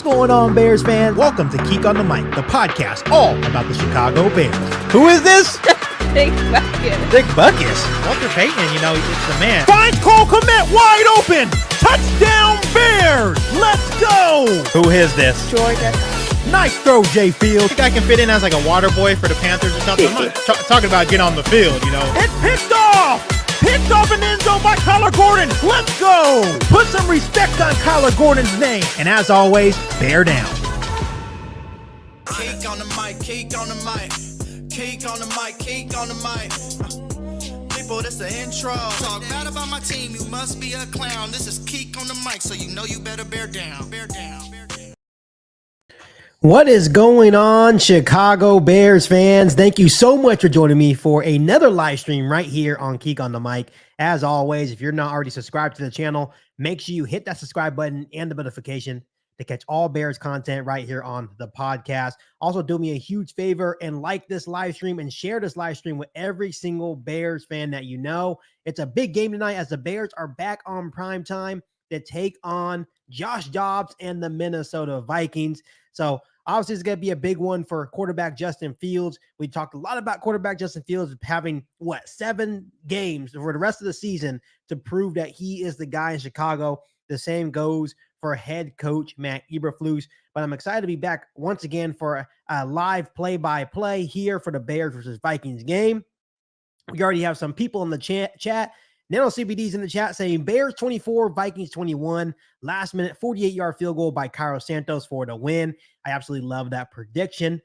What's going on, Bears fans? Welcome to Geek on the Mic, the podcast all about the Chicago Bears. Who is this? Big Buckus. Big Buckus. Walter Payton, you know, it's the man. Finds Cole Kmet wide open. Touchdown Bears. Let's go. Who is this? Georgia. Nice throw, Jay Fields. I think I can fit in as like a water boy for the Panthers or something. I'm not talking about getting on the field, you know. It's picked off. Picked off an end zone by Kyler Gordon. Let's go. Put some respect on Kyler Gordon's name. And as always, bear down. Cake on the mic, cake on the mic, cake on the mic, cake on the mic. People, this the intro. Talk bad about my team, you must be a clown. This is Keek on the mic, so you know you better bear down. Bear down, bear down. What is going on, Chicago Bears fans? Thank you so much for joining me for another live stream right here on Geek on the Mic. As always, if you're not already subscribed to the channel, make sure you hit that subscribe button and the notification to catch all Bears content right here on the podcast. Also, do me a huge favor and like this live stream and share this live stream with every single Bears fan that you know. It's a big game tonight as the Bears are back on Primetime to take on Josh Dobbs and the Minnesota Vikings. So obviously, it's going to be a big one for quarterback Justin Fields. We talked a lot about quarterback Justin Fields having, 7 games for the rest of the season to prove that he is the guy in Chicago. The same goes for head coach Matt Eberflus. But I'm excited to be back once again for a live play-by-play here for the Bears versus Vikings game. We already have some people in the chat. Nano CBD's in the chat saying Bears 24, Vikings 21. Last minute 48-yard field goal by Cairo Santos for the win. I absolutely love that prediction.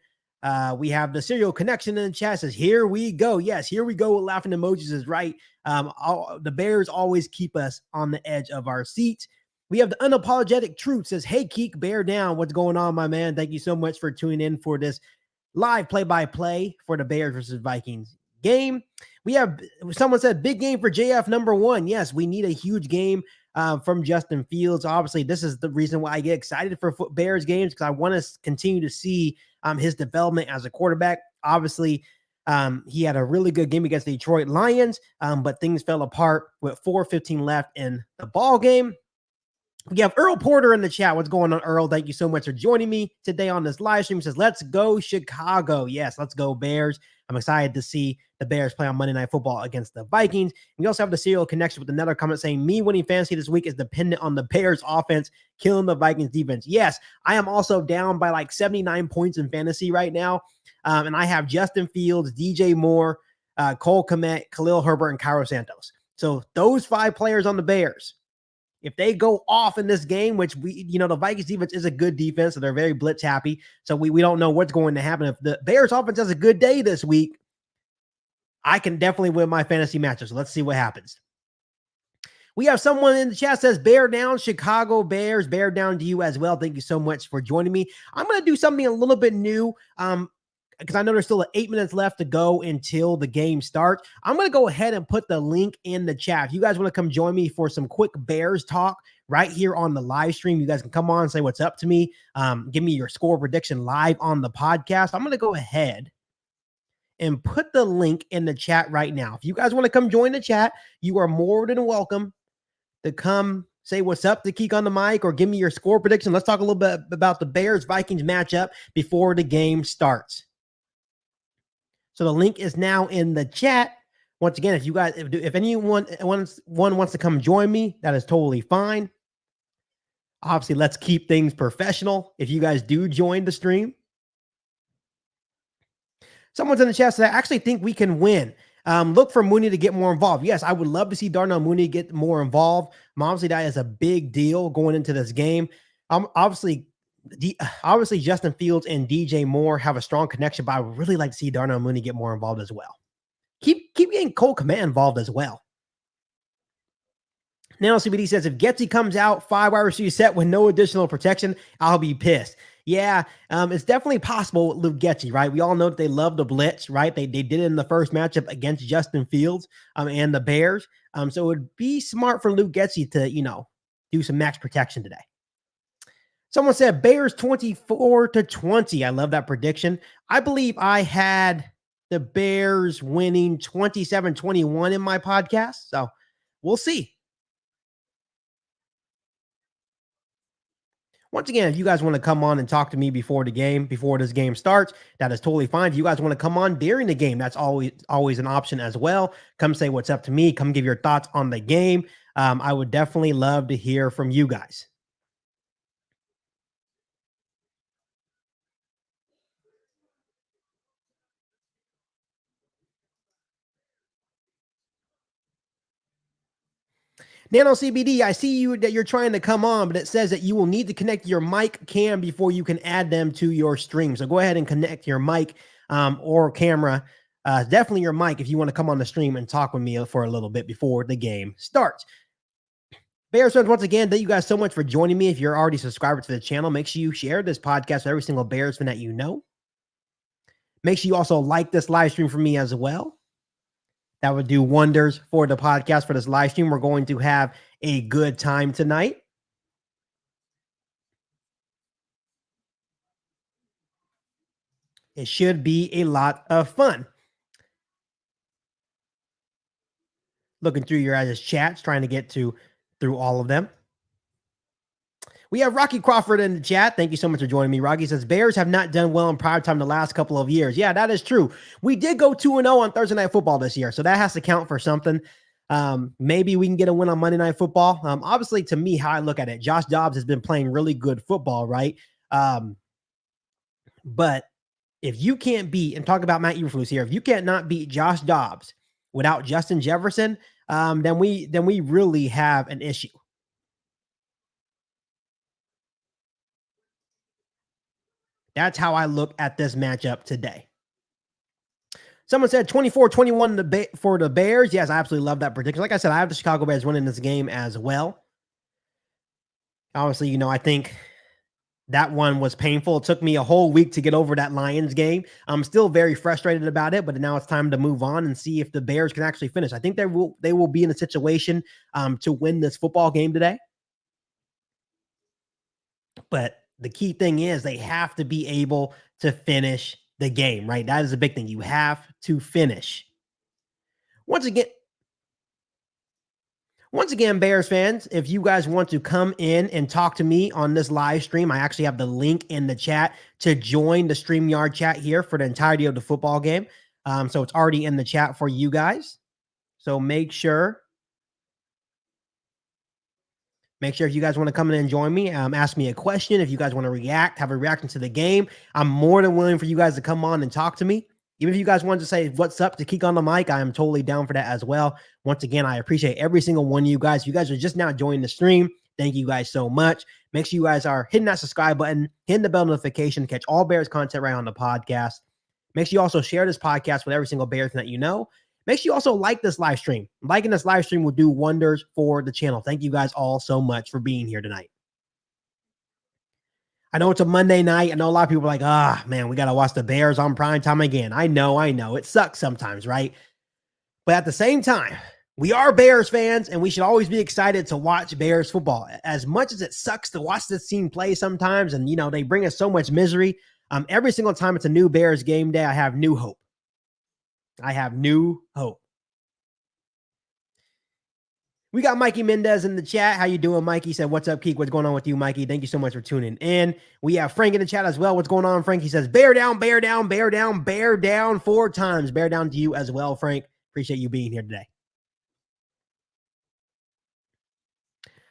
We have the Serial Connection in the chat says, here we go. Yes, here we go. Laughing emojis is right. The Bears always keep us on the edge of our seats. We have the Unapologetic Truth says, hey, Keek, bear down. What's going on, my man? Thank you so much for tuning in for this live play-by-play for the Bears versus Vikings game. We have someone said big game for JF number 1. Yes, we need a huge game from Justin Fields. Obviously, this is the reason why I get excited for Bears games, because I want to continue to see his development as a quarterback. Obviously, he had a really good game against the Detroit Lions, but things fell apart with 4:15 left in the ball game. We have Earl Porter in the chat. What's going on, Earl? Thank you so much for joining me today on this live stream. He says, let's go Chicago. Yes, let's go Bears. I'm excited to see the Bears play on Monday Night Football against the Vikings. And we also have the Serial Connection with another comment saying, me winning fantasy this week is dependent on the Bears offense killing the Vikings defense. Yes, I am also down by like 79 points in fantasy right now. And I have Justin Fields, DJ Moore, Cole Kmet, Khalil Herbert, and Cairo Santos. So those 5 players on the Bears, if they go off in this game, which the Vikings defense is a good defense, so they're very blitz happy. So we don't know what's going to happen. If the Bears offense has a good day this week, I can definitely win my fantasy matchup. So let's see what happens. We have someone in the chat says, bear down, Chicago Bears. Bear down to you as well. Thank you so much for joining me. I'm going to do something a little bit new. Because I know there's still 8 minutes left to go until the game starts. I'm going to go ahead and put the link in the chat. If you guys want to come join me for some quick Bears talk right here on the live stream, you guys can come on and say what's up to me. Give me your score prediction live on the podcast. I'm going to go ahead and put the link in the chat right now. If you guys want to come join the chat, you are more than welcome to come say what's up to Geek on the Mic or give me your score prediction. Let's talk a little bit about the Bears-Vikings matchup before the game starts. So the link is now in the chat. Once again, if anyone wants to come join me, that is totally fine. Obviously, let's keep things professional if you guys do join the stream. Someone's in the chat said, I actually think we can win. Look for Mooney to get more involved. Yes, I would love to see Darnell Mooney get more involved. Obviously, that is a big deal going into this game. Obviously, Justin Fields and DJ Moore have a strong connection, but I would really like to see Darnell Mooney get more involved as well. Keep getting Cole Kmet involved as well. Now CBD says, if Getsy comes out 5 wide receiver set with no additional protection, I'll be pissed. Yeah, it's definitely possible with Luke Getsy, right? We all know that they love the blitz, right? They did it in the first matchup against Justin Fields and the Bears. So it would be smart for Luke Getsy to, do some max protection today. Someone said Bears 24-20. I love that prediction. I believe I had the Bears winning 27-21 in my podcast. So we'll see. Once again, if you guys want to come on and talk to me before this game starts, that is totally fine. If you guys want to come on during the game, that's always an option as well. Come say what's up to me. Come give your thoughts on the game. I would definitely love to hear from you guys. Nano CBD, I see you that you're trying to come on, but it says that you will need to connect your mic cam before you can add them to your stream. So go ahead and connect your mic or camera. Definitely your mic if you want to come on the stream and talk with me for a little bit before the game starts. Bears fans, once again, thank you guys so much for joining me. If you're already subscribed to the channel, make sure you share this podcast with every single Bears fan that you know. Make sure you also like this live stream for me as well. That would do wonders for the podcast, for this live stream. We're going to have a good time tonight. It should be a lot of fun. Looking through your guys' chats, trying to get through all of them. We have Rocky Crawford in the chat. Thank you so much for joining me. Rocky says, Bears have not done well in primetime the last couple of years. Yeah, that is true. We did go 2-0 on Thursday Night Football this year, so that has to count for something. Maybe we can get a win on Monday Night Football. Obviously, to me, how I look at it, Josh Dobbs has been playing really good football, right? But if you can't beat, and talk about Matt Eberflus here, if you can't not beat Josh Dobbs without Justin Jefferson, then we really have an issue. That's how I look at this matchup today. Someone said 24-21 for the Bears. Yes, I absolutely love that prediction. Like I said, I have the Chicago Bears winning this game as well. Obviously, I think that one was painful. It took me a whole week to get over that Lions game. I'm still very frustrated about it, but now it's time to move on and see if the Bears can actually finish. I think they will be in a situation to win this football game today. But the key thing is they have to be able to finish the game, right? That is a big thing. You have to finish. Once again, Bears fans, if you guys want to come in and talk to me on this live stream, I actually have the link in the chat to join the StreamYard chat here for the entirety of the football game. So it's already in the chat for you guys. So make sure if you guys want to come in and join me, ask me a question. If you guys want to have a reaction to the game, I'm more than willing for you guys to come on and talk to me. Even if you guys want to say what's up to Kick on the Mic, I am totally down for that as well. Once again, I appreciate every single one of you guys. If you guys are just now joining the stream, thank you guys so much. Make sure you guys are hitting that subscribe button, hitting the bell notification to catch all Bears content right on the podcast. Make sure you also share this podcast with every single Bears that you know. Make sure you also like this live stream. Liking this live stream will do wonders for the channel. Thank you guys all so much for being here tonight. I know it's a Monday night. I know a lot of people are like, man, we got to watch the Bears on primetime again. I know. It sucks sometimes, right? But at the same time, we are Bears fans, and we should always be excited to watch Bears football. As much as it sucks to watch this team play sometimes, and, they bring us so much misery, every single time it's a new Bears game day, I have new hope. We got Mikey Mendez in the chat. How you doing, Mikey? He said, what's up, Keek? What's going on with you, Mikey? Thank you so much for tuning in. We have Frank in the chat as well. What's going on, Frank? He says, bear down, bear down, bear down, bear down 4 times. Bear down to you as well, Frank. Appreciate you being here today.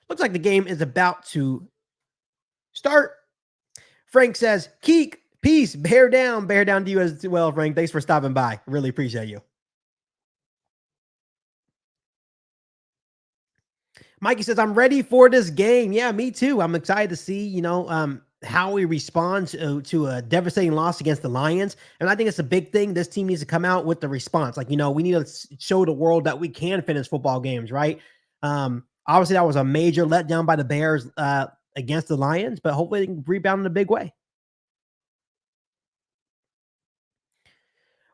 Looks like the game is about to start. Frank says, Keek, peace, bear down to you as well, Frank. Thanks for stopping by. Really appreciate you. Mikey says, I'm ready for this game. Yeah, me too. I'm excited to see, how we respond to a devastating loss against the Lions. And I think it's a big thing. This team needs to come out with the response. We need to show the world that we can finish football games, right? Obviously, that was a major letdown by the Bears against the Lions, but hopefully they can rebound in a big way.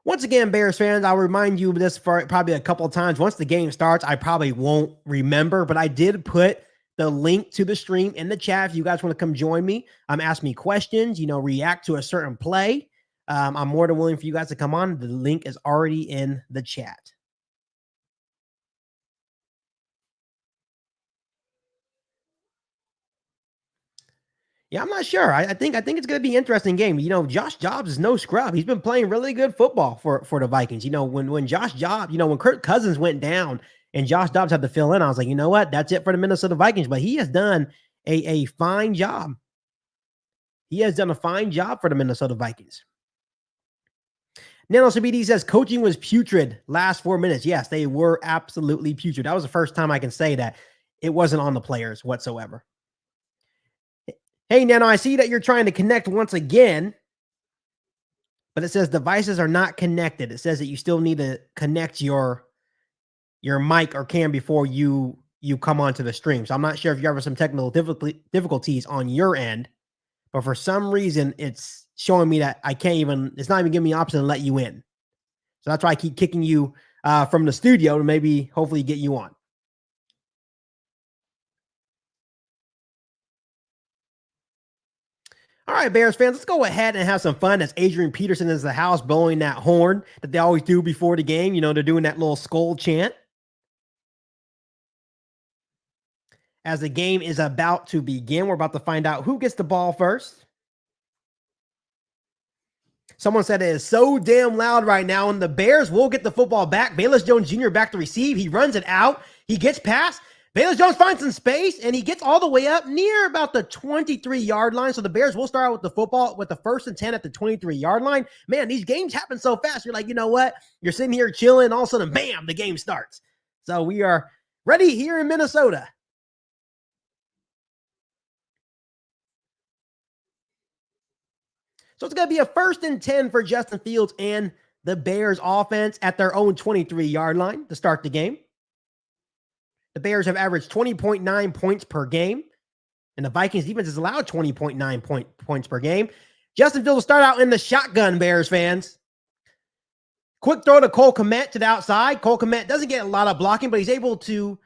Once again, Bears fans, I'll remind you of this for probably a couple of times. Once the game starts, I probably won't remember, but I did put the link to the stream in the chat. If you guys want to come join me, ask me questions, react to a certain play. I'm more than willing for you guys to come on. The link is already in the chat. Yeah, I'm not sure. I think it's going to be an interesting game. Josh Jobs is no scrub. He's been playing really good football for the Vikings. When Josh Jobs, when Kirk Cousins went down and Josh Dobbs had to fill in, I was like, you know what? That's it for the Minnesota Vikings. But he has done a fine job. He has done a fine job for the Minnesota Vikings. Nano CBD says coaching was putrid last 4 minutes. Yes, they were absolutely putrid. That was the first time I can say that it wasn't on the players whatsoever. Hey, Nano, I see that you're trying to connect once again, but it says devices are not connected. It says that you still need to connect your mic or cam before you come onto the stream. So I'm not sure if you're having some technical difficulties on your end, but for some reason it's showing me that it's not even giving me an option to let you in. So that's why I keep kicking you from the studio to maybe hopefully get you on. All right, Bears fans, let's go ahead and have some fun as Adrian Peterson is in the house blowing that horn that they always do before the game. They're doing that little skull chant. As the game is about to begin, we're about to find out who gets the ball first. Someone said it is so damn loud right now, and the Bears will get the football back. Bayless Jones Jr. back to receive. He runs it out. He gets past. Bayless Jones finds some space, and he gets all the way up near about the 23-yard line. So the Bears will start out with the football with the 1st and 10 at the 23-yard line. Man, these games happen so fast. You're like, you know what? You're sitting here chilling, and all of a sudden, bam, the game starts. So we are ready here in Minnesota. So it's going to be a 1st and 10 for Justin Fields and the Bears offense at their own 23-yard line to start the game. The Bears have averaged 20.9 points per game, and the Vikings defense has allowed 20.9 points per game. Justin Fields will start out in the shotgun, Bears fans. Quick throw to Cole Kmet to the outside. Cole Kmet doesn't get a lot of blocking, but he's able to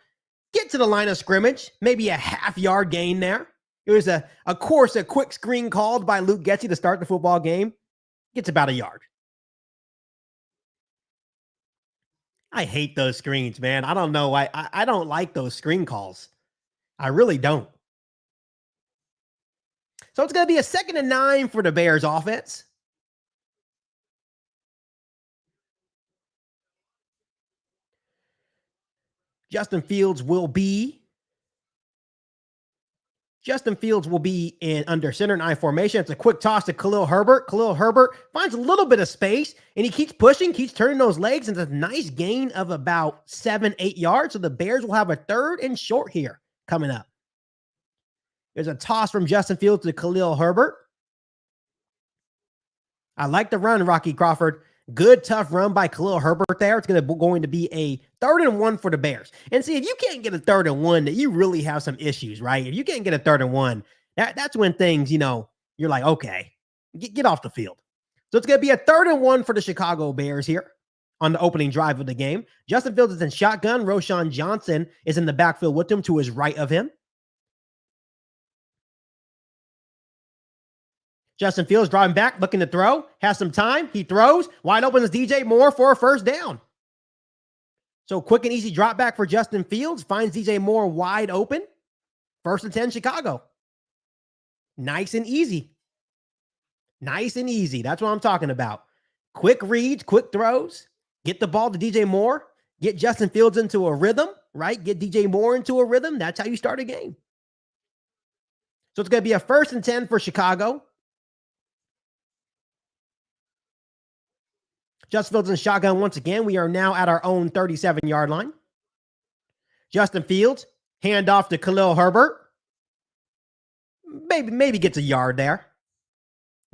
get to the line of scrimmage, maybe a half-yard gain there. It was, a quick screen called by Luke Getsy to start the football game. Gets about a yard. I hate those screens, man. I don't know why. I don't like those screen calls. I really don't. So it's going to be a 2nd and 9 for the Bears offense. Justin Fields will be in under center and I formation. It's a quick toss to Khalil Herbert. Khalil Herbert finds a little bit of space, and he keeps pushing, keeps turning those legs, and it's a nice gain of about 7-8 yards. So the Bears will have a 3rd and short here coming up. There's a toss from Justin Fields to Khalil Herbert. I like the run, Rocky Crawford. Good, tough run by Khalil Herbert there. It's going to be a 3rd and 1 for the Bears. And see, if you can't get a 3rd and 1, you really have some issues, right? If you can't get a 3rd and 1, that's when things, you're like, okay, get off the field. So it's going to be a 3rd and 1 for the Chicago Bears here on the opening drive of the game. Justin Fields is in shotgun. Roschon Johnson is in the backfield with him to his right of him. Justin Fields driving back, looking to throw, has some time. He throws. Wide open is DJ Moore for a 1st down. So quick and easy drop back for Justin Fields. Finds DJ Moore wide open. 1st and 10, Chicago. Nice and easy. Nice and easy. That's what I'm talking about. Quick reads, quick throws. Get the ball to DJ Moore. Get Justin Fields into a rhythm, right? Get DJ Moore into a rhythm. That's how you start a game. So it's going to be a 1st and 10 for Chicago. Justin Fields in shotgun once again. We are now at our own 37-yard line. Justin Fields, handoff to Khalil Herbert. Maybe gets a yard there.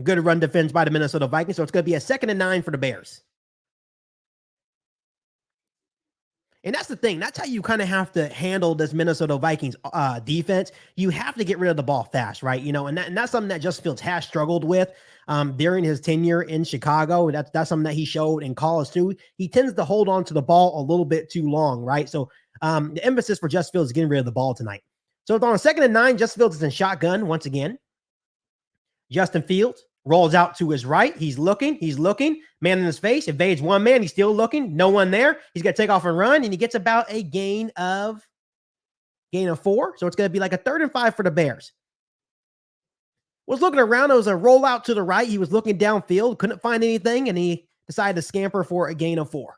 Good run defense by the Minnesota Vikings. So it's going to be a 2nd and 9 for the Bears. And that's the thing. That's how you kind of have to handle this Minnesota Vikings defense. You have to get rid of the ball fast, right? And that's something that Justin Fields has struggled with during his tenure in Chicago. And that's something that he showed in college too. He tends to hold on to the ball a little bit too long, right? So the emphasis for Justin Fields is getting rid of the ball tonight. So it's on a 2nd and 9. Justin Fields is in shotgun once again. Justin Fields rolls out to his right. He's looking. Man in his face. Evades one man. He's still looking. No one there. He's going to take off and run, and he gets about a gain of 4. So it's going to be like a 3rd and 5 for the Bears. was looking around. It was a rollout to the right. He was looking downfield, couldn't find anything, and he decided to scamper for a gain of 4.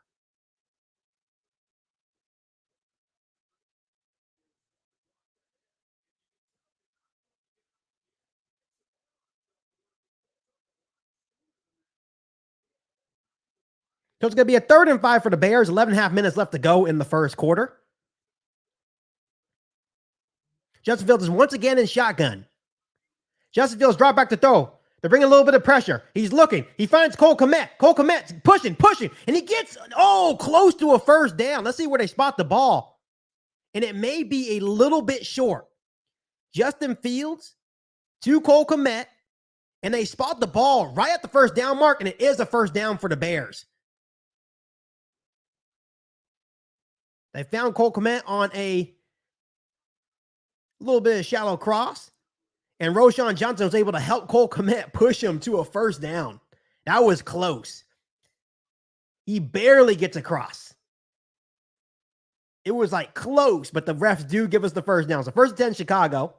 So it's going to be a 3rd and 5 for the Bears. 11.5 minutes left to go in the first quarter. Justin Fields is once again in shotgun. Justin Fields drop back to throw. They're bringing a little bit of pressure. He's looking. He finds Cole Kmet. Cole Kmet's pushing, and he gets, close to a first down. Let's see where they spot the ball. And it may be a little bit short. Justin Fields to Cole Kmet, and they spot the ball right at the first down mark, and it is a first down for the Bears. They found Cole Kmet on a little bit of shallow cross, and Roschon Johnson was able to help Cole Kmet push him to a first down. That was close. He barely gets across. It was like close, but the refs do give us the first down. So 1st and 10 Chicago.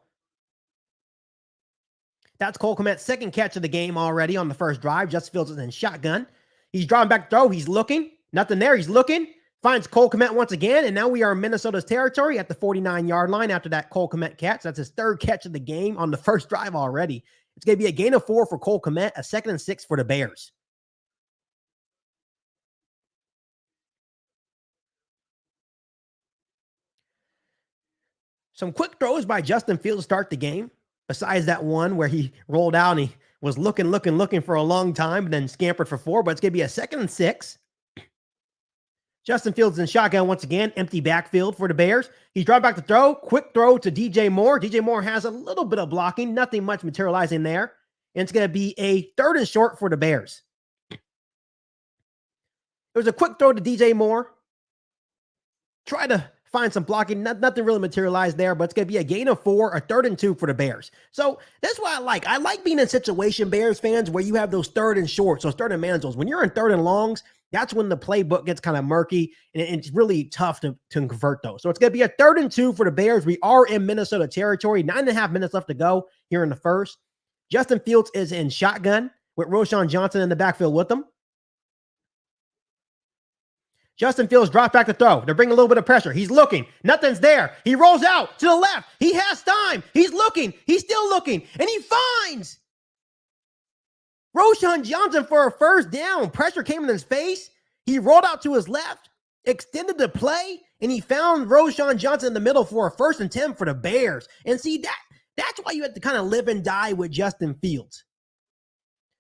That's Cole Kmet's 2nd catch of the game already on the first drive. Justin Fields is in shotgun. He's drawing back to throw. He's looking. Nothing there. He's looking. Finds Cole Kmet once again, and now we are in Minnesota's territory at the 49-yard line after that Cole Kmet catch. That's his 3rd catch of the game on the first drive already. It's going to be a gain of 4 for Cole Kmet, a 2nd and 6 for the Bears. Some quick throws by Justin Fields to start the game, besides that one where he rolled out and he was looking for a long time and then scampered for 4, but it's going to be a 2nd and 6. Justin Fields in shotgun once again, empty backfield for the Bears. He's dropped back to throw, quick throw to DJ Moore. DJ Moore has a little bit of blocking, nothing much materializing there. And it's going to be a 3rd and short for the Bears. It was a quick throw to DJ Moore. Try to find some blocking, nothing really materialized there, but it's going to be a gain of 4, a 3rd and 2 for the Bears. So that's what I like. I like being in a situation, Bears fans, where you have those 3rd and shorts, those 3rd and manageables. When you're in 3rd and longs, that's when the playbook gets kind of murky, and it's really tough to convert those. So it's going to be a 3rd and 2 for the Bears. We are in Minnesota territory. 9.5 minutes left to go here in the first. Justin Fields is in shotgun with Roschon Johnson in the backfield with him. Justin Fields drops back to throw. They're bringing a little bit of pressure. He's looking. Nothing's there. He rolls out to the left. He has time. He's looking. He's still looking. And he finds Roschon Johnson for a first down. Pressure came in his face. He rolled out to his left, extended the play, and he found Roschon Johnson in the middle for a 1st and 10 for the Bears. And see, that's why you have to kind of live and die with Justin Fields.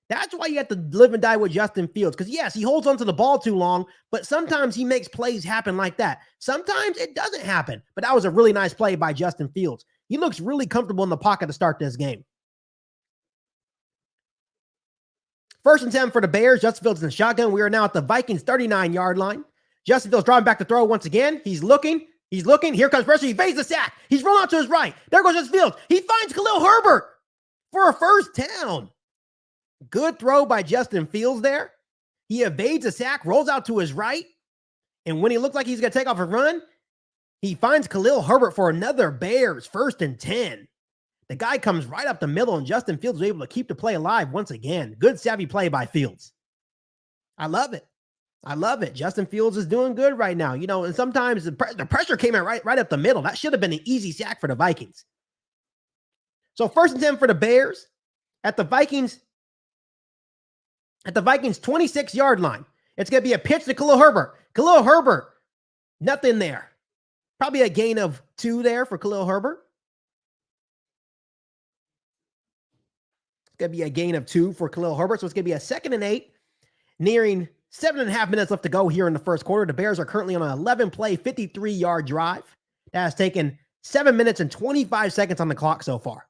That's why you have to live and die with Justin Fields. Because, yes, he holds onto the ball too long, but sometimes he makes plays happen like that. Sometimes it doesn't happen. But that was a really nice play by Justin Fields. He looks really comfortable in the pocket to start this game. 1st and 10 for the Bears. Justin Fields in the shotgun. We are now at the Vikings 39-yard line. Justin Fields drawing back to throw once again. He's looking. He's looking. Here comes pressure. He evades the sack. He's rolling out to his right. There goes Justin Fields. He finds Khalil Herbert for a first down. Good throw by Justin Fields there. He evades a sack, rolls out to his right. And when he looks like he's going to take off a run, he finds Khalil Herbert for another Bears 1st and 10. The guy comes right up the middle, and Justin Fields was able to keep the play alive once again. Good savvy play by Fields. I love it. I love it. Justin Fields is doing good right now. You know, and sometimes the pressure came in right up the middle. That should have been an easy sack for the Vikings. So 1st and 10 for the Bears at the Vikings 26-yard line. It's going to be a pitch to Khalil Herbert. Khalil Herbert, nothing there. Probably a gain of 2 there for Khalil Herbert. It's going to be a gain of 2 for Khalil Herbert. So it's going to be a 2nd and 8, nearing 7.5 minutes left to go here in the first quarter. The Bears are currently on an 11-play, 53-yard drive. That has taken 7 minutes and 25 seconds on the clock so far.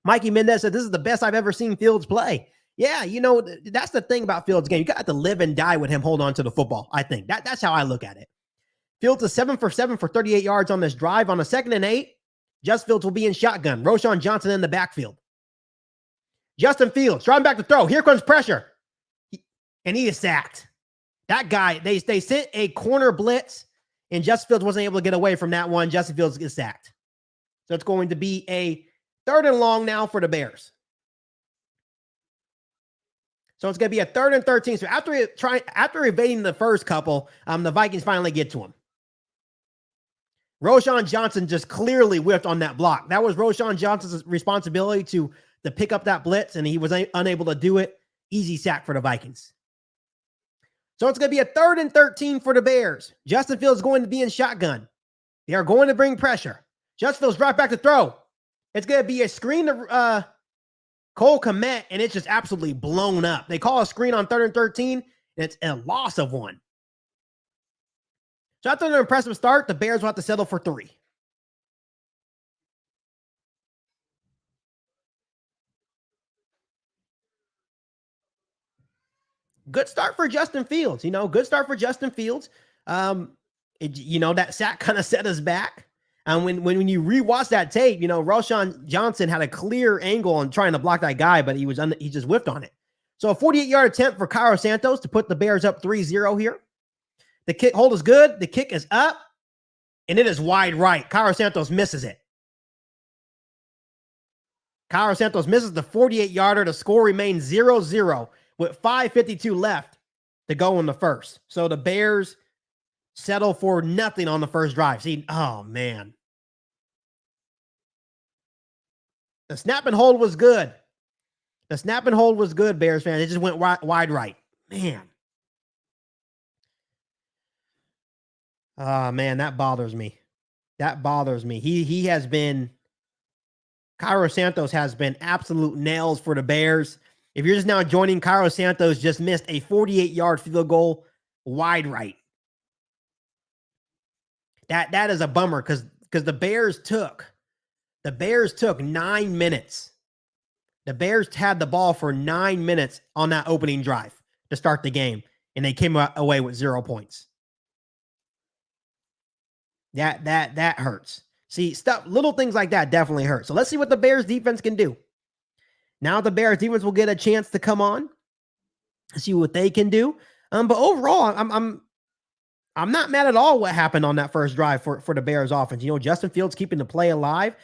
Mikey Mendez said, "This is the best I've ever seen Fields play." Yeah, you know, that's the thing about Fields' game. You got to live and die with him hold on to the football, I think. That's how I look at it. Fields is 7 for 7 for 38 yards on this drive. On a 2nd and 8, Justin Fields will be in shotgun. Roschon Johnson in the backfield. Justin Fields, driving back to throw. Here comes pressure. And he is sacked. That guy, they sent a corner blitz, and Justin Fields wasn't able to get away from that one. Justin Fields gets sacked. So it's going to be a Third and long now for the Bears. So it's going to be a 3rd and 13. So after evading the first couple, the Vikings finally get to him. Roschon Johnson just clearly whiffed on that block. That was Roschon Johnson's responsibility to pick up that blitz, and he was unable to do it. Easy sack for the Vikings. So it's going to be a 3rd and 13 for the Bears. Justin Fields is going to be in shotgun. They are going to bring pressure. Justin Fields right back to throw. It's going to be a screen to Cole Kmet, and it's just absolutely blown up. They call a screen on 3rd and 13, and it's a loss of 1. So after an impressive start, the Bears will have to settle for 3. Good start for Justin Fields. Good start for Justin Fields. That sack kind of set us back. And when you rewatch that tape, Roschon Johnson had a clear angle on trying to block that guy, but he just whiffed on it. So a 48-yard attempt for Cairo Santos to put the Bears up 3-0 here. The kick hold is good. The kick is up, and it is wide right. Cairo Santos misses it. Cairo Santos misses the 48-yarder. The score remains 0-0 with 5:52 left to go in the first. So the Bears settle for nothing on the first drive. See, oh, man. The snap and hold was good. The snap and hold was good, Bears fans. It just went wide right. Man. Oh, man, that bothers me. That bothers me. He has been, Cairo Santos has been absolute nails for the Bears. If you're just now joining, Cairo Santos just missed a 48-yard field goal wide right. That is a bummer because the Bears took 9 minutes. The Bears had the ball for 9 minutes on that opening drive to start the game, and they came away with 0 points. That hurts. See, little things like that definitely hurt. So let's see what the Bears defense can do. Now the Bears defense will get a chance to come on, see what they can do. But overall, I'm not mad at all what happened on that first drive for the Bears offense. Justin Fields keeping the play alive.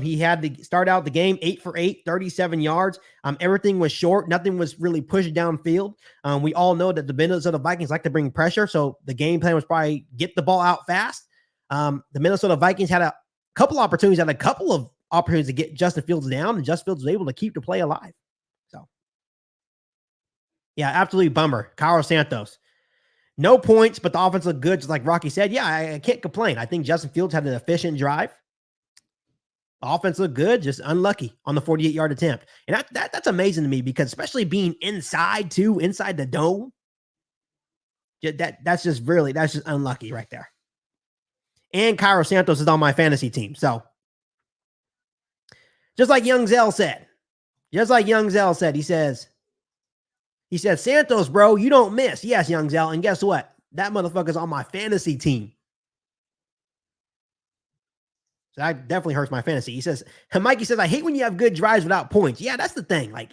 He had to start out the game 8 for 8, 37 yards. Everything was short. Nothing was really pushed downfield. We all know that the Minnesota Vikings like to bring pressure, so the game plan was probably get the ball out fast. The Minnesota Vikings had a couple of opportunities to get Justin Fields down, and Justin Fields was able to keep the play alive. So, yeah, absolutely bummer. Cairo Santos. No points, but the offense looked good, just like Rocky said. Yeah, I can't complain. I think Justin Fields had an efficient drive. The offense looked good, just unlucky on the 48-yard attempt. And that's amazing to me because especially being inside the dome, that's just unlucky right there. And Cairo Santos is on my fantasy team. So, just like Young Zell said, he said, Santos, bro, you don't miss. Yes, Young Zell. And guess what? That motherfucker's on my fantasy team. So that definitely hurts my fantasy. He says, and Mikey says, I hate when you have good drives without points. Yeah, that's the thing. Like,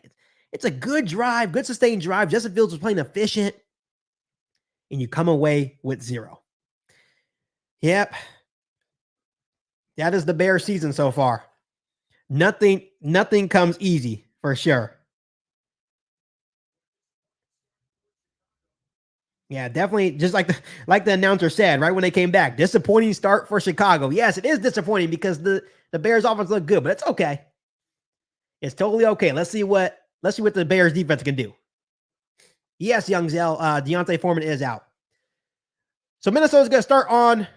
it's a good drive, good sustained drive. Justin Fields was playing efficient, and you come away with 0. Yep. That is the Bears season so far. Nothing comes easy for sure. Yeah, definitely. Just like the announcer said, right when they came back, disappointing start for Chicago. Yes, it is disappointing because the Bears offense looked good, but it's okay. It's totally okay. Let's see what the Bears defense can do. Yes, Young Zell, Deontay Foreman is out. So Minnesota's going to start on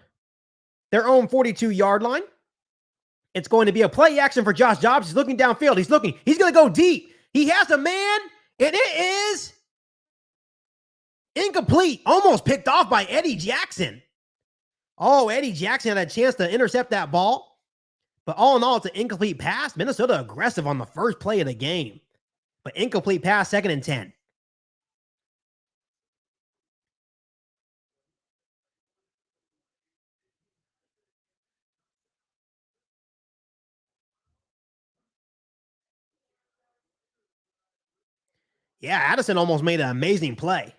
their own 42-yard line. It's going to be a play action for Josh Dobbs. He's looking downfield. He's going to go deep. He has a man, and it is incomplete. Almost picked off by Eddie Jackson. Oh, Eddie Jackson had a chance to intercept that ball. But all in all, it's an incomplete pass. Minnesota aggressive on the first play of the game. But incomplete pass, 2nd and 10. Yeah, Addison almost made an amazing play.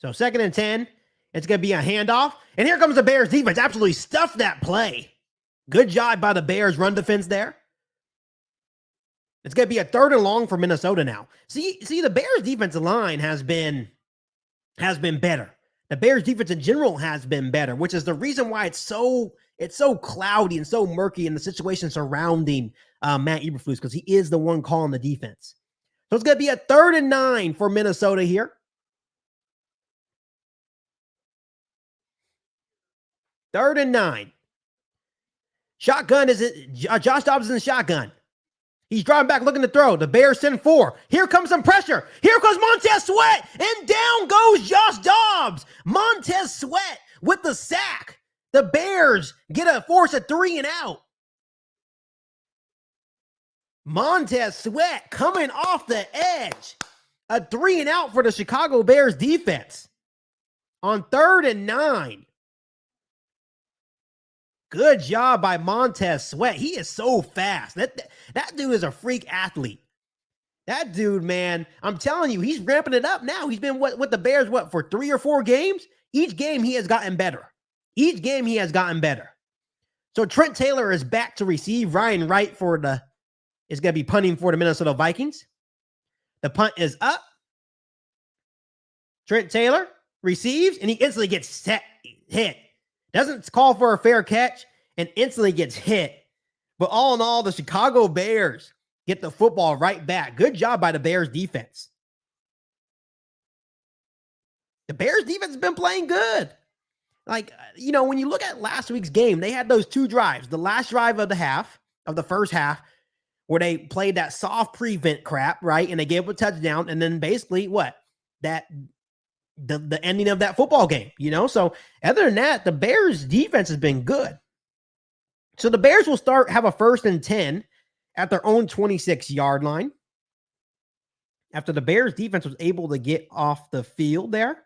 So 2nd and 10. It's going to be a handoff. And here comes the Bears defense. Absolutely stuffed that play. Good job by the Bears run defense there. It's going to be a 3rd and long for Minnesota now. See, the Bears defensive line has been better. The Bears defense in general has been better, which is the reason why it's so cloudy and so murky in the situation surrounding Matt Eberflus, because he is the one calling the defense. So it's going to be a 3rd and 9 for Minnesota here. 3rd and 9. Shotgun is it? Josh Dobbs in the shotgun. He's driving back looking to throw. The Bears send 4. Here comes some pressure. Here comes Montez Sweat. And down goes Josh Dobbs. Montez Sweat with the sack. The Bears force a 3 and out. Montez Sweat coming off the edge. A 3 and out for the Chicago Bears defense. On 3rd and 9. Good job by Montez Sweat. He is so fast. That dude is a freak athlete. That dude, man, I'm telling you, he's ramping it up now. He's been with the Bears, for 3 or 4 games? Each game he has gotten better. So Trent Taylor is back to receive. Ryan Wright is going to be punting for the Minnesota Vikings. The punt is up. Trent Taylor receives, and he instantly gets hit. Doesn't call for a fair catch and instantly gets hit. But all in all, the Chicago Bears get the football right back. Good job by the Bears defense. The Bears defense has been playing good. When you look at last week's game, they had those 2 drives. The last drive of the first half, where they played that soft prevent crap, right? And they gave up a touchdown. And then basically the ending of that football game, So other than that, the Bears defense has been good. So the Bears will have a 1st and 10 at their own 26-yard line. After the Bears defense was able to get off the field there.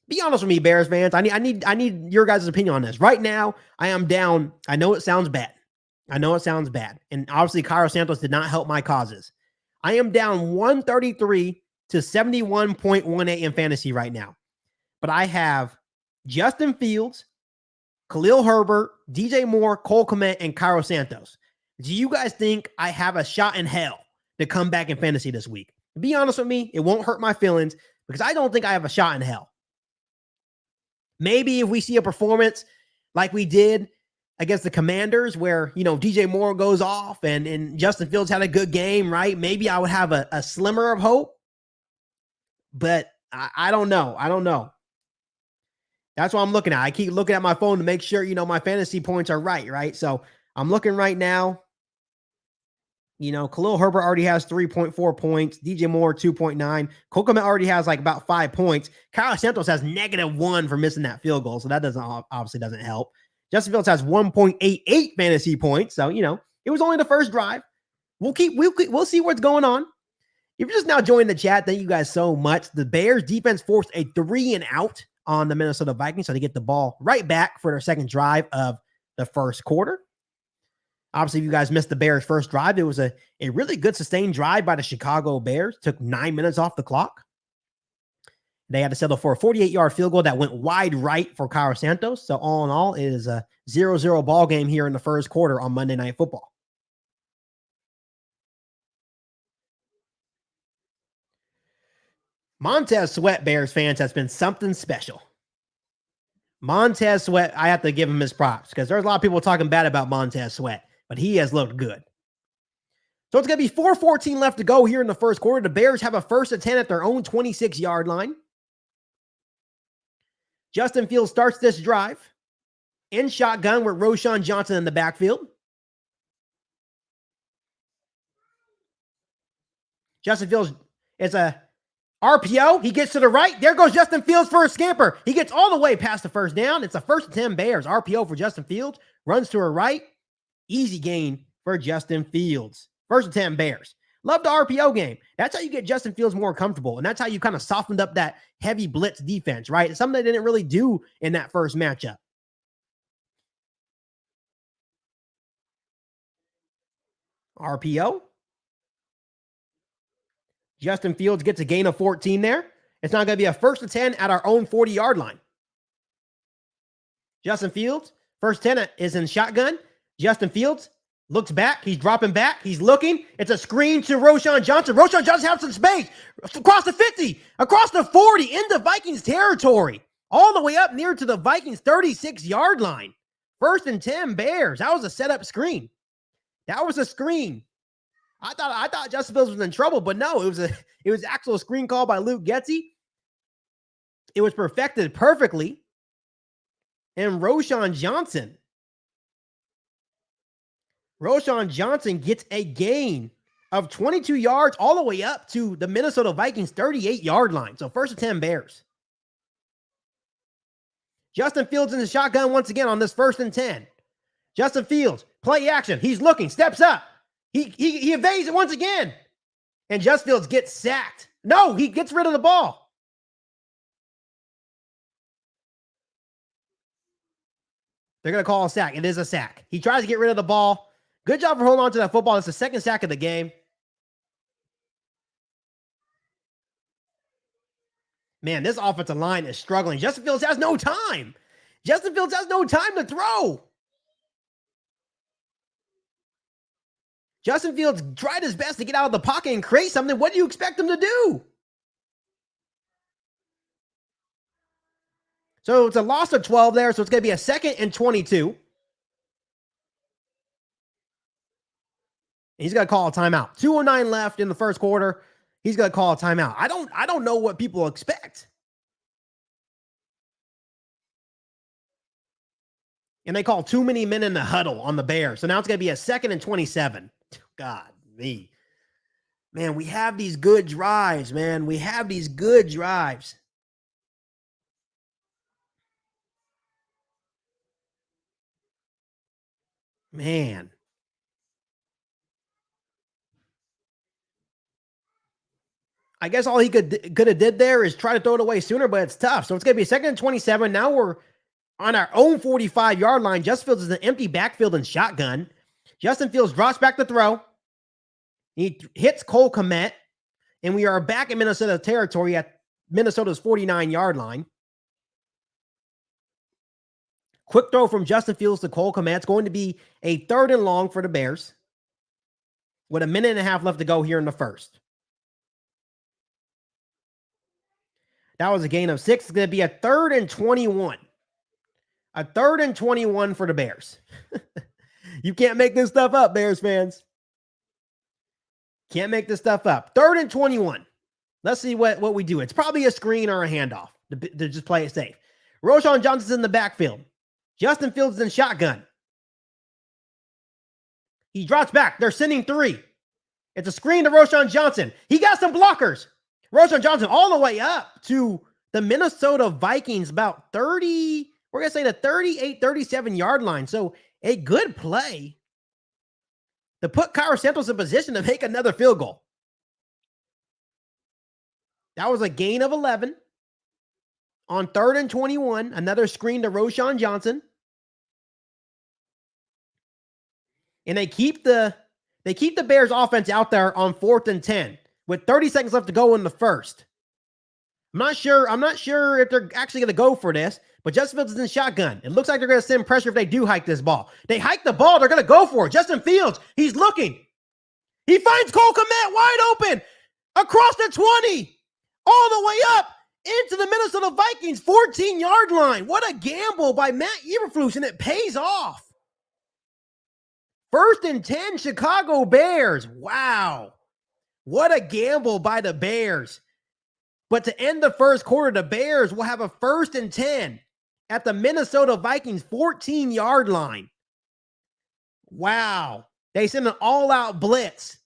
Be honest with me, Bears fans. I need your guys' opinion on this. Right now, I am down. I know it sounds bad. And obviously, Cairo Santos did not help my causes. I am down 133 to 71.18 in fantasy right now. But I have Justin Fields, Khalil Herbert, DJ Moore, Cole Kmet, and Cairo Santos. Do you guys think I have a shot in hell to come back in fantasy this week? Be honest with me, it won't hurt my feelings because I don't think I have a shot in hell. Maybe if we see a performance like we did against the Commanders where, DJ Moore goes off and Justin Fields had a good game, right? Maybe I would have a slimmer of hope. But I don't know. That's what I'm looking at. I keep looking at my phone to make sure, my fantasy points are right? So I'm looking right now. Khalil Herbert already has 3.4 points. DJ Moore, 2.9. Cole Kmet already has about 5 points. Cairo Santos has -1 for missing that field goal. So that obviously doesn't help. Justin Fields has 1.88 fantasy points. So, it was only the first drive. We'll see what's going on. If you're just now joining the chat, thank you guys so much. The Bears defense forced a 3 and out on the Minnesota Vikings, so they get the ball right back for their second drive of the first quarter. Obviously, if you guys missed the Bears' first drive, it was a really good sustained drive by the Chicago Bears. Took 9 minutes off the clock. They had to settle for a 48-yard field goal that went wide right for Cairo Santos. So all in all, it is a 0-0 ball game here in the first quarter on Monday Night Football. Montez Sweat, Bears fans, has been something special. Montez Sweat, I have to give him his props because there's a lot of people talking bad about Montez Sweat, but he has looked good. So it's going to be 4:14 left to go here in the first quarter. The Bears have a 1st and 10 at their own 26-yard line. Justin Fields starts this drive in shotgun with Roschon Johnson in the backfield. Justin Fields is a RPO. He gets to the right. There goes Justin Fields for a scamper. He gets all the way past the first down. It's a 1st and 10 Bears. RPO for Justin Fields. Runs to her right. Easy gain for Justin Fields. 1st and 10 Bears. Love the RPO game. That's how you get Justin Fields more comfortable. And that's how you kind of softened up that heavy blitz defense, right? It's something they didn't really do in that first matchup. RPO. Justin Fields gets a gain of 14 there. It's now going to be a 1st and 10 at our own 40-yard line. Justin Fields, 1st 10 is in shotgun. Justin Fields looks back. He's dropping back. He's looking. It's a screen to Roschon Johnson. Roschon Johnson has some space. Across the 50, across the 40, into Vikings territory. All the way up near to the Vikings 36-yard line. 1st and 10 Bears. That was a setup screen. That was a screen. I thought Justin Fields was in trouble, but no, it was actual screen call by Luke Getsy. It was perfected perfectly. And Roschon Johnson gets a gain of 22 yards all the way up to the Minnesota Vikings 38-yard line. So 1st and 10 Bears. Justin Fields in the shotgun once again on this 1st and 10. Justin Fields, play action. He's looking, steps up. He evades it once again. And Justin Fields gets sacked. No, he gets rid of the ball. They're going to call a sack. It is a sack. He tries to get rid of the ball. Good job for holding on to that football. It's the 2nd sack of the game. Man, this offensive line is struggling. Justin Fields has no time. Justin Fields has no time to throw. Justin Fields tried his best to get out of the pocket and create something. What do you expect him to do? So it's a loss of 12 there, so it's going to be a 2nd and 22. He's going to call a timeout. 2:09 left in the 1st quarter. He's going to call a timeout. I don't know what people expect. And they call too many men in the huddle on the Bears. So now it's going to be a 2nd and 27. God, me. Man, we have these good drives, man. We have these good drives. Man. I guess all he could have did there is try to throw it away sooner, but it's tough. So it's going to be a 2nd and 27. Now we're on our own 45-yard line. Justin Fields is an empty backfield and shotgun. Justin Fields drops back to throw. He hits Cole Kmet, and we are back in Minnesota territory at Minnesota's 49-yard line. Quick throw from Justin Fields to Cole Kmet. It's going to be a 3rd and long for the Bears with a minute and a half left to go here in the 1st. That was a gain of 6. It's going to be a 3rd and 21. A 3rd and 21 for the Bears. You can't make this stuff up, Bears fans. Can't make this stuff up. 3rd and 21. Let's see what we do. It's probably a screen or a handoff to just play it safe. Roschon Johnson's in the backfield. Justin Fields in shotgun. He drops back. They're sending 3. It's a screen to Roschon Johnson. He got some blockers. Roschon Johnson all the way up to the Minnesota Vikings, about 30, we're going to say the 38, 37-yard line. So a good play to put Cairo Santos in position to make another field goal. That was a gain of 11 on 3rd and 21. Another screen to Roschon Johnson. And they keep the Bears offense out there on 4th and 10 with 30 seconds left to go in the 1st. I'm not sure if they're actually going to go for this, but Justin Fields is in shotgun. It looks like they're going to send pressure if they do hike this ball. They hike the ball. They're going to go for it. Justin Fields, he's looking. He finds Cole Kmet wide open across the 20, all the way up into the Minnesota Vikings 14-yard line. What a gamble by Matt Eberflus, and it pays off. 1st and 10, Chicago Bears. Wow. What a gamble by the Bears. But to end the 1st quarter, the Bears will have a 1st and 10 at the Minnesota Vikings 14-yard line. Wow. They sent an all-out blitz,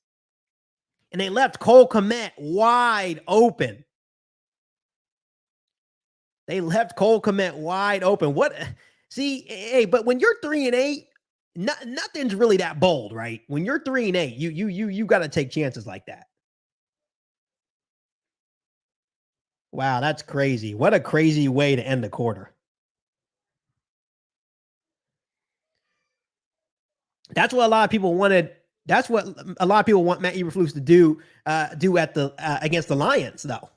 and they left Cole Kmet wide open. They left Cole Kmet wide open. But when you're 3-8, nothing's really that bold, right? When you're 3-8, you got to take chances like that. Wow, that's crazy. What a crazy way to end the quarter. That's what a lot of people wanted. That's what a lot of people want Matt Eberflus to do at the against the Lions, though.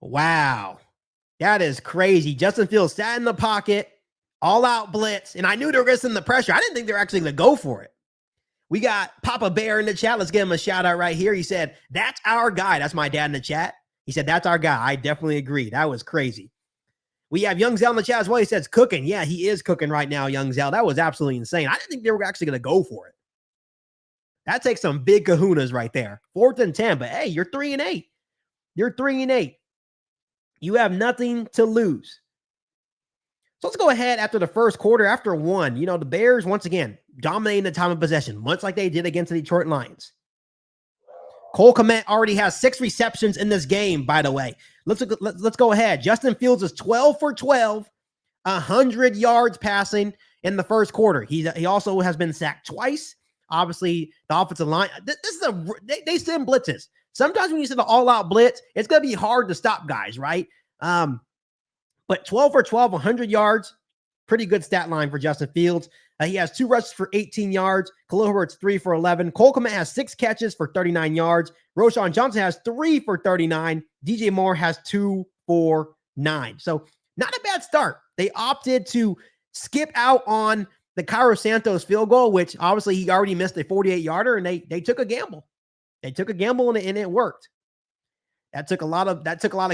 Wow. That is crazy. Justin Fields sat in the pocket, all out blitz, and I knew they were going to send the pressure. I didn't think they were actually going to go for it. We got Papa Bear in the chat. Let's give him a shout out right here. He said, that's our guy. That's my dad in the chat. He said, that's our guy. I definitely agree. That was crazy. We have Young Zell in the chat as well. He says, cooking. Yeah, he is cooking right now, Young Zell. That was absolutely insane. I didn't think they were actually going to go for it. That takes some big kahunas right there. 4th and 10, but hey, you're 3-8. You're 3-8. You have nothing to lose. So let's go ahead after the first quarter, after one. You know, the Bears, once again, dominating the time of possession, much like they did against the Detroit Lions. Cole Kmet already has 6 receptions in this game, by the way. Let's go ahead. Justin Fields is 12 for 12, 100 yards passing in the first quarter. He also has been sacked twice. Obviously, the offensive line, they send blitzes. Sometimes when you send an all-out blitz, it's going to be hard to stop guys, right? But 12 for 12, 100 yards, pretty good stat line for Justin Fields. He has 2 rushes for 18 yards. Khalil Herbert's 3 for 11. Cole Kmet has 6 catches for 39 yards. Roschon Johnson has 3 for 39. DJ Moore has 2 for 9. So not a bad start. They opted to skip out on the Cairo Santos field goal, which obviously he already missed a 48-yarder, and they took a gamble. They took a gamble and it worked. That took a lot of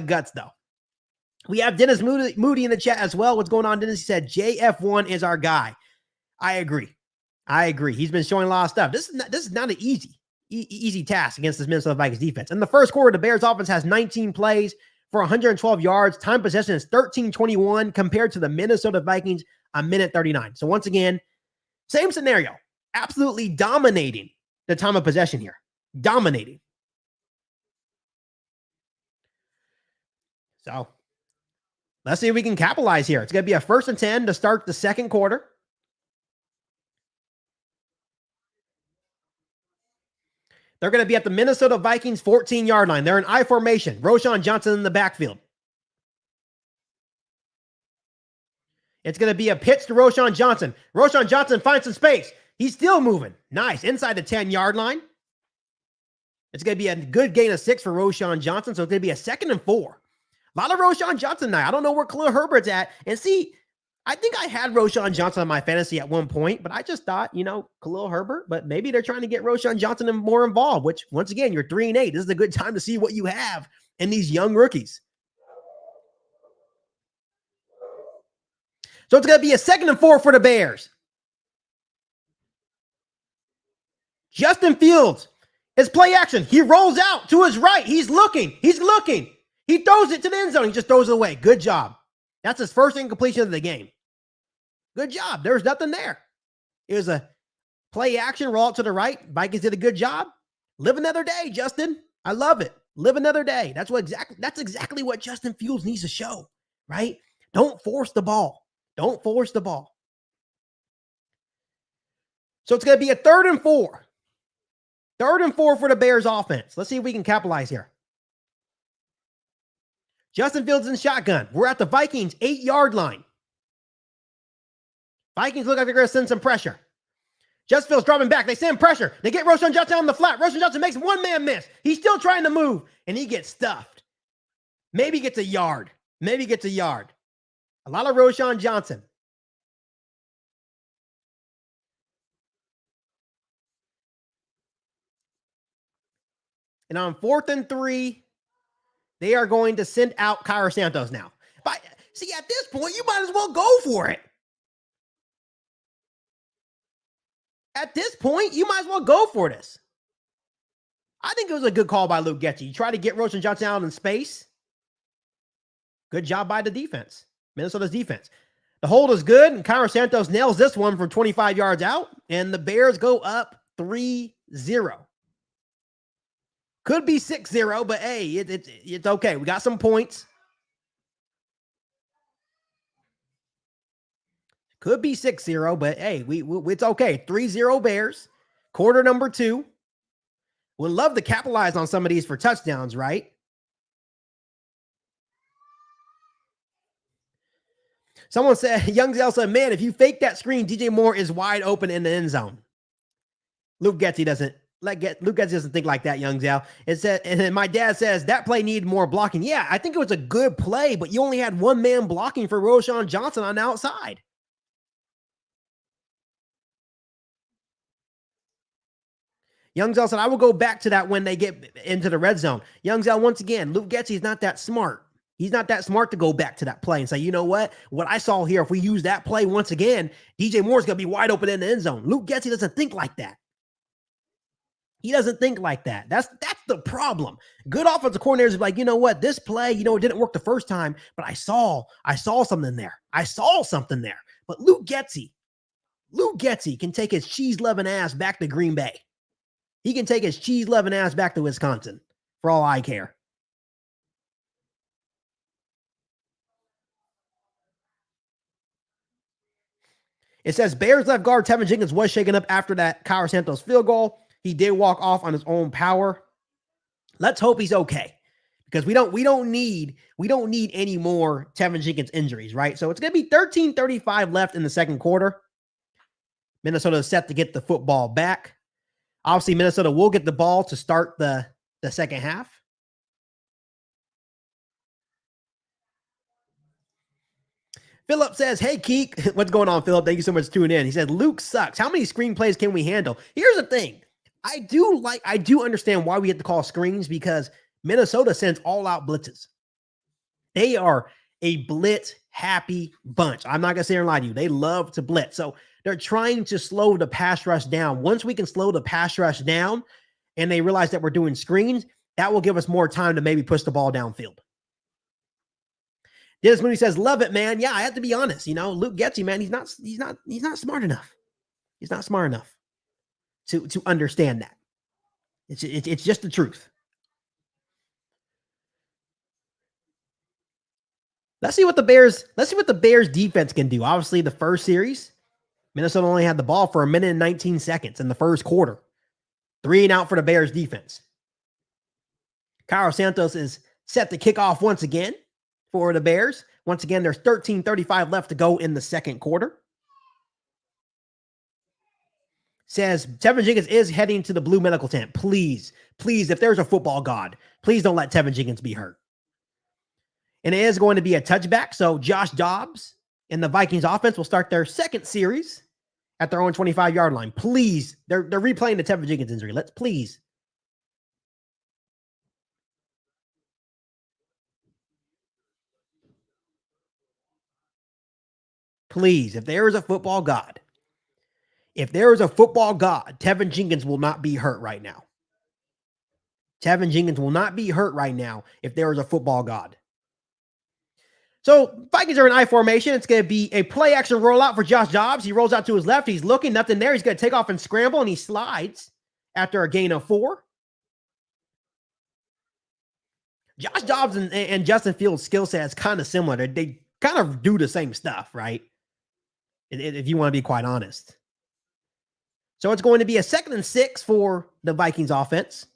guts, though. We have Dennis Moody in the chat as well. What's going on, Dennis? He said JF1 is our guy. I agree. He's been showing a lot of stuff. This is not an easy task against this Minnesota Vikings defense. In the first quarter, the Bears offense has 19 plays for 112 yards. Time possession is 13:21 compared to the Minnesota Vikings, a minute 39. So once again, same scenario. Absolutely dominating the time of possession here. Dominating. So let's see if we can capitalize here. It's going to be a 1st and 10 to start the second quarter. They're going to be at the Minnesota Vikings 14-yard line. They're in I formation. Roschon Johnson in the backfield. It's going to be a pitch to Roschon Johnson. Roschon Johnson finds some space. He's still moving. Nice. Inside the 10-yard line. It's going to be a good gain of 6 for Roschon Johnson, so it's going to be a 2nd and 4. A lot of Roschon Johnson now. I don't know where Khalil Herbert's at. And see, I think I had Roschon Johnson on my fantasy at one point, but I just thought, Khalil Herbert, but maybe they're trying to get Roschon Johnson more involved, which, once again, you're 3-8. This is a good time to see what you have in these young rookies. So it's going to be a 2nd and 4 for the Bears. Justin Fields is play action. He rolls out to his right. He's looking. He throws it to the end zone. He just throws it away. Good job. That's his first incompletion of the game. Good job. There was nothing there. It was a play action, roll out to the right. Vikings did a good job. Live another day, Justin. I love it. Live another day. That's exactly what Justin Fields needs to show, right? Don't force the ball. Don't force the ball. So it's going to be a 3rd and 4. 3rd and 4 for the Bears offense. Let's see if we can capitalize here. Justin Fields in shotgun. We're at the Vikings 8-yard line. Vikings look like they're going to send some pressure. Justin Fields dropping back. They send pressure. They get Roschon Johnson on the flat. Roschon Johnson makes one man miss. He's still trying to move, and he gets stuffed. Maybe gets a yard. A lot of Roschon Johnson. And on 4th and 3, they are going to send out Cairo Santos now. But see, at this point, you might as well go for it. At this point, you might as well go for this. I think it was a good call by Luke Getsy. You try to get Roschon Johnson out in space. Good job by the defense, Minnesota's defense. The hold is good, and Cairo Santos nails this one from 25 yards out, and the Bears go up 3-0. Could be 6-0, but hey, it's okay. We got some points. Could be 6-0, but hey, it's okay. 3-0 Bears. Quarter number 2. Would love to capitalize on some of these for touchdowns, right? Someone said, Young Zell said, man, if you fake that screen, DJ Moore is wide open in the end zone. Luke Getsy doesn't Luke Getz doesn't think like that, young Zal. It said, and then my dad says that play needed more blocking. Yeah, I think it was a good play, but you only had one man blocking for Roschon Johnson on the outside. Young Zal said, I will go back to that when they get into the red zone. Young Zal, once again, Luke Getsy is not that smart. He's not that smart to go back to that play and say, you know what I saw here, if we use that play once again, DJ Moore's going to be wide open in the end zone. Luke Getsy doesn't think like that. He doesn't think like that. That's the problem. Good offensive coordinators are like, you know what, this play, it didn't work the first time, but I saw something there. I saw something there. But Luke Getsy can take his cheese-loving ass back to Green Bay. He can take his cheese-loving ass back to Wisconsin, for all I care. It says Bears left guard Tevin Jenkins was shaken up after that Kyle Santos field goal. He did walk off on his own power. Let's hope he's okay, because we don't need any more Tevin Jenkins injuries, right? So it's going to be 13:35 left in the second quarter. Minnesota is set to get the football back. Obviously, Minnesota will get the ball to start the second half. Philip says, hey, Keek. What's going on, Philip? Thank you so much for tuning in. He said, Luke sucks. How many screenplays can we handle? Here's the thing. I do understand why we have to call screens, because Minnesota sends all-out blitzes. They are a blitz-happy bunch. I'm not going to sit here and lie to you. They love to blitz. So they're trying to slow the pass rush down. Once we can slow the pass rush down and they realize that we're doing screens, that will give us more time to maybe push the ball downfield. Dennis Mooney says, love it, man. Yeah, I have to be honest. Luke Getsy, man, he's not smart enough. He's not smart enough to understand that. It's just the truth. Let's see what the Bears defense can do. Obviously, the first series, Minnesota only had the ball for 1 minute and 19 seconds in the first quarter. 3 and out for the Bears defense. Kyle Santos is set to kick off once again for the Bears. Once again, there's 13:35 left to go in the second quarter. Says Tevin Jenkins is heading to the blue medical tent. Please, if there's a football god, please don't let Tevin Jenkins be hurt. And it is going to be a touchback. So Josh Dobbs and the Vikings offense will start their second series at their own 25-yard line. Please, they're replaying the Tevin Jenkins injury. Let's please. Please, if there is a football god, Tevin Jenkins will not be hurt right now. Tevin Jenkins will not be hurt right now if there is a football god. So Vikings are in I formation. It's going to be a play action rollout for Josh Dobbs. He rolls out to his left. He's looking, nothing there. He's going to take off and scramble, and he slides after a gain of 4. Josh Dobbs and Justin Fields' skill set is kind of similar. They kind of do the same stuff, right? If you want to be quite honest. So it's going to be a 2nd and 6 for the Vikings offense.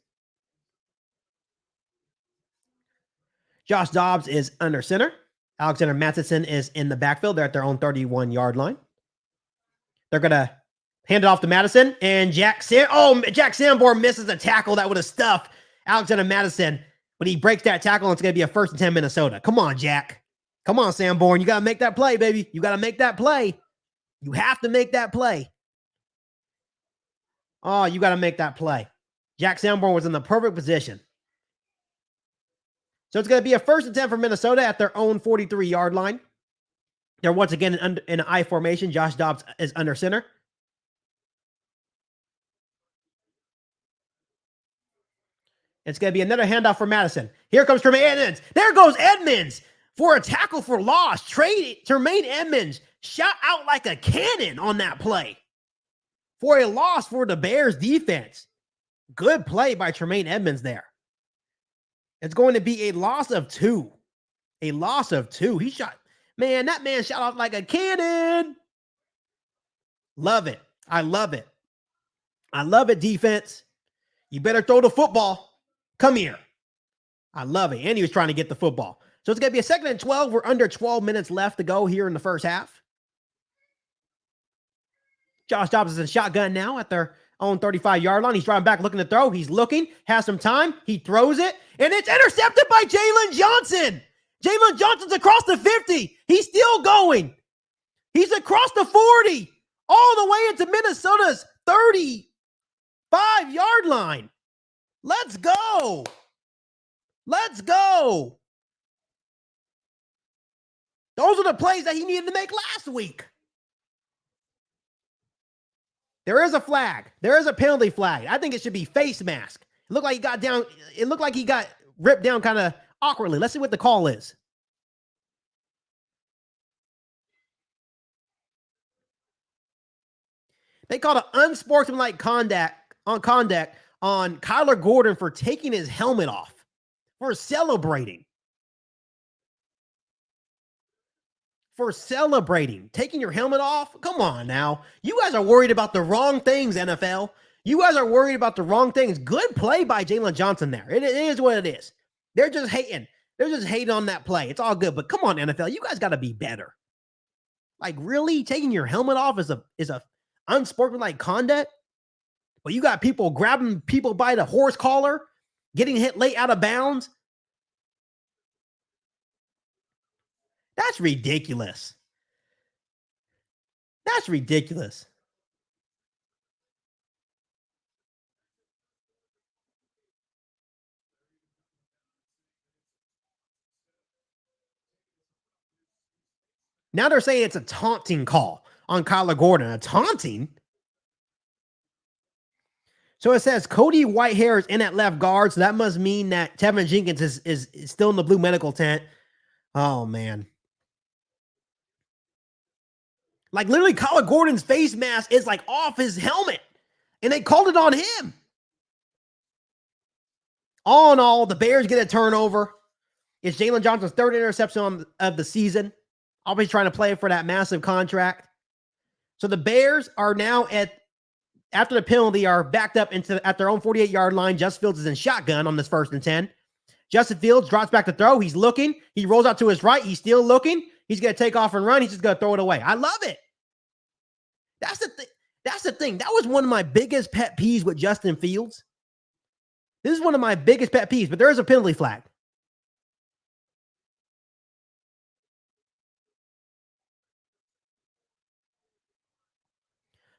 Josh Dobbs is under center. Alexander Mattison is in the backfield. They're at their own 31-yard line. They're going to hand it off to Madison, and Jack Sanborn misses a tackle that would have stuffed Alexander Mattison, but he breaks that tackle, and it's going to be a 1st and 10 Minnesota. Come on, Jack. Come on, Sanborn. You got to make that play, baby. You got to make that play. You have to make that play. Oh, you got to make that play. Jack Sanborn was in the perfect position. So it's going to be a 1st and 10 for Minnesota at their own 43-yard line. They're once again in an I formation. Josh Dobbs is under center. It's going to be another handoff for Madison. Here comes Tremaine Edmonds. There goes Edmonds for a tackle for loss. Tremaine Edmonds shot out like a cannon on that play for a loss for the Bears defense. Good play by Tremaine Edmonds there. It's going to be a loss of 2. A loss of 2. That man shot out like a cannon. Love it. I love it. I love it, defense. You better throw the football. Come here. I love it. And he was trying to get the football. So it's going to be a 2nd and 12. We're under 12 minutes left to go here in the first half. Josh Dobbs is in shotgun now at their on 35-yard line. He's driving back, looking to throw. He's looking, has some time. He throws it, and it's intercepted by Jalen Johnson. Jalen Johnson's across the 50. He's still going. He's across the 40, all the way into Minnesota's 35-yard line. Let's go. Let's go. Those are the plays that he needed to make last week. There is a flag. There is a penalty flag. I think it should be face mask. It looked like he got down. It looked like he got ripped down kind of awkwardly. Let's see what the call is. They called an unsportsmanlike conduct on Kyler Gordon for taking his helmet off, for celebrating. Taking your helmet off? Come on now. You guys are worried about the wrong things, NFL. You guys are worried about the wrong things. Good play by Jalen Johnson there. It is what it is. They're just hating. They're just hating on that play. It's all good. But come on, NFL. You guys got to be better. Like, really? Taking your helmet off is a unsportsmanlike conduct? But you got people grabbing people by the horse collar, getting hit late out of bounds. That's ridiculous. That's ridiculous. Now they're saying it's a taunting call on Kyler Gordon. A taunting? So it says Cody Whitehair is in at left guard, so that must mean that Tevin Jenkins is still in the blue medical tent. Oh, man. Like, literally, Kyler Gordon's face mask is, like, off his helmet, and they called it on him. All in all, the Bears get a turnover. It's Jalen Johnson's third interception of the season. Always trying to play for that massive contract. So the Bears are now after the penalty, are backed up at their own 48-yard line. Justin Fields is in shotgun on this 1st and 10. Justin Fields drops back to throw. He's looking. He rolls out to his right. He's still looking. He's going to take off and run. He's just going to throw it away. I love it. That's the thing. That's the thing. That was one of my biggest pet peeves with Justin Fields. This is one of my biggest pet peeves, but there is a penalty flag.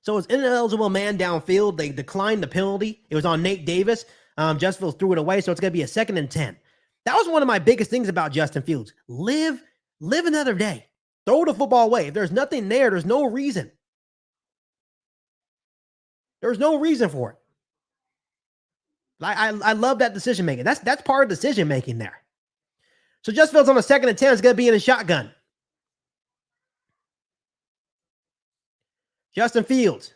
So it's ineligible man downfield. They declined the penalty. It was on Nate Davis. Justin Fields threw it away, so it's going to be a 2nd and 10. That was one of my biggest things about Justin Fields. Live another day. Throw the football away. If there's nothing there, there's no reason. There's no reason for it. I love that decision making. That's part of decision making there. So Justin Fields on a 2nd and 10 is going to be in a shotgun. Justin Fields.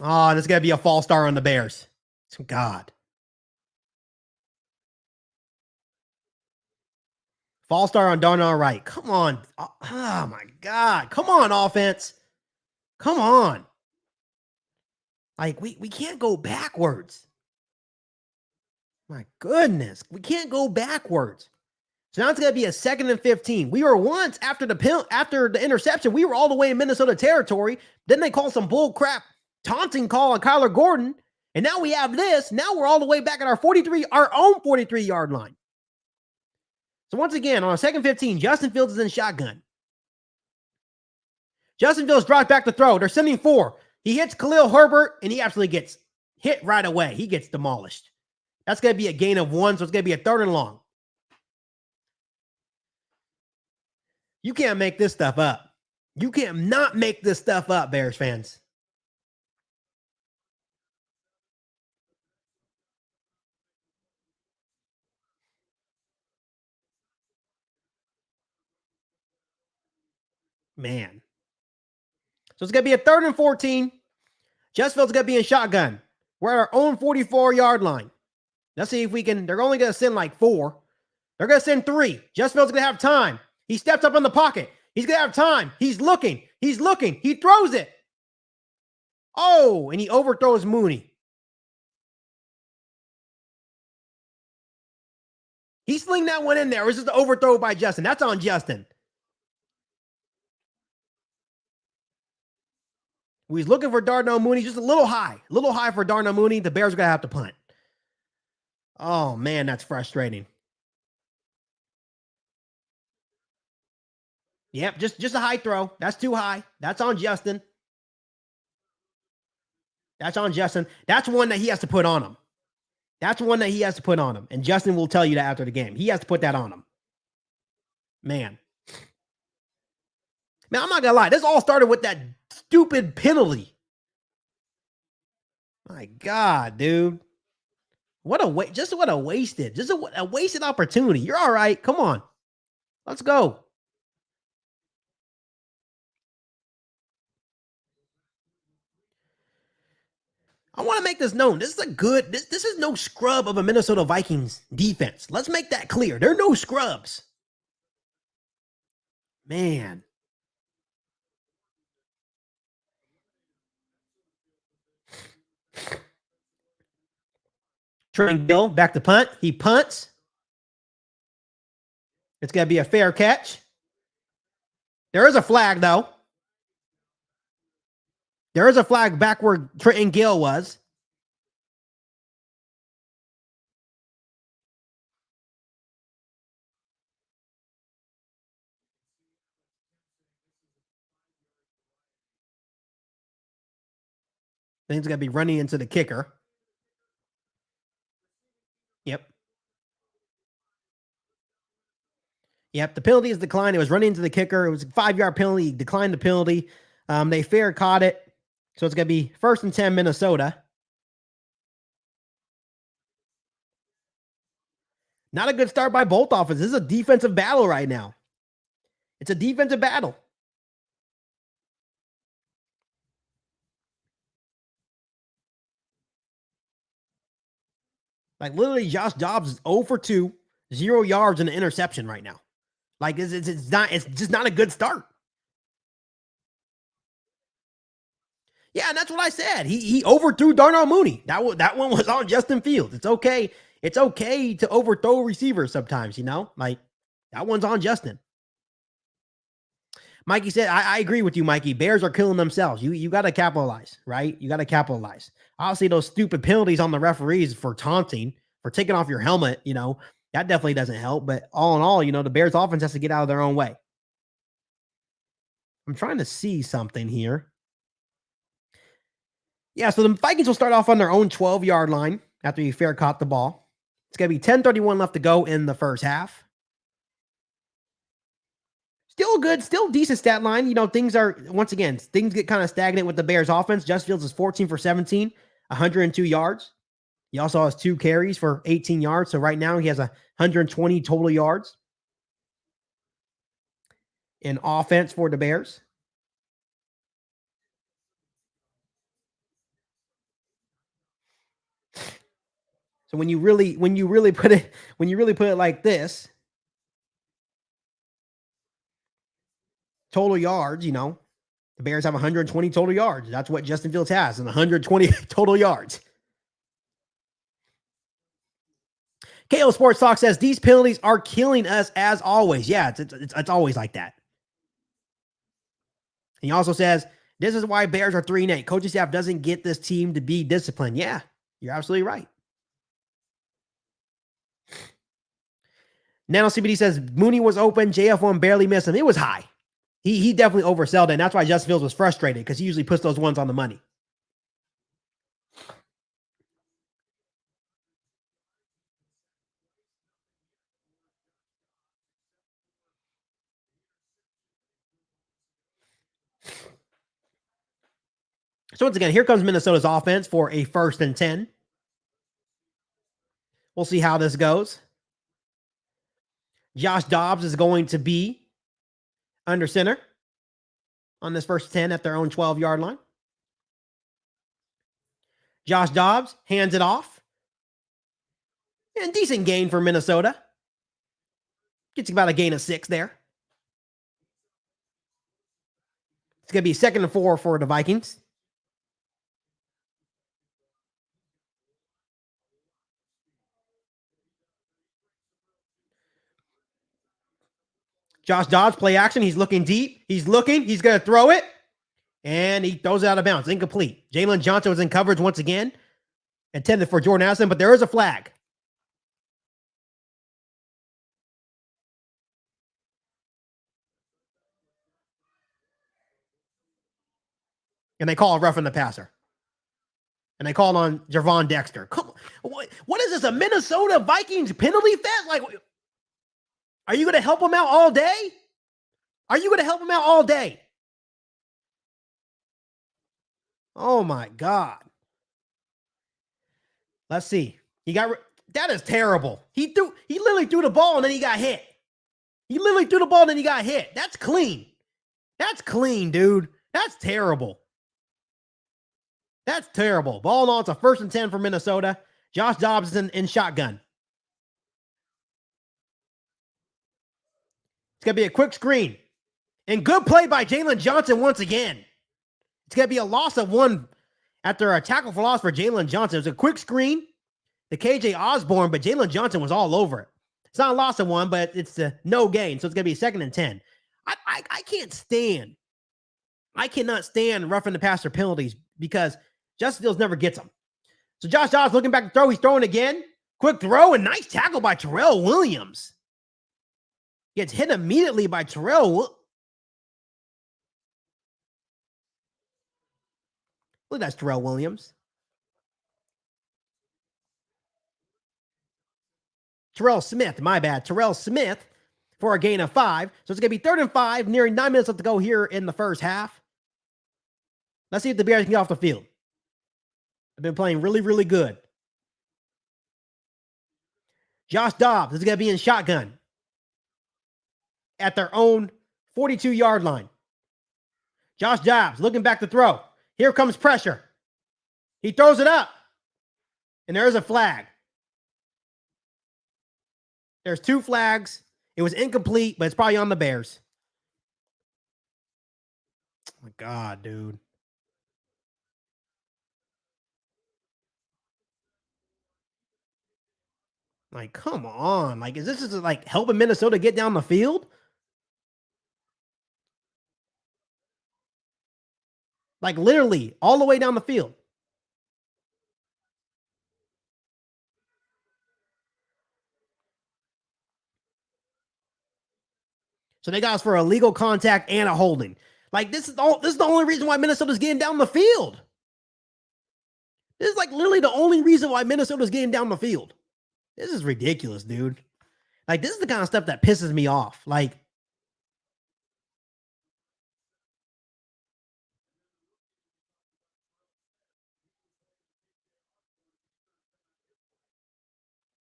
Oh, this is going to be a false start on the Bears. God. False start on Darnell Wright. Come on. Oh, my God. Come on, offense. Come on. Like, we can't go backwards. My goodness. We can't go backwards. So now it's going to be a 2nd and 15. We were once, after the interception, we were all the way in Minnesota territory. Then they called some bull crap taunting call on Kyler Gordon. And now we have this. Now we're all the way back at our own 43-yard line. So once again, on a 2nd 15, Justin Fields is in shotgun. Justin Fields drops back to throw. They're sending 4. He hits Khalil Herbert, and he absolutely gets hit right away. He gets demolished. That's going to be a gain of 1, so it's going to be a 3rd and long. You can't make this stuff up. You can't not make this stuff up, Bears fans. Man. So it's going to be a 3rd and 14. Justin Fields going to be in shotgun. We're at our own 44-yard line. Let's see if we can. They're only going to send like 4. They're going to send 3. Justin Fields going to have time. He steps up in the pocket. He's going to have time. He's looking. He's looking. He throws it. Oh, and he overthrows Mooney. He slinged that one in there. It was just an overthrow by Justin. That's on Justin. He's looking for Darnell Mooney, just a little high for Darnell Mooney. The Bears are going to have to punt. Oh, man, that's frustrating. Yep, just a high throw. That's too high. That's on Justin. That's on Justin. That's one that he has to put on him. And Justin will tell you that after the game. He has to put that on him. Man, I'm not going to lie. This all started with that stupid penalty. My God, dude. What a wasted opportunity. You're all right. Come on. Let's go. I want to make this known. This is no scrub of a Minnesota Vikings defense. Let's make that clear. There are no scrubs. Man. Trent Gill back to punt. He punts. It's going to be a fair catch. There is a flag, though. There is a flag back where Trenton Gill was. Then he's going to be running into the kicker. Yep, the penalty is declined. It was running into the kicker. It was a 5-yard penalty. He declined the penalty. They fair caught it. So it's going to be 1st and 10 Minnesota. Not a good start by both offenses. This is a defensive battle right now. It's a defensive battle. Like literally Josh Dobbs is 0 for 2, 0 yards and an interception right now. Like it's just not a good start. Yeah, and that's what I said. He overthrew Darnell Mooney. That one was on Justin Fields. It's okay. It's okay to overthrow receivers sometimes, you know? Like that one's on Justin. Mikey said, I agree with you, Mikey. Bears are killing themselves. You got to capitalize, right? You got to capitalize. Obviously, those stupid penalties on the referees for taunting, for taking off your helmet, you know, that definitely doesn't help. But all in all, you know, the Bears offense has to get out of their own way. I'm trying to see something here. Yeah, so the Vikings will start off on their own 12-yard line after you fair caught the ball. It's going to be 10:31 left to go in the first half. Still good, still decent stat line. You know, things get kind of stagnant with the Bears offense. Justin Fields is 14 for 17, 102 yards. He also has 2 carries for 18 yards. So right now he has 120 total yards in offense for the Bears. So when you really put it like this, total yards, you know, the Bears have 120 total yards. That's what Justin Fields has, and 120 total yards. KO Sports Talk says these penalties are killing us as always. Yeah, it's always like that. And he also says this is why Bears are 3-8. Coaching staff doesn't get this team to be disciplined. Yeah, you're absolutely right. Nano CBD says Mooney was open. JF1 barely missed him. It was high. He definitely oversold it, and that's why Justin Fields was frustrated because he usually puts those ones on the money. So once again, here comes Minnesota's offense for a 1st and 10. We'll see how this goes. Josh Dobbs is going to be under center on this 1st and 10 at their own 12-yard line. Josh Dobbs hands it off. And decent gain for Minnesota. Gets about a gain of 6 there. It's going to be 2nd and 4 for the Vikings. Josh Dobbs, play action. He's looking deep. He's going to throw it. And he throws it out of bounds. Incomplete. Jalen Johnson was in coverage once again. Intended for Jordan Addison, but there is a flag. And they call a roughing the passer. And they called on Javon Dexter. Come on. What is this, a Minnesota Vikings penalty fest? Like, are you going to help him out all day? Are you going to help him out all day? Oh, my God. Let's see. That is terrible. He literally threw the ball and then he got hit. He literally threw the ball and then he got hit. That's clean. That's clean, dude. That's terrible. That's terrible. Ball on, it's a 1st and 10 for Minnesota. Josh Dobbs is in shotgun. It's going to be a quick screen. And good play by Jalen Johnson once again. It's going to be a loss of 1 after a tackle for loss for Jalen Johnson. It was a quick screen to KJ Osborne, but Jalen Johnson was all over it. It's not a loss of 1, but it's a no gain. So it's going to be 2nd and 10. I can't stand. I cannot stand roughing the passer penalties because Justin Fields never gets them. So Josh Dobbs looking back to throw. He's throwing again. Quick throw and nice tackle by Terrell Williams. Gets hit immediately by Terrell. Look, that's Terrell Williams. Terrell Smith, my bad. Terrell Smith for a gain of 5. So it's going to be 3rd and 5, nearing 9 minutes left to go here in the first half. Let's see if the Bears can get off the field. They've been playing really, really good. Josh Dobbs is going to be in shotgun at their own 42-yard line. Josh Dobbs looking back to throw. Here comes pressure. He throws it up. And there's a flag. There's 2 flags. It was incomplete, but it's probably on the Bears. Oh my God, dude. Like, come on. Like, is this like helping Minnesota get down the field? Like, literally, all the way down the field. So they got us for a illegal contact and a holding. Like, this is the only reason why Minnesota's getting down the field. This is like literally the only reason why Minnesota's getting down the field. This is ridiculous, dude. Like, this is the kind of stuff that pisses me off. Like,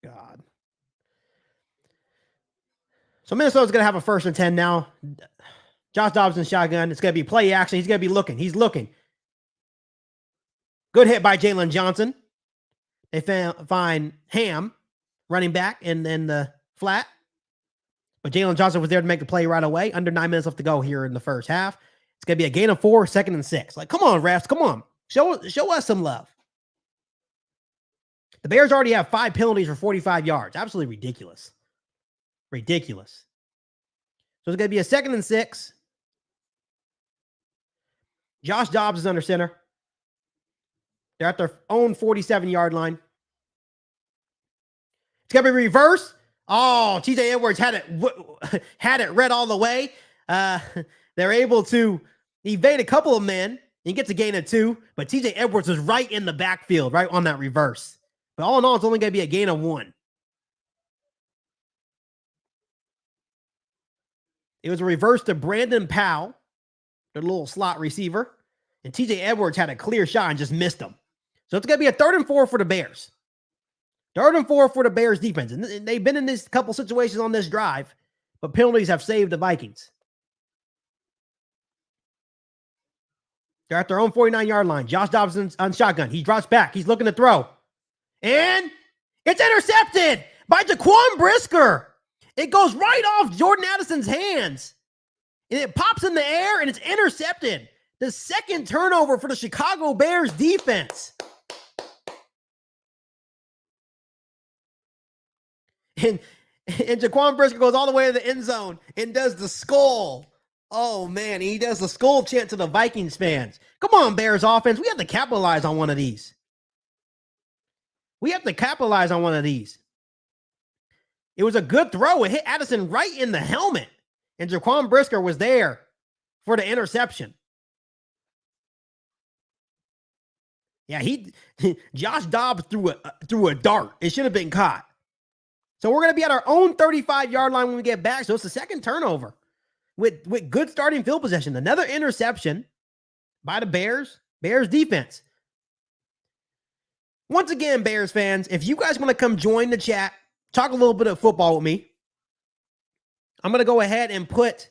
God. So Minnesota's going to have a 1st and 10 now. Josh Dobbs in shotgun. It's going to be play action. He's going to be looking. He's looking. Good hit by Jalen Johnson. They find Ham running back and then the flat. But Jalen Johnson was there to make the play right away. Under 9 minutes left to go here in the first half. It's going to be a gain of 4, 2nd and 6. Like, come on, refs. Come on. Show us some love. The Bears already have 5 penalties for 45 yards. Absolutely ridiculous. Ridiculous. So it's going to be a 2nd and 6. Josh Dobbs is under center. They're at their own 47-yard line. It's going to be reverse. Oh, TJ Edwards had it read all the way. They're able to evade a couple of men and gets a gain of 2. But TJ Edwards was right in the backfield, right on that reverse. But all in all, it's only going to be a gain of 1. It was a reverse to Brandon Powell, their little slot receiver. And TJ Edwards had a clear shot and just missed him. So it's going to be a 3rd and 4 for the Bears. 3rd and 4 for the Bears defense. And they've been in this couple situations on this drive, but penalties have saved the Vikings. They're at their own 49-yard line. Josh Dobbs on shotgun. He drops back. He's looking to throw. And it's intercepted by Jaquan Brisker. It goes right off Jordan Addison's hands. And it pops in the air and it's intercepted. The 2nd turnover for the Chicago Bears defense. And Jaquan Brisker goes all the way to the end zone and does the skull Oh, man, he does the skull chant to the Vikings fans. Come on, Bears offense. We have to capitalize on one of these. We have to capitalize on one of these. It was a good throw. It hit Addison right in the helmet. And Jaquan Brisker was there for the interception. Yeah, Josh Dobbs threw a dart. It should have been caught. So we're going to be at our own 35-yard line when we get back. So it's the second turnover with good starting field possession. Another interception by the Bears defense. Once again, Bears fans, if you guys want to come join the chat, talk a little bit of football with me, I'm going to go ahead and put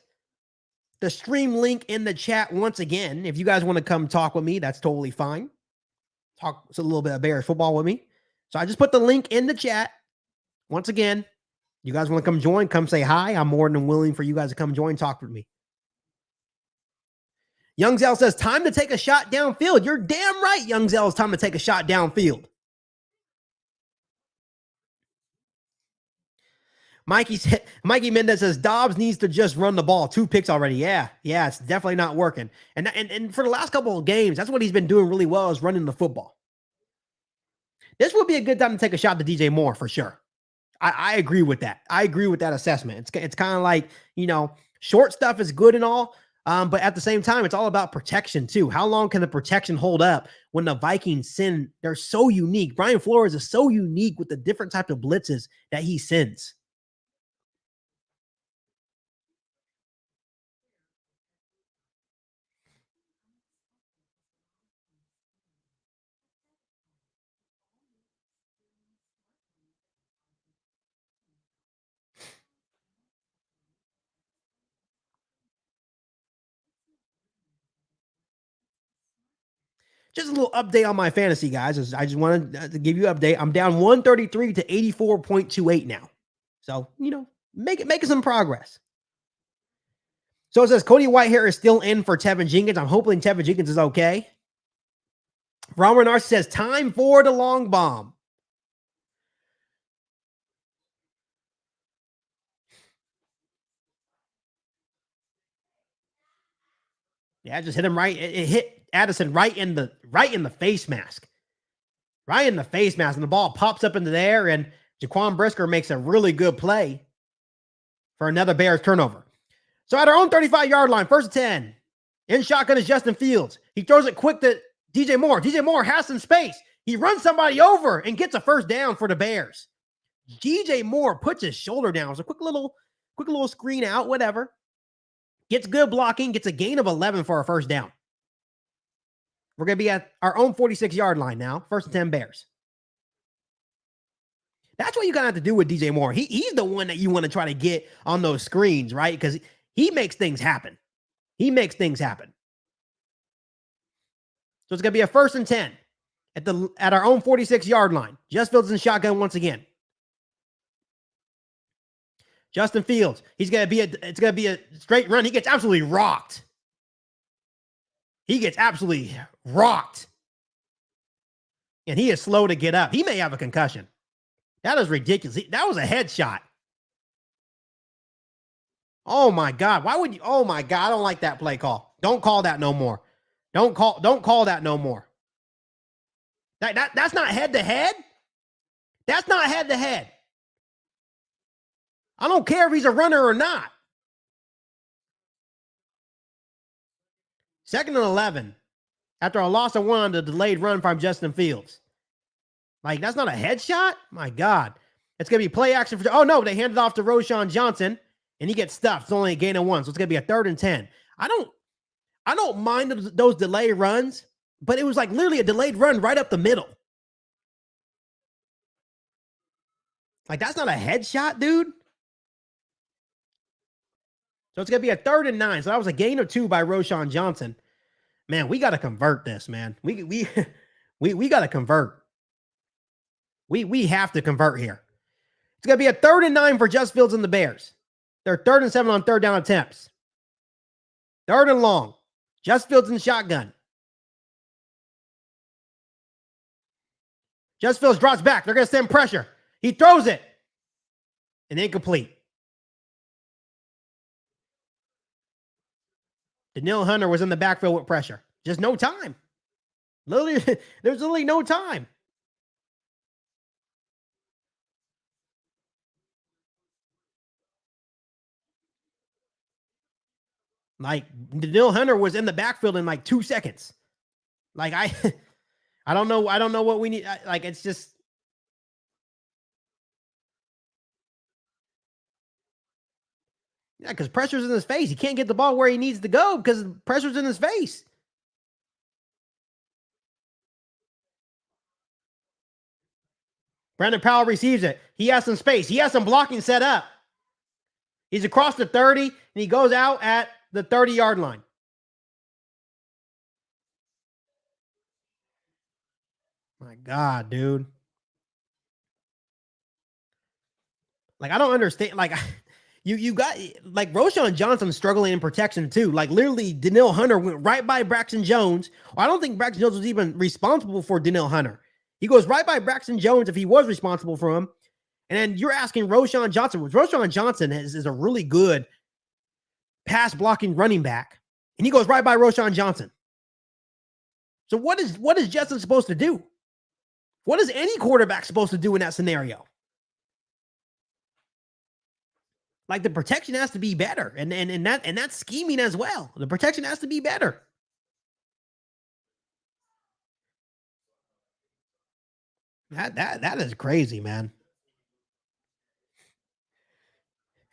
the stream link in the chat once again. If you guys want to come talk with me, that's totally fine. Talk a little bit of Bears football with me. So I just put the link in the chat. Once again, you guys want to come join, come say hi. I'm more than willing for you guys to come join, talk with me. Young Zell says, time to take a shot downfield. You're damn right, Young Zell. It's time to take a shot downfield. Mikey Mendez says, Dobbs needs to just run the ball. 2 picks already. Yeah, it's definitely not working. And for the last couple of games, that's what he's been doing really well, is running the football. This would be a good time to take a shot to DJ Moore for sure. I agree with that. I agree with that assessment. It's kind of like, short stuff is good and all, but at the same time, it's all about protection too. How long can the protection hold up when the Vikings send? They're so unique. Brian Flores is so unique with the different types of blitzes that he sends. Just a little update on my fantasy, guys. I just wanted to give you an update. I'm down 133 to 84.28 now. So, making some progress. So it says Cody Whitehair is still in for Tevin Jenkins. I'm hoping Tevin Jenkins is okay. Ron Renard says, time for the long bomb. Yeah, just hit him right. It hit Addison right in the face mask. Right in the face mask. And the ball pops up into the air, and Jaquan Brisker makes a really good play for another Bears turnover. So at our own 35-yard line, 1st and 10. In shotgun is Justin Fields. He throws it quick to DJ Moore. DJ Moore has some space. He runs somebody over and gets a first down for the Bears. DJ Moore puts his shoulder down. It's a quick little screen out, whatever. Gets good blocking, gets a gain of 11 for our first down. We're going to be at our own 46-yard line now. 1st and 10 Bears. That's what you got to have to do with DJ Moore. He's the one that you want to try to get on those screens, right? Because he makes things happen. So it's going to be a 1st and 10 at our own 46-yard line. Just Fields in shotgun once again. Justin Fields. It's going to be a straight run. He gets absolutely rocked. And he is slow to get up. He may have a concussion. That is ridiculous. That was a headshot. Oh my God. Why would you? Oh my God. I don't like that play call. Don't call that no more. Don't call that no more. That's not head to head. That's not head to head. I don't care if he's a runner or not. 2nd and 11. After a loss of 1 on the delayed run from Justin Fields. Like, that's not a headshot? My God. It's going to be play action for... Oh, no, they handed off to Roschon Johnson, and he gets stuffed. It's only a gain of 1, so it's going to be a 3rd and 10. I don't mind those delayed runs, but it was like literally a delayed run right up the middle. Like, that's not a headshot, dude. So it's going to be a 3rd and 9. So that was a gain of 2 by Roschon Johnson. Man, we got to convert this, man. We got to convert. We have to convert here. It's going to be a 3rd and 9 for Just Fields and the Bears. They're 3rd and 7 on 3rd down attempts. 3rd and long. Just Fields in shotgun. Just Fields drops back. They're going to send pressure. He throws it. And incomplete. Danielle Hunter was in the backfield with pressure. Just no time. Literally, there's literally no time. Like Danielle Hunter was in the backfield in like 2 seconds. Like I don't know. I don't know what we need. Like it's just. Yeah, because pressure's in his face. He can't get the ball where he needs to go because pressure's in his face. Brandon Powell receives it. He has some space. He has some blocking set up. He's across the 30, and he goes out at the 30-yard line. My God, dude. Like, I don't understand. Like, you got, like, Roschon Johnson struggling in protection, too. Like, literally, Danielle Hunter went right by Braxton Jones. Well, I don't think Braxton Jones was even responsible for Danielle Hunter. He goes right by Braxton Jones if he was responsible for him. And then you're asking Roschon Johnson. Roschon Johnson is a really good pass blocking running back. And he goes right by Roschon Johnson. So what is Justin supposed to do? What is any quarterback supposed to do in that scenario? Like the protection has to be better, and that's scheming as well. The protection has to be better. That is crazy, man.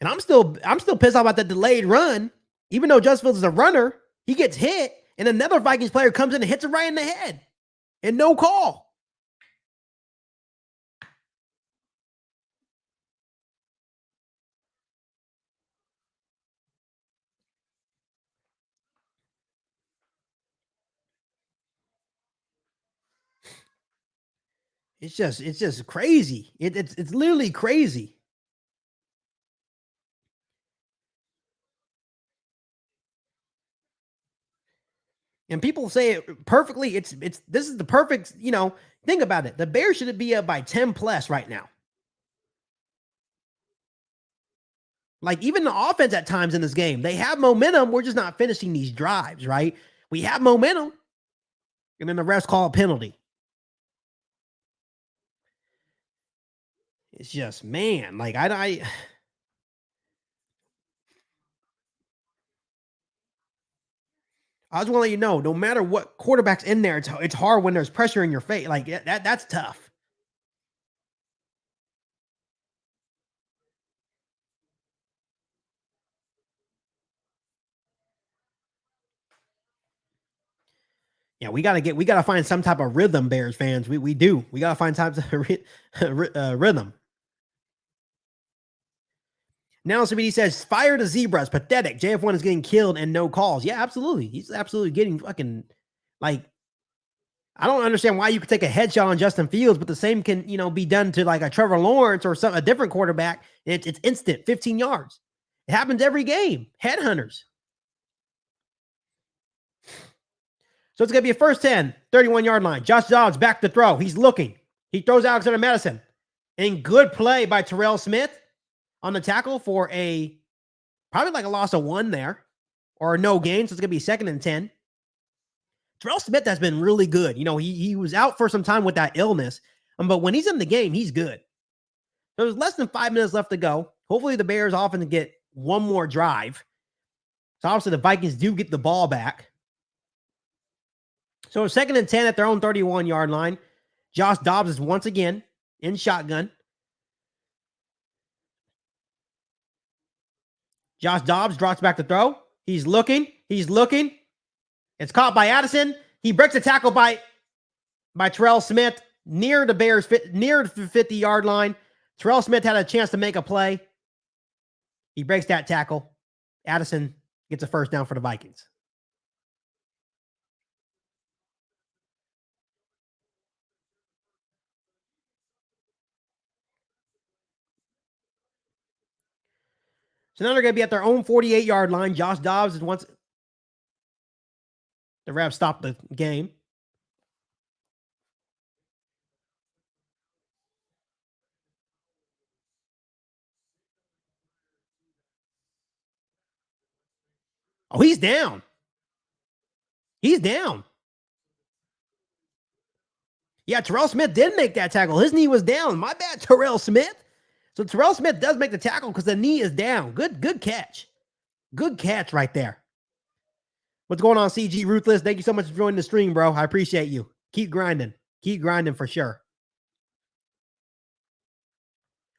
And I'm still pissed off about that delayed run. Even though Justin Fields is a runner, he gets hit, and another Vikings player comes in and hits him right in the head, and no call. It's just crazy. It's literally crazy. And people say it perfectly. This is the perfect, think about it. The Bears should be up by 10 plus right now. Like even the offense at times in this game, they have momentum. We're just not finishing these drives, right? We have momentum. And then the refs call a penalty. It's just, man, like I just want to let you know, no matter what quarterback's in there, it's hard when there's pressure in your face. Like that's tough. Yeah, we gotta find some type of rhythm, Bears fans. We do. We gotta find types of rhythm. Now somebody says, fire the zebras, pathetic. JF1 is getting killed and no calls. Yeah, absolutely. He's absolutely getting fucking, like, I don't understand why you could take a headshot on Justin Fields, but the same can, be done to like a Trevor Lawrence or a different quarterback. It's instant, 15 yards. It happens every game. Headhunters. So it's going to be a first 10, 31-yard line. Josh Dobbs back to throw. He's looking. He throws Alexander Madison. And good play by Terrell Smith on the tackle for probably like a loss of 1 there or no gain. So it's going to be 2nd and 10. Terrell Smith has been really good. He was out for some time with that illness, but when he's in the game, he's good. There's less than 5 minutes left to go. Hopefully the Bears often get one more drive. So obviously the Vikings do get the ball back. So 2nd and 10 at their own 31-yard line. Josh Dobbs is once again in shotgun. Josh Dobbs drops back to throw. He's looking. It's caught by Addison. He breaks a tackle by Terrell Smith near the Bears, near the 50-yard line. Terrell Smith had a chance to make a play. He breaks that tackle. Addison gets a first down for the Vikings. So now they're going to be at their own 48-yard line. Josh Dobbs is once the refs stopped the game. Oh, he's down. He's down. Yeah, Terrell Smith did make that tackle. His knee was down. My bad, Terrell Smith. So Terrell Smith does make the tackle because the knee is down. Good catch. Good catch right there. What's going on, CG Ruthless? Thank you so much for joining the stream, bro. I appreciate you. Keep grinding. Keep grinding for sure.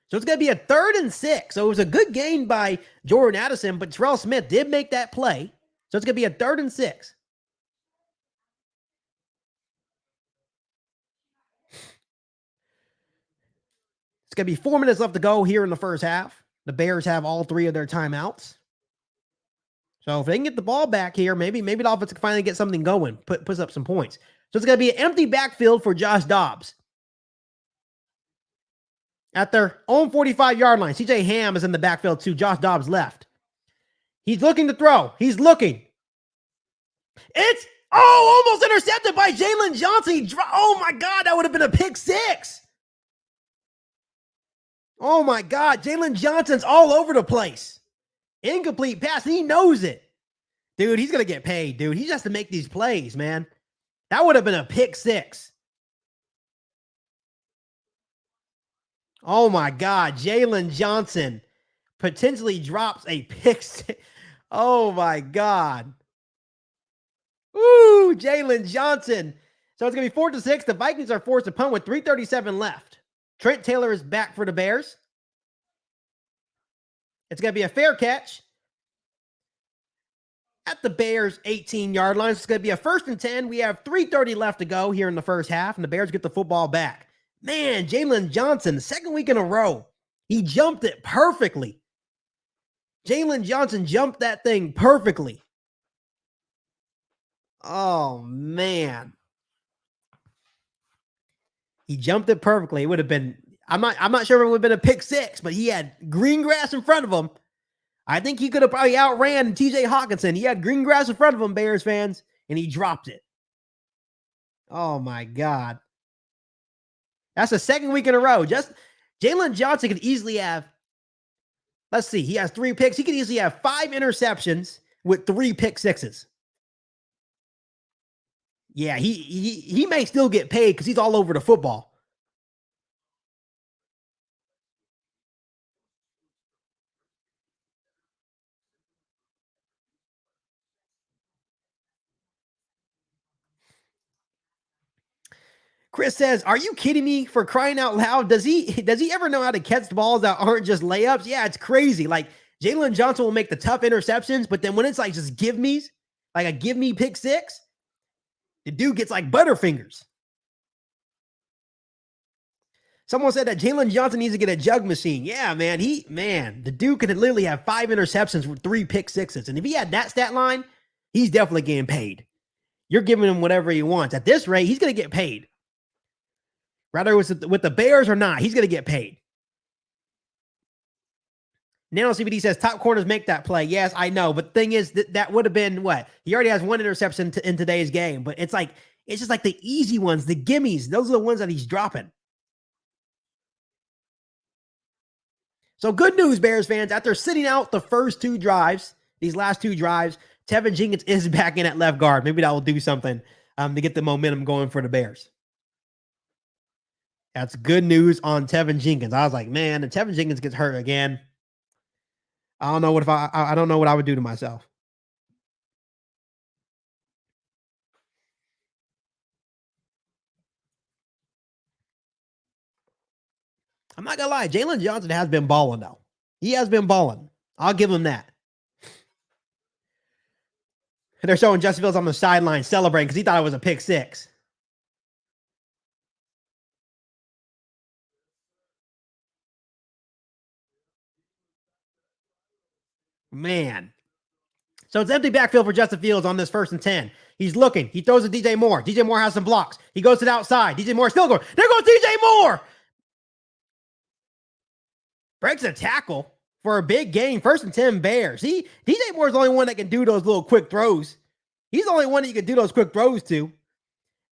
So it's going to be a 3rd and 6. So it was a good gain by Jordan Addison, but Terrell Smith did make that play. So it's going to be a 3rd and 6. It's going to be 4 minutes left to go here in the first half. The Bears have all 3 of their timeouts. So if they can get the ball back here, maybe the offense can finally get something going, puts up some points. So it's going to be an empty backfield for Josh Dobbs. At their own 45-yard line, CJ Ham is in the backfield to Josh Dobbs left. He's looking to throw. He's looking. It's, almost intercepted by Jalen Johnson. Oh, my God, that would have been a pick 6. Oh, my God, Jalen Johnson's all over the place. Incomplete pass. He knows it. Dude, he's going to get paid, dude. He just has to make these plays, man. That would have been a pick 6. Oh, my God. Jalen Johnson potentially drops a pick 6. Oh, my God. Ooh, Jalen Johnson. So it's going to be 4th and 6. The Vikings are forced to punt with 3:37 left. Trent Taylor is back for the Bears. It's going to be a fair catch at the Bears' 18-yard line. So it's going to be a 1st and 10. We have 3:30 left to go here in the first half, and the Bears get the football back. Man, Jalen Johnson, the 2nd week in a row, he jumped it perfectly. Jalen Johnson jumped that thing perfectly. Oh, man. He jumped it perfectly. It would have been, I'm not sure if it would have been a pick 6, but he had green grass in front of him. I think he could have probably outran TJ Hawkinson. He had green grass in front of him, Bears fans, and he dropped it. Oh, my God. That's the 2nd week in a row. Just Jalen Johnson could easily have, let's see, he has 3 picks. He could easily have 5 interceptions with 3 pick 6s. Yeah, he may still get paid because he's all over the football. Chris says, "Are you kidding me? For crying out loud, does he ever know how to catch balls that aren't just layups? Yeah, it's crazy. Like Jalen Johnson will make the tough interceptions, but then when it's like just give me's, like a give me pick 6, the dude gets like butterfingers." Someone said that Jalen Johnson needs to get a jug machine. Yeah, man, the dude could literally have 5 interceptions with 3 pick 6s, and if he had that stat line, he's definitely getting paid. You're giving him whatever he wants. At this rate, he's going to get paid. Whether it was with the Bears or not, he's going to get paid. Nano CBD says top corners make that play. Yes, I know. But the thing is that would have been what? He already has 1 interception in today's game. But it's just like the easy ones, the gimmies. Those are the ones that he's dropping. So good news, Bears fans. After sitting out the first 2 drives, these last 2 drives, Tevin Jenkins is back in at left guard. Maybe that will do something to get the momentum going for the Bears. That's good news on Tevin Jenkins. I was like, man, if Tevin Jenkins gets hurt again, I don't know what I don't know what I would do to myself. I'm not gonna lie, Jalen Johnson has been balling though. He has been balling. I'll give him that. And they're showing Justin Fields on the sideline celebrating because he thought it was a pick 6. Man. So it's empty backfield for Justin Fields on this 1st and 10. He's looking. He throws to DJ Moore. DJ Moore has some blocks. He goes to the outside. DJ Moore still going. There goes DJ Moore. Breaks a tackle for a big gain. 1st and 10 Bears. DJ Moore's the only one that can do those little quick throws. He's the only one that you can do those quick throws to.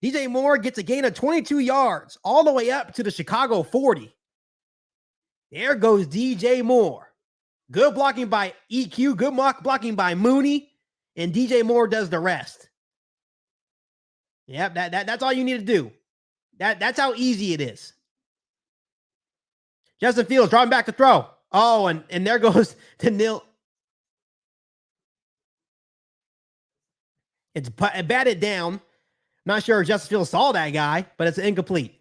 DJ Moore gets a gain of 22 yards all the way up to the Chicago 40. There goes DJ Moore. Good blocking by EQ. Good blocking by Mooney. And DJ Moore does the rest. Yep, that's all you need to do. That's how easy it is. Justin Fields drawing back to throw. Oh, and there goes to nil. It's batted down. Not sure if Justin Fields saw that guy, but it's incomplete.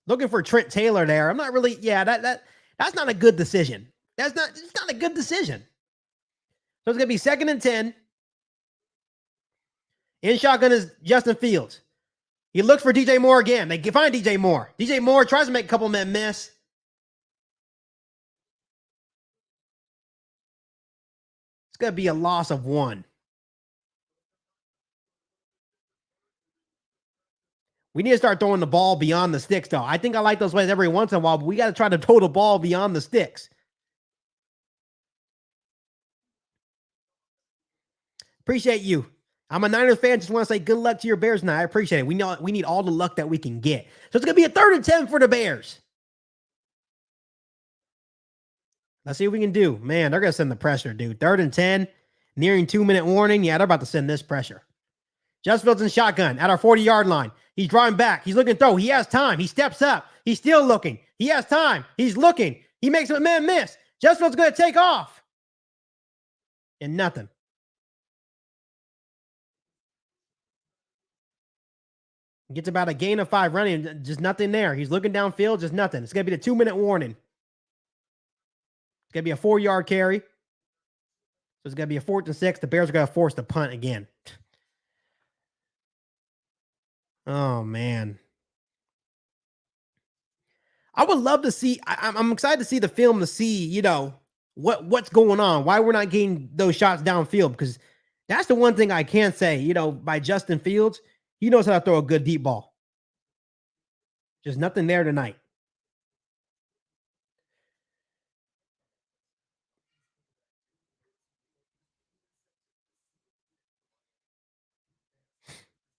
Looking for Trent Taylor there. I'm not really, that's not a good decision. It's not a good decision. So it's gonna be 2nd and 10. In shotgun is Justin Fields. He looks for DJ Moore again. They find DJ Moore. DJ Moore tries to make a couple men miss. It's gonna be a loss of 1. We need to start throwing the ball beyond the sticks, though. I think I like those plays every once in a while, but we got to try to throw the ball beyond the sticks. Appreciate you. I'm a Niners fan. Just want to say good luck to your Bears tonight. I appreciate it. We need all the luck that we can get. So it's going to be a 3rd and 10 for the Bears. Let's see what we can do. Man, they're going to send the pressure, dude. 3rd and 10, nearing 2-minute warning. Yeah, they're about to send this pressure. Justin Fields in shotgun at our 40-yard line. He's drawing back. He's looking to throw. He has time. He steps up. He's still looking. He has time. He's looking. He makes a man miss. Justin Fields going to take off. And nothing. Gets about a gain of 5 running. Just nothing there. He's looking downfield. Just nothing. It's going to be the 2-minute warning. It's going to be a 4-yard carry. So it's going to be a 4th and 6. The Bears are going to force the punt again. Oh, man. I would love to see. I'm excited to see the film to see, what's going on, why we're not getting those shots downfield, because that's the one thing I can say, by Justin Fields. He knows how to throw a good deep ball. Just nothing there tonight.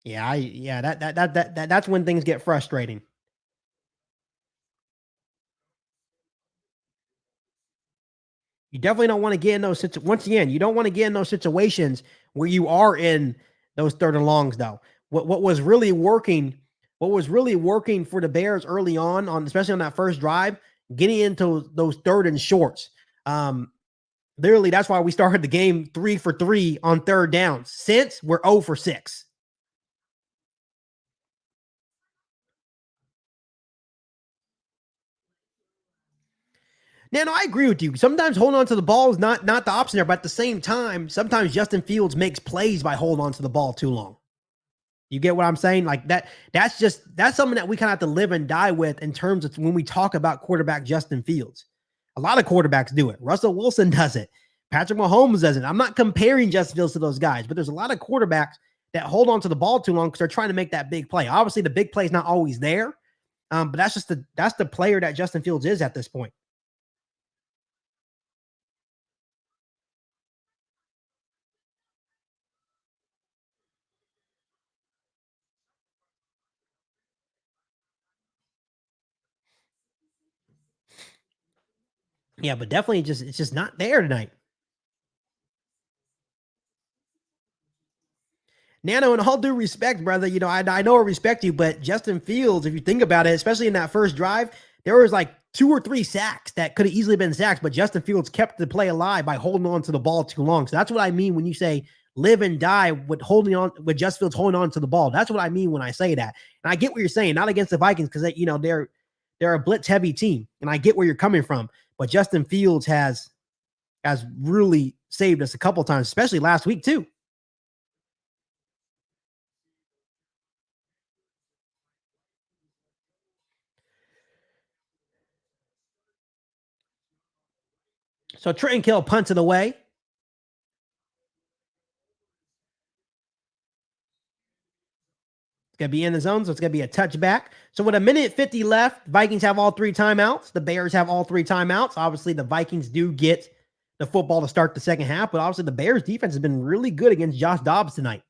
Yeah, that's when things get frustrating. You definitely don't want to get in those situations. Once again, you don't want to get in those situations where you are in those 3rd and longs, though. What was really working for the Bears early on especially on that first drive, getting into those 3rd and shorts. Literally, that's why we started the game 3 for 3 on 3rd downs. Since we're 0 for 6. No, I agree with you. Sometimes holding on to the ball is not the option there, but at the same time, sometimes Justin Fields makes plays by holding on to the ball too long. You get what I'm saying? Like that's something that we kind of have to live and die with in terms of when we talk about quarterback Justin Fields. A lot of quarterbacks do it. Russell Wilson does it. Patrick Mahomes does it. I'm not comparing Justin Fields to those guys, but there's a lot of quarterbacks that hold on to the ball too long because they're trying to make that big play. Obviously, the big play is not always there, but that's the player that Justin Fields is at this point. Yeah, but definitely it's just not there tonight. Nano, in all due respect, brother, I know I respect you, but Justin Fields, if you think about it, especially in that first drive, there was like 2 or 3 sacks that could have easily been sacks, but Justin Fields kept the play alive by holding on to the ball too long. So that's what I mean when you say live and die with Justin Fields holding on to the ball. That's what I mean when I say that. And I get what you're saying, not against the Vikings because they're a blitz heavy team, and I get where you're coming from. But Justin Fields has really saved us a couple times, especially last week too. So Trenton Kill punts it away. It's going to be in the zone, so it's going to be a touchback. So with 1:50 left, Vikings have all 3 timeouts. The Bears have all 3 timeouts. Obviously, the Vikings do get the football to start the second half, but obviously the Bears defense has been really good against Josh Dobbs tonight.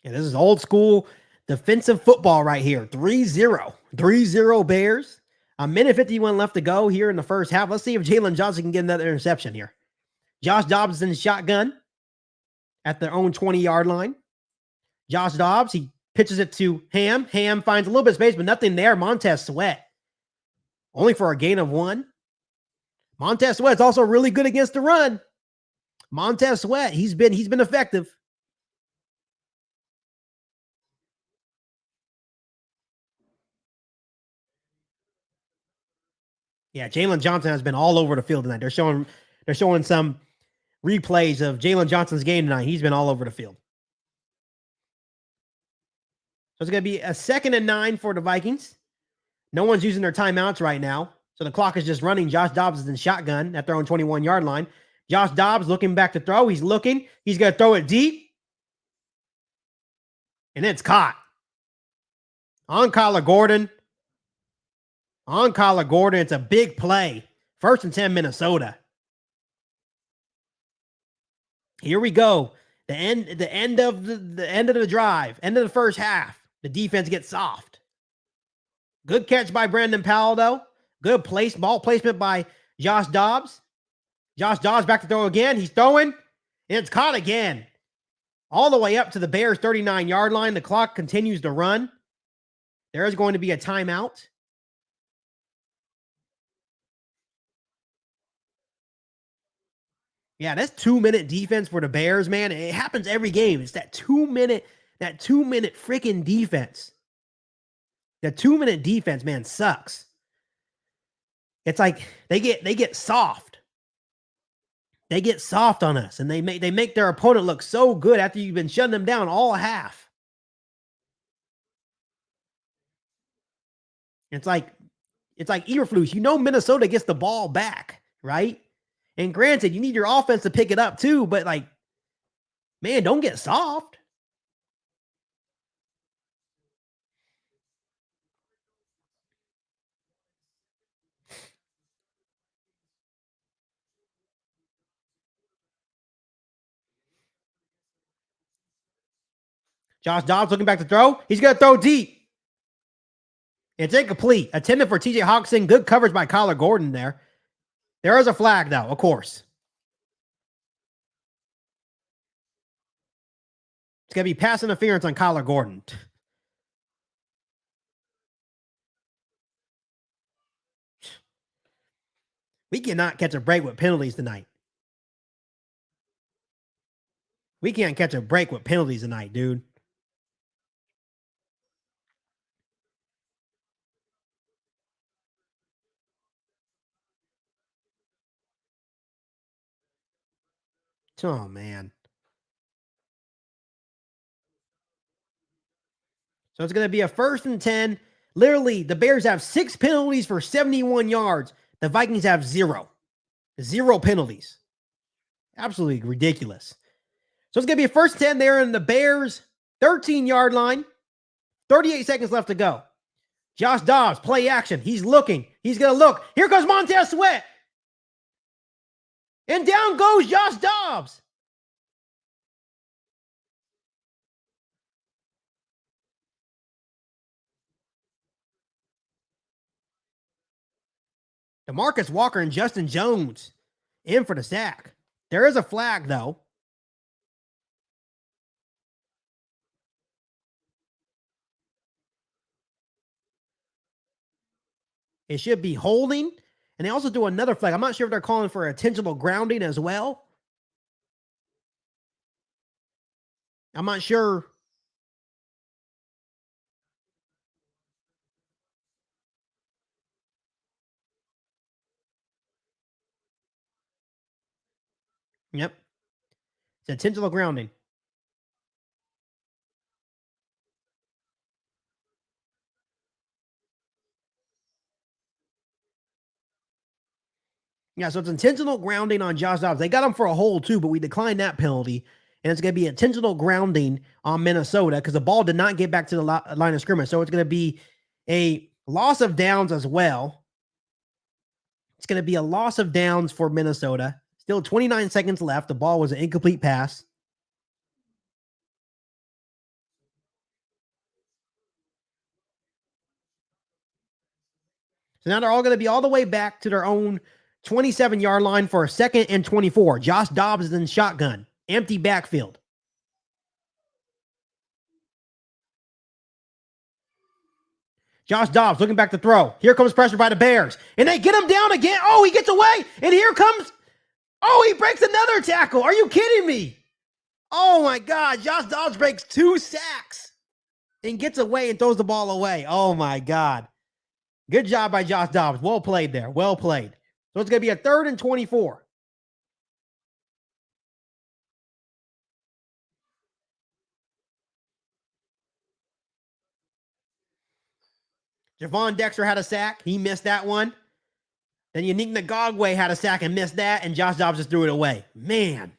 Yeah, this is old school defensive football right here. 3-0. 3-0 Bears. A minute 51 left to go here in the first half. Let's see if Jalen Johnson can get another interception here. Josh Dobbs is in shotgun at their own 20-yard line. Josh Dobbs, he pitches it to Ham. Ham finds a little bit of space, but nothing there. Montez Sweat, only for a gain of 1. Montez Sweat's also really good against the run. Montez Sweat, he's been effective. Yeah, Jalen Johnson has been all over the field tonight. They're showing some replays of Jalen Johnson's game tonight. He's been all over the field. So it's going to be a 2nd and 9 for the Vikings. No one's using their timeouts right now. So the clock is just running. Josh Dobbs is in shotgun at their own 21-yard line. Josh Dobbs looking back to throw. He's looking. He's going to throw it deep. And it's caught. On Kyler Gordon. It's a big play. 1st and 10 Minnesota. Here we go. The end of the drive, end of the first half. The defense gets soft. Good catch by Brandon Powell, though. Good ball placement by Josh Dobbs. Josh Dobbs back to throw again. He's throwing. And it's caught again. All the way up to the Bears' 39-yard line. The clock continues to run. There is going to be a timeout. Yeah, that's 2-minute defense for the Bears, man. It happens every game. It's that 2-minute freaking defense. The 2-minute defense, man, sucks. It's like they get soft. They get soft on us, and they make their opponent look so good after you've been shutting them down all half. It's like Eberflus. You know Minnesota gets the ball back, right? And granted, you need your offense to pick it up too, but like, man, don't get soft. Josh Dobbs looking back to throw. He's going to throw deep. It's incomplete. Attempted for TJ Hawkinson. Good coverage by Kyler Gordon there. There is a flag, though, of course. It's going to be pass interference on Kyler Gordon. We cannot catch a break with penalties tonight. We can't catch a break with penalties tonight, dude. Oh, man. So it's going to be a 1st and 10. Literally, the Bears have 6 penalties for 71 yards. The Vikings have 0. 0 penalties. Absolutely ridiculous. So it's going to be a 1st and 10 there in the Bears' 13-yard line. 38 seconds left to go. Josh Dobbs, play action. He's looking. He's going to look. Here goes Montez Sweat. And down goes Josh Dobbs. DeMarcus Walker and Justin Jones in for the sack. There is a flag, though. It should be holding. And they also do another flag. I'm not sure if they're calling for intentional grounding as well. I'm not sure. Yep. It's intentional grounding. Yeah, so it's intentional grounding on Josh Dobbs. They got him for a hold too, but we declined that penalty. And it's going to be intentional grounding on Minnesota because the ball did not get back to the line of scrimmage. So it's going to be a loss of downs as well. It's going to be a loss of downs for Minnesota. Still 29 seconds left. The ball was an incomplete pass. So now they're all going to be all the way back to their own 27-yard line for a 2nd and 24. Josh Dobbs is in shotgun. Empty backfield. Josh Dobbs looking back to throw. Here comes pressure by the Bears. And they get him down again. Oh, he gets away. And here comes. Oh, he breaks another tackle. Are you kidding me? Oh, my God. Josh Dobbs breaks 2 sacks and gets away and throws the ball away. Oh, my God. Good job by Josh Dobbs. Well played there. Well played. So it's going to be a 3rd and 24. Javon Dexter had a sack. He missed that one. Then Yannick Ngakwe had a sack and missed that, and Josh Dobbs just threw it away. Man.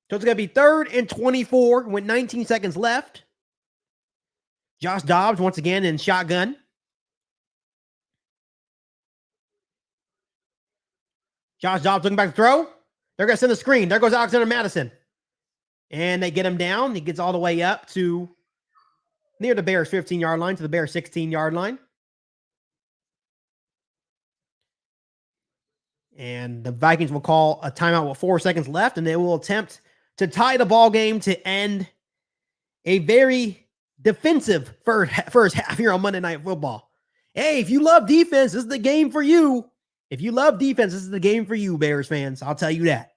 So it's going to be 3rd and 24 with 19 seconds left. Josh Dobbs once again in shotgun. Josh Dobbs looking back to throw. They're going to send a screen. There goes Alexander Madison. And they get him down. He gets all the way up to near the Bears 15-yard line to the Bears 16-yard line. And the Vikings will call a timeout with 4 seconds left, and they will attempt to tie the ball game to end a very defensive first half here on Monday Night Football. Hey, if you love defense, this is the game for you. If you love defense, this is the game for you, Bears fans. I'll tell you that.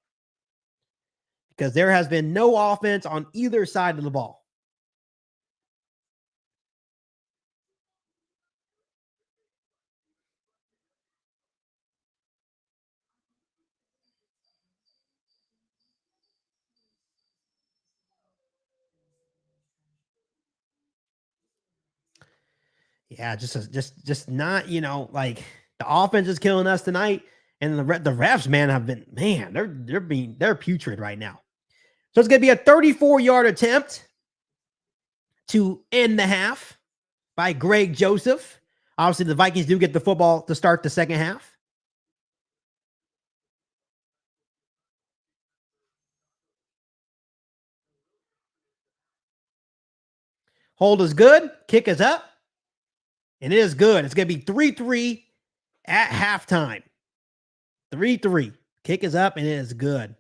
Because there has been no offense on either side of the ball. Yeah, just not, like the offense is killing us tonight, and the refs, man, have been, man, they're putrid right now. So it's gonna be a 34-yard attempt to end the half by Greg Joseph. Obviously, the Vikings do get the football to start the second half. Hold is good. Kick is up. And it is good. It's going to be 3-3 at halftime. 3-3. Kick is up, and it is good.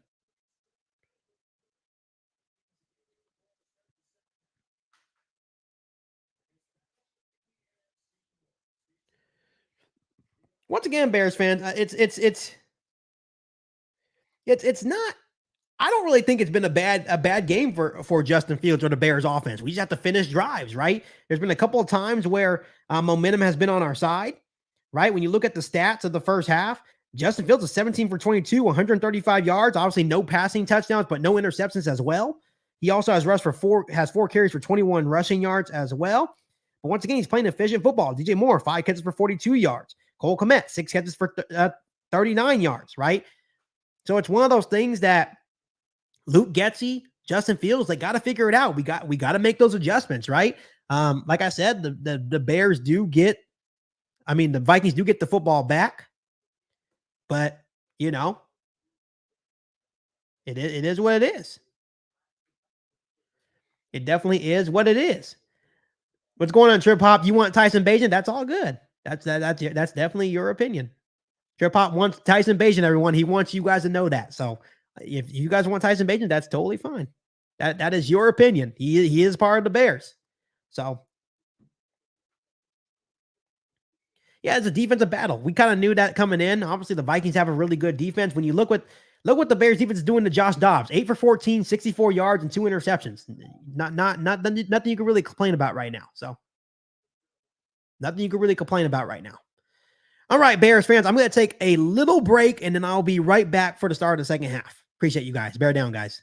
Once again, Bears fans, it's not. I don't really think it's been a bad game for Justin Fields or the Bears offense. We just have to finish drives, right? There's been a couple of times where momentum has been on our side, right? When you look at the stats of the first half, Justin Fields is 17 for 22, 135 yards. Obviously, no passing touchdowns, but no interceptions as well. He also has 4 carries for 21 rushing yards as well. But once again, he's playing efficient football. DJ Moore, 5 catches for 42 yards. Cole Kmet, 6 catches for 39 yards, right? So it's one of those things that Luke Getsy, Justin Fields, they got to figure it out. We got to make those adjustments, right? Like I said, the Bears do get, the Vikings do get the football back, but it is what it is. It definitely is what it is. What's going on, Trip Hop? You want Tyson Bagent? That's all good. That's definitely your opinion. Trip Hop wants Tyson Bagent, everyone. He wants you guys to know that. So if you guys want Tyson Bagent, that's totally fine. That is your opinion. He is part of the Bears. So yeah, it's a defensive battle. We kind of knew that coming in. Obviously, the Vikings have a really good defense. When you look what the Bears defense is doing to Josh Dobbs, 8 for 14, 64 yards, and 2 interceptions. Nothing you can really complain about right now. So nothing you can really complain about right now. All right, Bears fans, I'm going to take a little break, and then I'll be right back for the start of the second half. Appreciate you guys. Bear down, guys.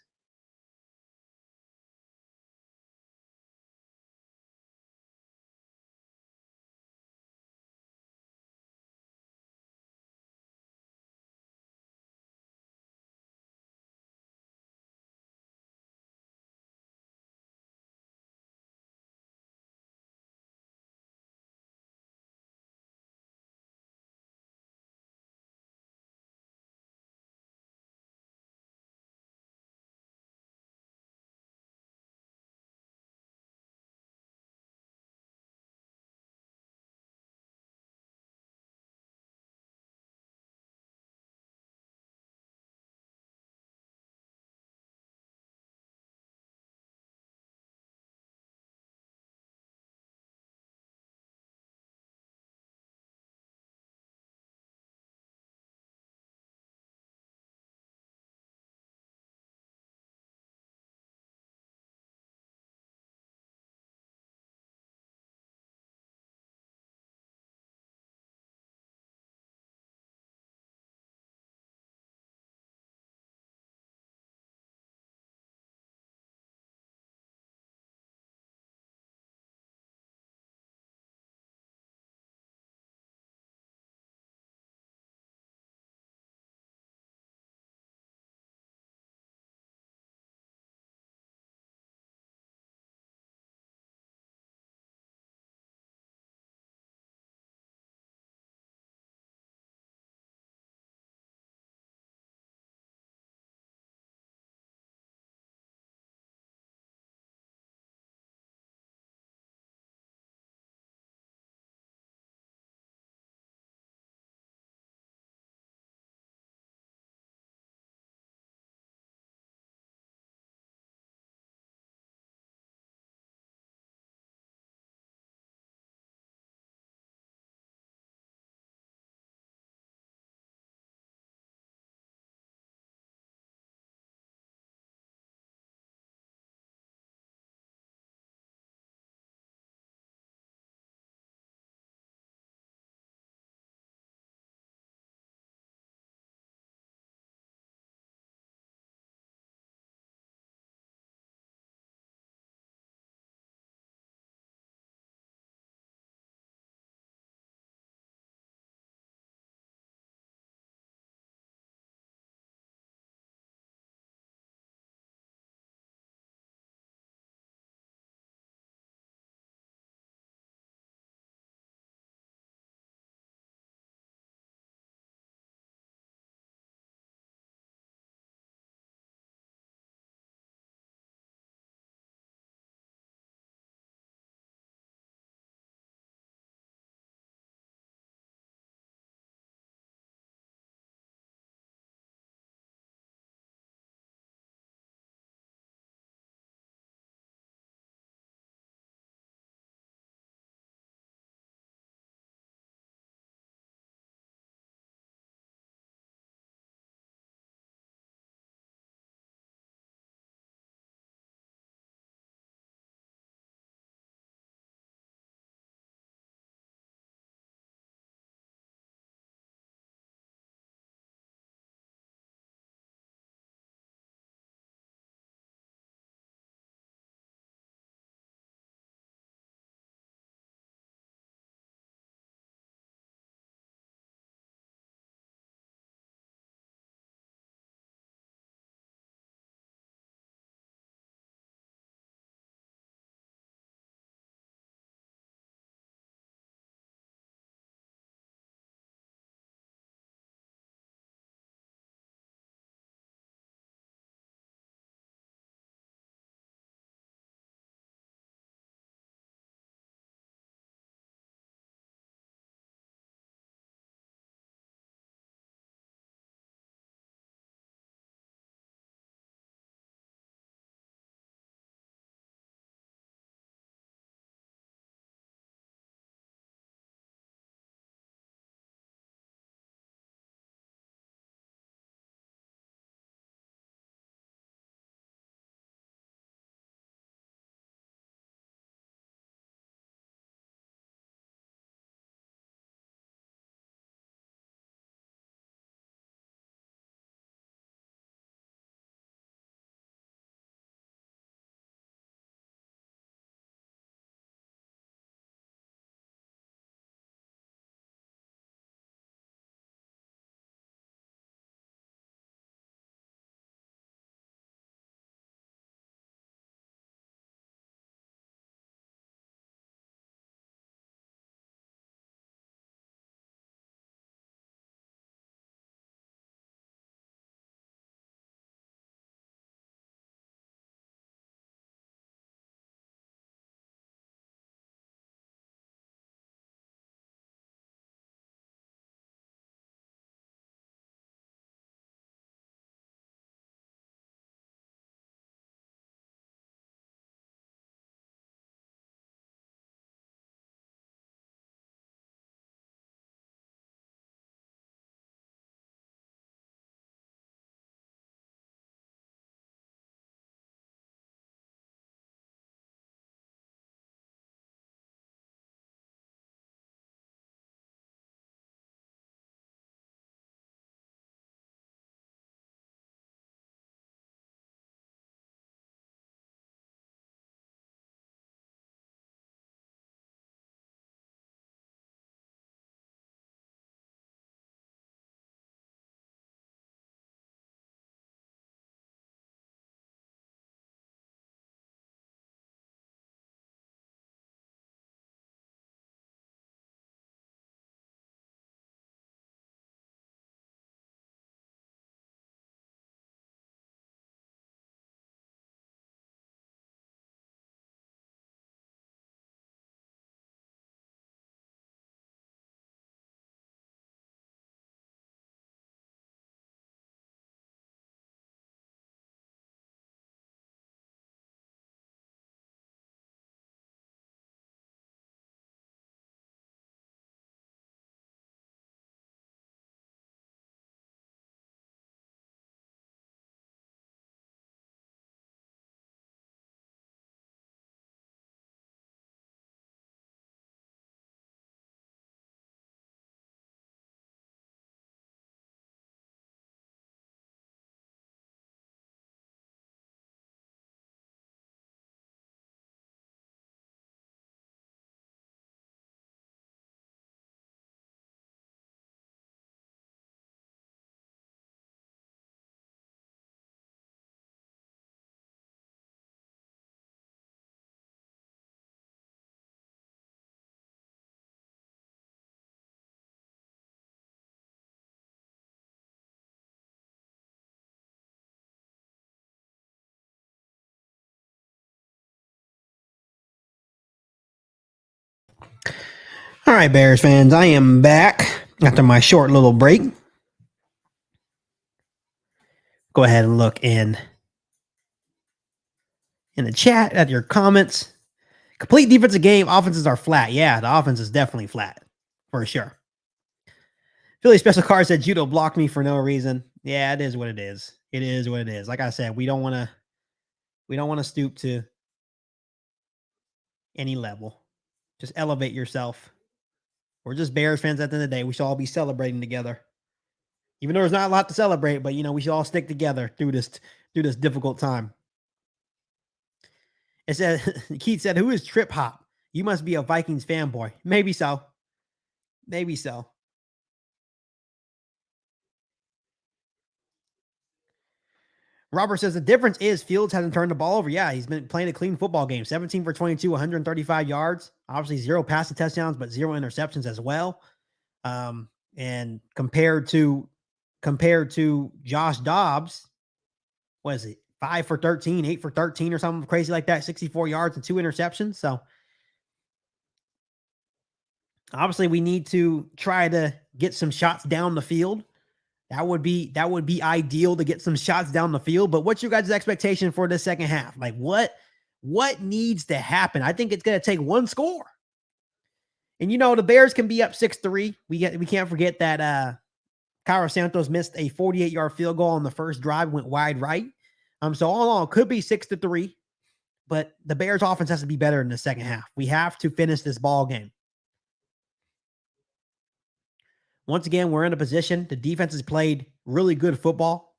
All right, Bears fans, I am back after my short little break. Go ahead and look in the chat at your comments. Complete defensive game. Offenses are flat. Yeah, the offense is definitely flat for sure. Philly special card said Judo blocked me for no reason. Yeah, it is what it is. It is what it is. Like I said, we don't want to stoop to any level. Just elevate yourself. We're just Bears fans at the end of the day. We should all be celebrating together. Even though there's not a lot to celebrate, but we should all stick together through this difficult time. It said Keith said, "Who is Trip Hop? You must be a Vikings fanboy." Maybe so. Maybe so. Robert says the difference is Fields hasn't turned the ball over. Yeah, he's been playing a clean football game. 17 for 22, 135 yards. Obviously 0 passing touchdowns, but 0 interceptions as well. And compared to Josh Dobbs, what is it? 5 for 13, 8 for 13 or something crazy like that, 64 yards and 2 interceptions. So obviously we need to try to get some shots down the field. That would be ideal to get some shots down the field. But what's your guys' expectation for the second half? Like what needs to happen? I think it's going to take one score. And the Bears can be up 6-3. We can't forget that Cairo Santos missed a 48-yard field goal on the first drive, went wide right. So all in all, it could be 6-3, but the Bears offense has to be better in the second half. We have to finish this ball game. Once again, we're in a position. The defense has played really good football.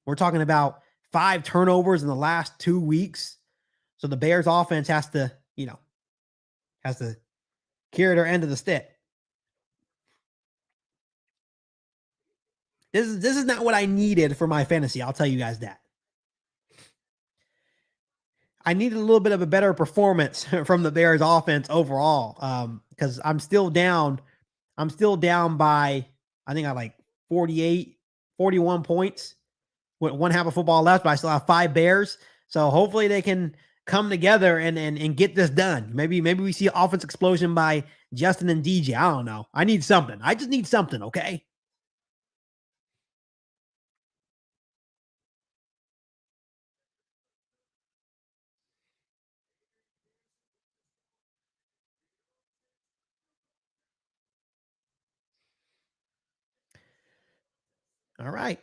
We're talking about 5 turnovers in the last 2 weeks. So the Bears offense has to carry their end of the stick. This is not what I needed for my fantasy. I'll tell you guys that. I needed a little bit of a better performance from the Bears offense overall. Because I'm still down by, I think I like 41 points with one half of football left, but I still have 5 Bears. So hopefully they can come together and get this done. Maybe we see an offense explosion by Justin and DJ. I don't know. I need something. I just need something, okay? All right.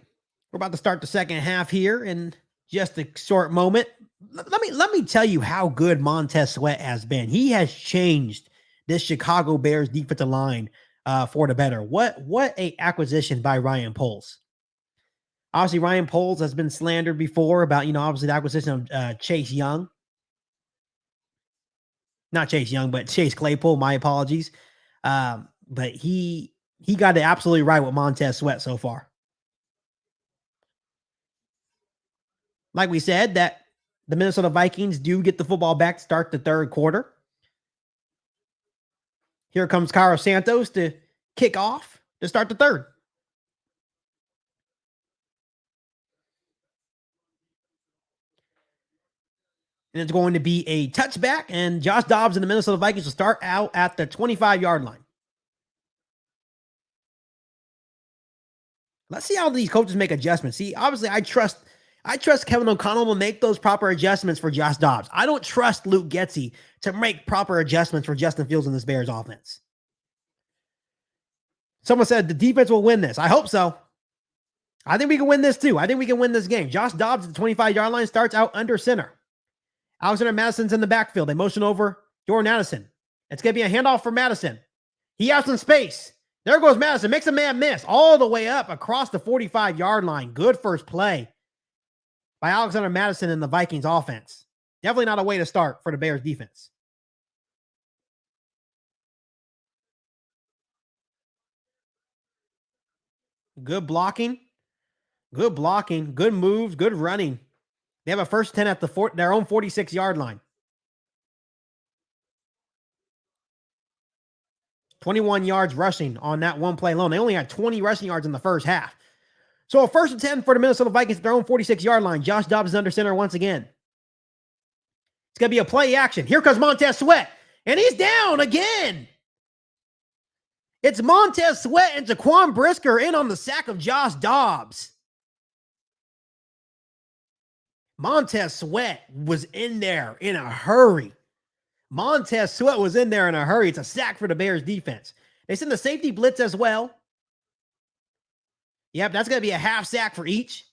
We're about to start the second half here in just a short moment. Let me tell you how good Montez Sweat has been. He has changed this Chicago Bears defensive line for the better. What a acquisition by Ryan Poles. Obviously, Ryan Poles has been slandered before about, obviously the acquisition of Chase Young. Not Chase Young, but Chase Claypool. My apologies. But he got it absolutely right with Montez Sweat so far. Like we said, that the Minnesota Vikings do get the football back to start the third quarter. Here comes Cairo Santos to kick off to start the third. And it's going to be a touchback, and Josh Dobbs and the Minnesota Vikings will start out at the 25-yard line. Let's see how these coaches make adjustments. See, obviously, I trust Kevin O'Connell will make those proper adjustments for Josh Dobbs. I don't trust Luke Getsy to make proper adjustments for Justin Fields in this Bears offense. Someone said the defense will win this. I hope so. I think we can win this too. I think we can win this game. Josh Dobbs at the 25-yard line starts out under center. Alexander Madison's in the backfield. They motion over Jordan Addison. It's going to be a handoff for Madison. He has some space. There goes Madison. Makes a man miss all the way up across the 45-yard line. Good first play by Alexander Madison in the Vikings offense. Definitely not a way to start for the Bears defense. Good blocking. Good blocking. Good moves. Good running. They have a first 10 at their own 46-yard line. 21 yards rushing on that one play alone. They only had 20 rushing yards in the first half. So a first and 10 for the Minnesota Vikings at their own 46-yard line. Josh Dobbs is under center once again. It's going to be a play action. Here comes Montez Sweat, and he's down again. It's Montez Sweat and Jaquan Brisker in on the sack of Josh Dobbs. Montez Sweat was in there in a hurry. Montez Sweat was in there in a hurry. It's a sack for the Bears defense. They send the safety blitz as well. Yep, that's going to be a half sack for each.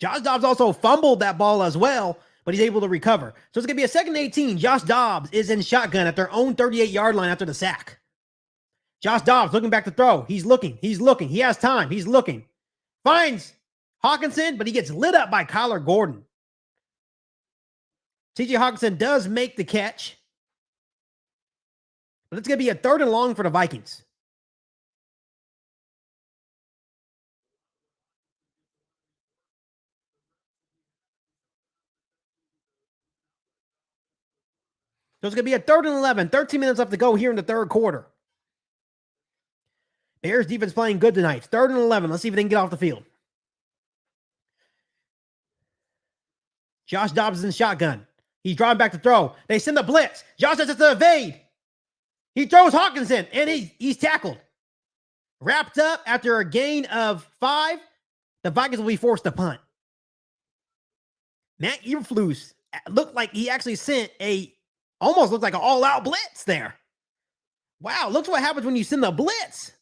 Josh Dobbs also fumbled that ball as well, but he's able to recover. So it's going to be a 2nd and 18. Josh Dobbs is in shotgun at their own 38-yard line after the sack. Josh Dobbs looking back to throw. He's looking. He has time. He's looking. Finds Hawkinson, but he gets lit up by Kyler Gordon. TJ Hawkinson does make the catch. But it's going to be a 3rd and long for the Vikings. So it's going to be a 3rd and 11. 13 minutes left to go here in the 3rd quarter. Bears defense playing good tonight. 3rd and 11. Let's see if they can get off the field. Josh Dobbs is in shotgun. He's driving back to throw. They send the blitz. Josh has to evade. He throws Hawkinson, and he's tackled. Wrapped up after a gain of 5. The Vikings will be forced to punt. Matt Eberflus looked like he actually sent almost looked like an all-out blitz there. Wow, look what happens when you send the blitz.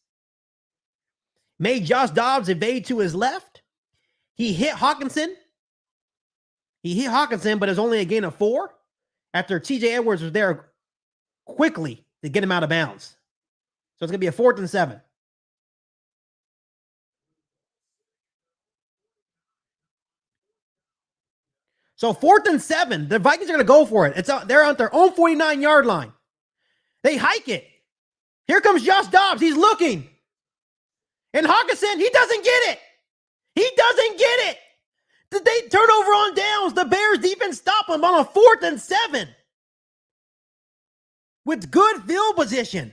Made Josh Dobbs evade to his left. He hit Hawkinson. But it's only a gain of 4 after TJ Edwards was there quickly to get him out of bounds. So it's going to be a 4th and 7. So 4th and 7, the Vikings are going to go for it. They're on their own 49-yard line. They hike it. Here comes Josh Dobbs. He's looking. And Hawkinson, he doesn't get it. Did they turn over on downs? The Bears defense stop him on a 4th and 7 with good field position.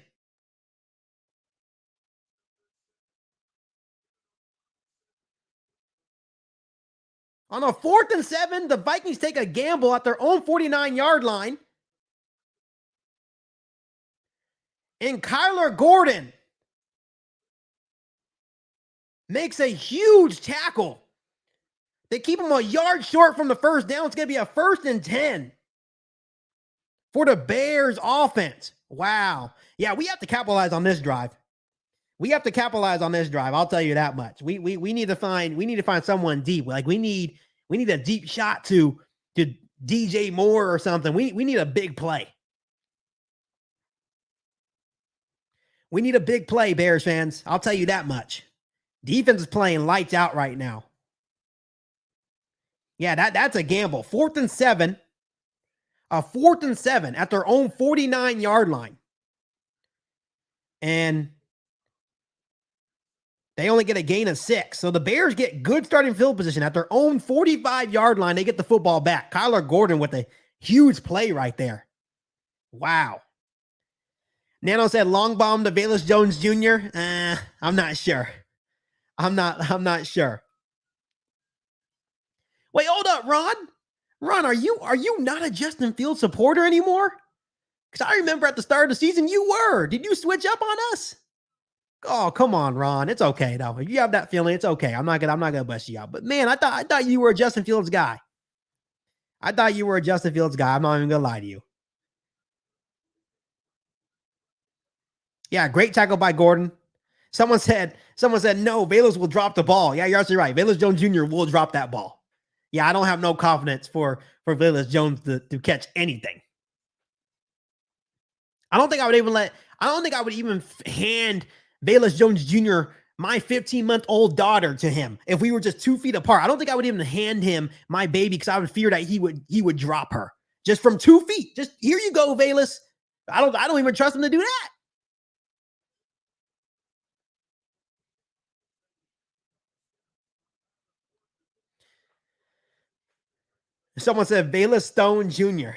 On a 4th and 7, the Vikings take a gamble at their own 49-yard line. And Kyler Gordon makes a huge tackle. They keep him a yard short from the first down. It's going to be a 1st and 10 for the Bears offense. Wow. Yeah, we have to capitalize on this drive. I'll tell you that much. We need to find someone deep. Like we need a deep shot to DJ Moore or something. We need a big play. We need a big play, Bears fans. I'll tell you that much. Defense is playing lights out right now. Yeah, that's a gamble. 4th and 7. A 4th and 7 at their own 49-yard line. And they only get a gain of 6. So the Bears get good starting field position at their own 45-yard line. They get the football back. Kyler Gordon with a huge play right there. Wow. Nano said long bomb to Velus Jones Jr. I'm not sure. I'm not sure. Wait, hold up, Ron. Ron, are you not a Justin Fields supporter anymore? Because I remember at the start of the season you were. Did you switch up on us? Oh, come on, Ron. It's okay though. If you have that feeling, it's okay. I'm not gonna bust you out. But man, I thought you were a Justin Fields guy. I'm not even gonna lie to you. Yeah, great tackle by Gordon. Someone said no, Velus will drop the ball. Yeah, you're absolutely right. Velus Jones Jr. will drop that ball. Yeah, I don't have no confidence for Velus Jones to catch anything. I don't think I would even hand Velus Jones Jr. my 15-month-old daughter to him if we were just 2 feet apart. I don't think I would even hand him my baby because I would fear that he would drop her just from 2 feet. Just here you go, Velus. I don't even trust him to do that. Someone said Velus Stone Jr.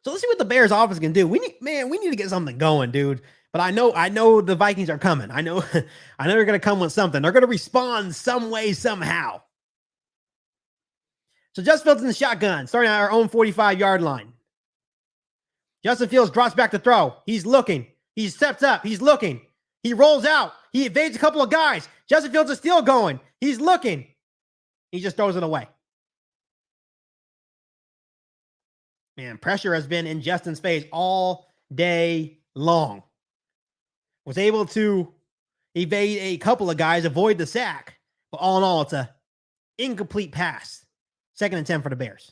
So let's see what the Bears offense can do. We need to get something going, dude. But I know the Vikings are coming. I know they're going to come with something. They're going to respond some way, somehow. So Justin Fields in the shotgun, starting at our own 45-yard line. Justin Fields drops back to throw. He's looking. He steps up. He's looking. He rolls out. He evades a couple of guys. Justin Fields is still going. He's looking. He just throws it away. Man, pressure has been in Justin's face all day long. Was able to evade a couple of guys, avoid the sack. But all in all, it's an incomplete pass. 2nd and 10 for the Bears.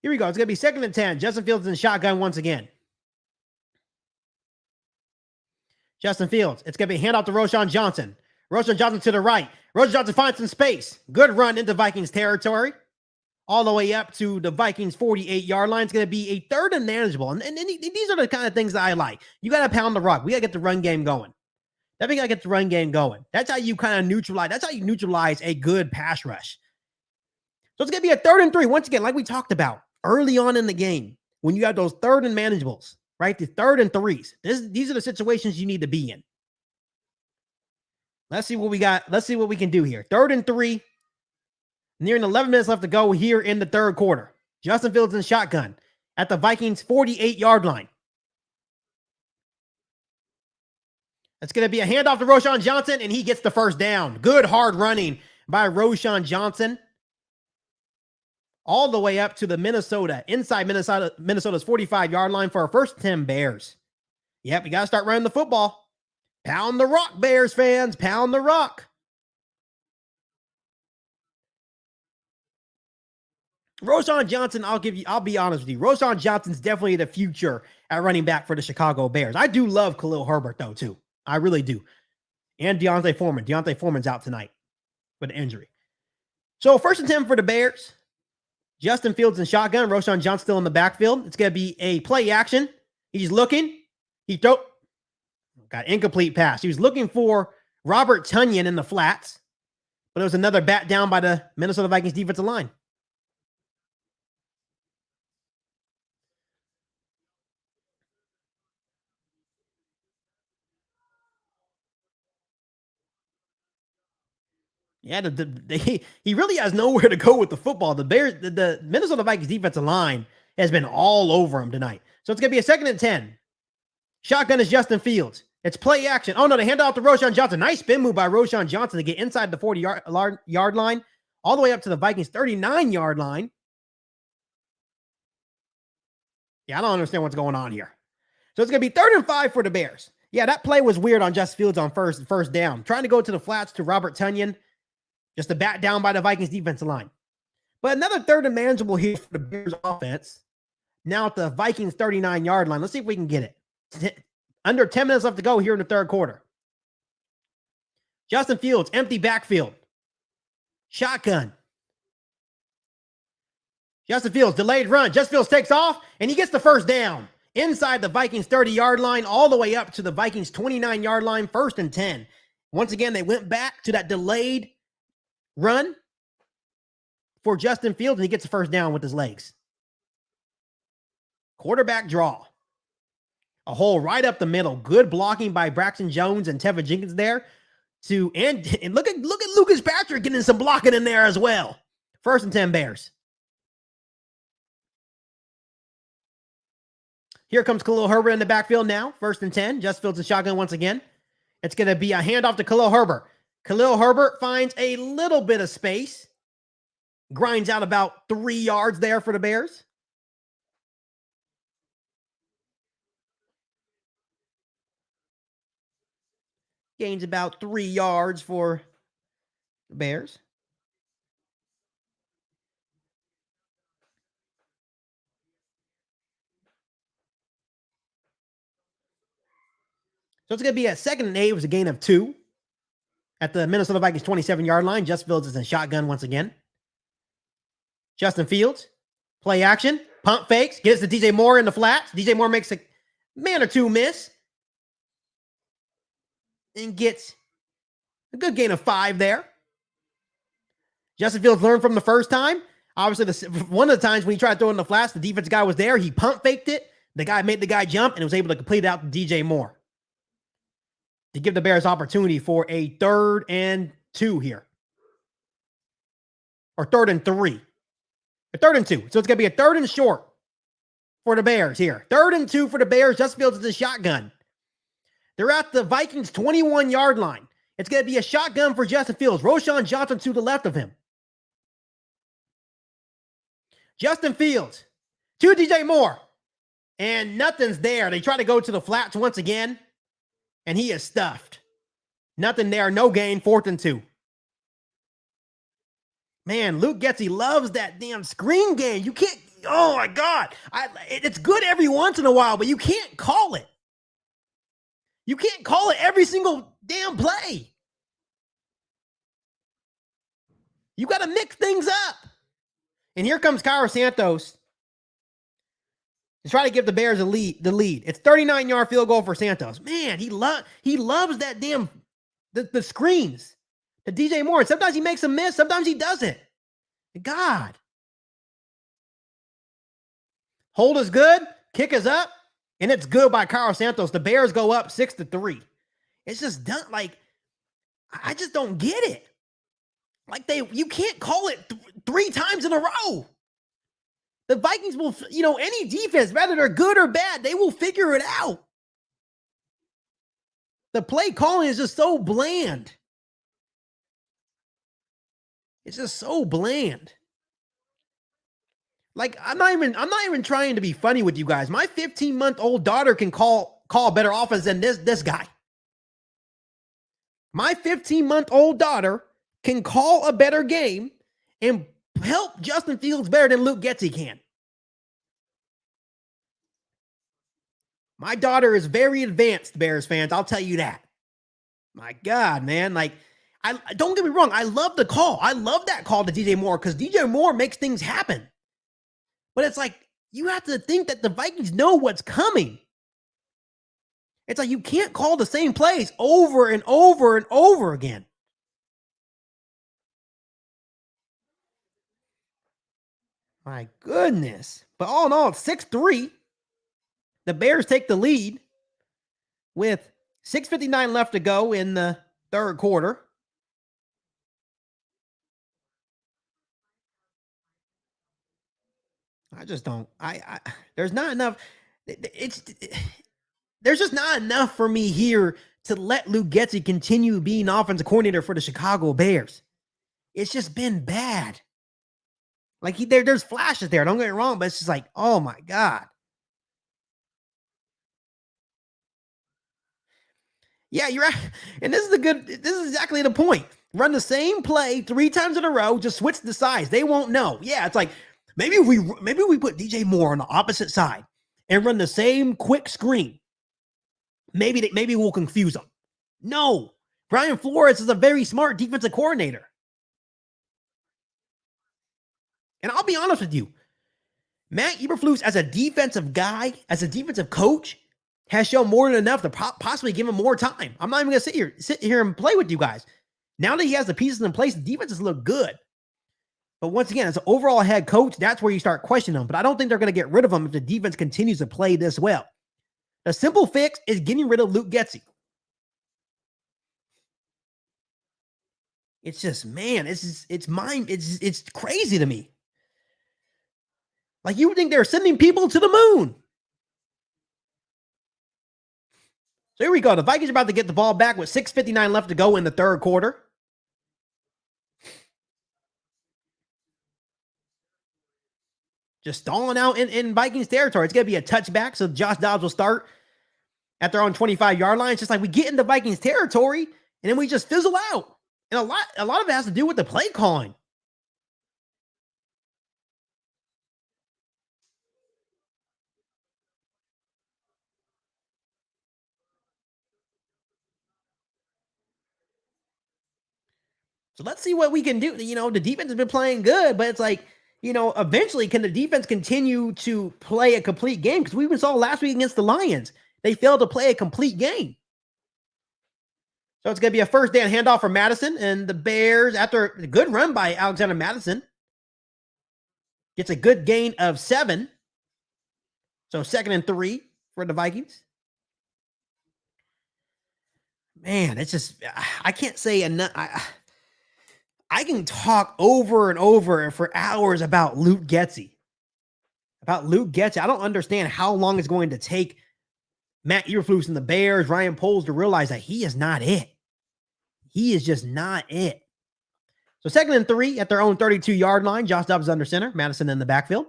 Here we go. It's going to be 2nd and 10. Justin Fields in the shotgun once again. Justin Fields. It's going to be a handoff to Roschon Johnson. Roschon Johnson to the right. Roschon Johnson finds some space. Good run into Vikings territory. All the way up to the Vikings 48-yard line. It's going to be a 3rd and manageable. And these are the kind of things that I like. You got to pound the rock. We got to get the run game going. Definitely got to get the run game going. That's how you kind of neutralize. That's how you neutralize a good pass rush. So it's going to be a 3rd and 3. Once again, like we talked about early on in the game, when you have those 3rd and manageables, right? The 3rd and 3s. These are the situations you need to be in. Let's see what we got. Let's see what we can do here. 3rd and 3. Nearing 11 minutes left to go here in the 3rd quarter. Justin Fields in shotgun at the Vikings 48-yard line. It's going to be a handoff to Roschon Johnson, and he gets the first down. Good hard running by Roschon Johnson. All the way up to the inside Minnesota's 45-yard line for our 1st 10 Bears. Yep, we got to start running the football. Pound the rock, Bears fans. Pound the rock. Roschon Johnson, I'll be honest with you. Roschon Johnson's definitely the future at running back for the Chicago Bears. I do love Khalil Herbert, though, too. I really do. And Deontay Foreman. Deontay Foreman's out tonight with an injury. So 1st and 10 for the Bears. Justin Fields in shotgun. Roschon Johnson still in the backfield. It's going to be a play action. He's looking. Got incomplete pass. He was looking for Robert Tonyan in the flats, but it was another bat down by the Minnesota Vikings defensive line. Yeah, he really has nowhere to go with the football. The Minnesota Vikings defensive line has been all over him tonight. So it's going to be a 2nd and 10. Shotgun is Justin Fields. It's play action. Oh, no, they hand off to Roschon Johnson. Nice spin move by Roschon Johnson to get inside the 40-yard line, all the way up to the Vikings 39-yard line. Yeah, I don't understand what's going on here. So it's going to be 3rd and 5 for the Bears. Yeah, that play was weird on Justin Fields on first down. Trying to go to the flats to Robert Tonyan. Just a bat down by the Vikings defensive line. But another 3rd and manageable here for the Bears offense. Now at the Vikings 39-yard line. Let's see if we can get it. Under 10 minutes left to go here in the 3rd quarter. Justin Fields, empty backfield. Shotgun. Justin Fields, delayed run. Justin Fields takes off, and he gets the first down. Inside the Vikings 30-yard line, all the way up to the Vikings 29-yard line, 1st and 10. Once again, they went back to that delayed run for Justin Fields, and he gets the first down with his legs. Quarterback draw. A hole right up the middle. Good blocking by Braxton Jones and Tevin Jenkins there. And look at Lucas Patrick getting some blocking in there as well. 1st and 10 Bears. Here comes Khalil Herbert in the backfield now. 1st and 10. Justin Fields in shotgun once again. It's going to be a handoff to Khalil Herbert. Khalil Herbert finds a little bit of space. Grinds out about 3 yards there for the Bears. Gains about 3 yards for the Bears. So it's going to be a 2nd and 8. It was a gain of 2 at the Minnesota Vikings 27-yard line. Justin Fields is in shotgun once again. Justin Fields, play action. Pump fakes, gets to DJ Moore in the flats. DJ Moore makes a man or two miss and gets a good gain of 5 there. Justin Fields learned from the first time. Obviously, one of the times when he tried throwing the flats, the defense guy was there. He pump faked it. The guy made the guy jump and was able to complete it out to DJ Moore to give the Bears opportunity for a 3rd and 2 here. Or 3rd and 3. A 3rd and 2. So it's going to be a 3rd and short for the Bears here. 3rd and 2 for the Bears. Justin Fields is the shotgun. They're at the Vikings 21-yard line. It's going to be a shotgun for Justin Fields. Roschon Johnson to the left of him. Justin Fields to DJ Moore. And nothing's there. They try to go to the flats once again. And he is stuffed. Nothing there. No gain. 4th and 2. Man, Luke Getsy loves that damn screen game. You can't. Oh, my God. It's good every once in a while, but you can't call it. You can't call it every single damn play. You got to mix things up. And here comes Cairo Santos to try to give the Bears the lead. It's 39-yard field goal for Santos. Man, he loves that damn the screens to DJ Moore. And sometimes he makes a miss. Sometimes he doesn't. God. Hold is good. Kick is up. And it's good by Cairo Santos. The Bears go up 6-3. It's just done. Like, I just don't get it. Like, you can't call it 3 times in a row. The Vikings will, any defense, whether they're good or bad, they will figure it out. The play calling is just so bland. It's just so bland. Like, I'm not even trying to be funny with you guys. My 15-month-old daughter can call better offense than this guy. My 15-month-old daughter can call a better game and help Justin Fields better than Luke Getsy can. My daughter is very advanced, Bears fans. I'll tell you that. My God, man. Like, I don't get me wrong. I love the call. I love that call to DJ Moore because DJ Moore makes things happen. But it's like, you have to think that the Vikings know what's coming. It's like, you can't call the same plays over and over and over again. My goodness. But all in all, it's 6-3. The Bears take the lead with 6:59 left to go in the 3rd quarter. I just don't. There's not enough. There's just not enough for me here to let Luke Getsy continue being offensive coordinator for the Chicago Bears. It's just been bad. Like, there's flashes there. Don't get me wrong, but it's just like, oh my God. Yeah, you're right. And this is exactly the point. Run the same play 3 times in a row, just switch the sides. They won't know. Yeah, it's like, maybe we put DJ Moore on the opposite side and run the same quick screen. Maybe we'll confuse them. No. Brian Flores is a very smart defensive coordinator. And I'll be honest with you. Matt Eberflus, as a defensive guy, as a defensive coach, has shown more than enough to possibly give him more time. I'm not even going to sit here and play with you guys. Now that he has the pieces in place, the defenses look good. But once again, as an overall head coach, that's where you start questioning him. But I don't think they're going to get rid of him if the defense continues to play this well. The simple fix is getting rid of Luke Getsy. It's just, man, it's crazy to me. Like, you would think they're sending people to the moon. So here we go. The Vikings are about to get the ball back with 6:59 left to go in the 3rd quarter. Just stalling out in Vikings territory. It's going to be a touchback, so Josh Dobbs will start at their own 25-yard line. It's just like we get into Vikings territory, and then we just fizzle out. And a lot of it has to do with the play calling. So let's see what we can do. The defense has been playing good, but it's like, eventually can the defense continue to play a complete game? Because we even saw last week against the Lions, they failed to play a complete game. So it's going to be a first down handoff for Madison, and the Bears, after a good run by Alexander Madison, gets a good gain of 7. So 2nd and 3 for the Vikings. Man, it's just, I can't say enough. I can talk over and over for hours about Luke Getsy. I don't understand how long it's going to take Matt Eberflus and the Bears, Ryan Poles, to realize that he is not it. He is just not it. So 2nd and 3 at their own 32-yard line. Josh Dobbs under center. Madison in the backfield.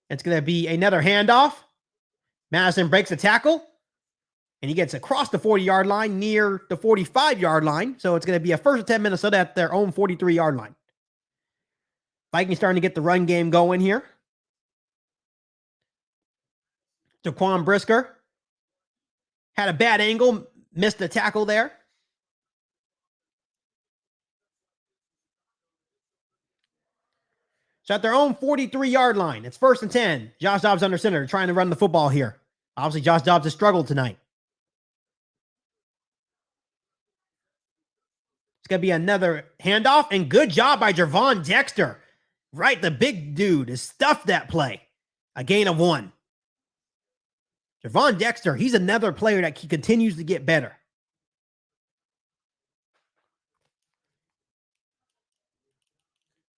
It's going to be another handoff. Madison breaks the tackle, and he gets across the 40-yard line near the 45-yard line. So it's going to be a 1st and 10 Minnesota at their own 43-yard line. Vikings starting to get the run game going here. Jaquan Brisker had a bad angle, missed the tackle there. So at their own 43-yard line, it's 1st and 10. Josh Dobbs under center, trying to run the football here. Obviously, Josh Dobbs has struggled tonight. It's going to be another handoff, and good job by Gervon Dexter. Right, the big dude has stuffed that play. A gain of 1. Gervon Dexter, he's another player that continues to get better.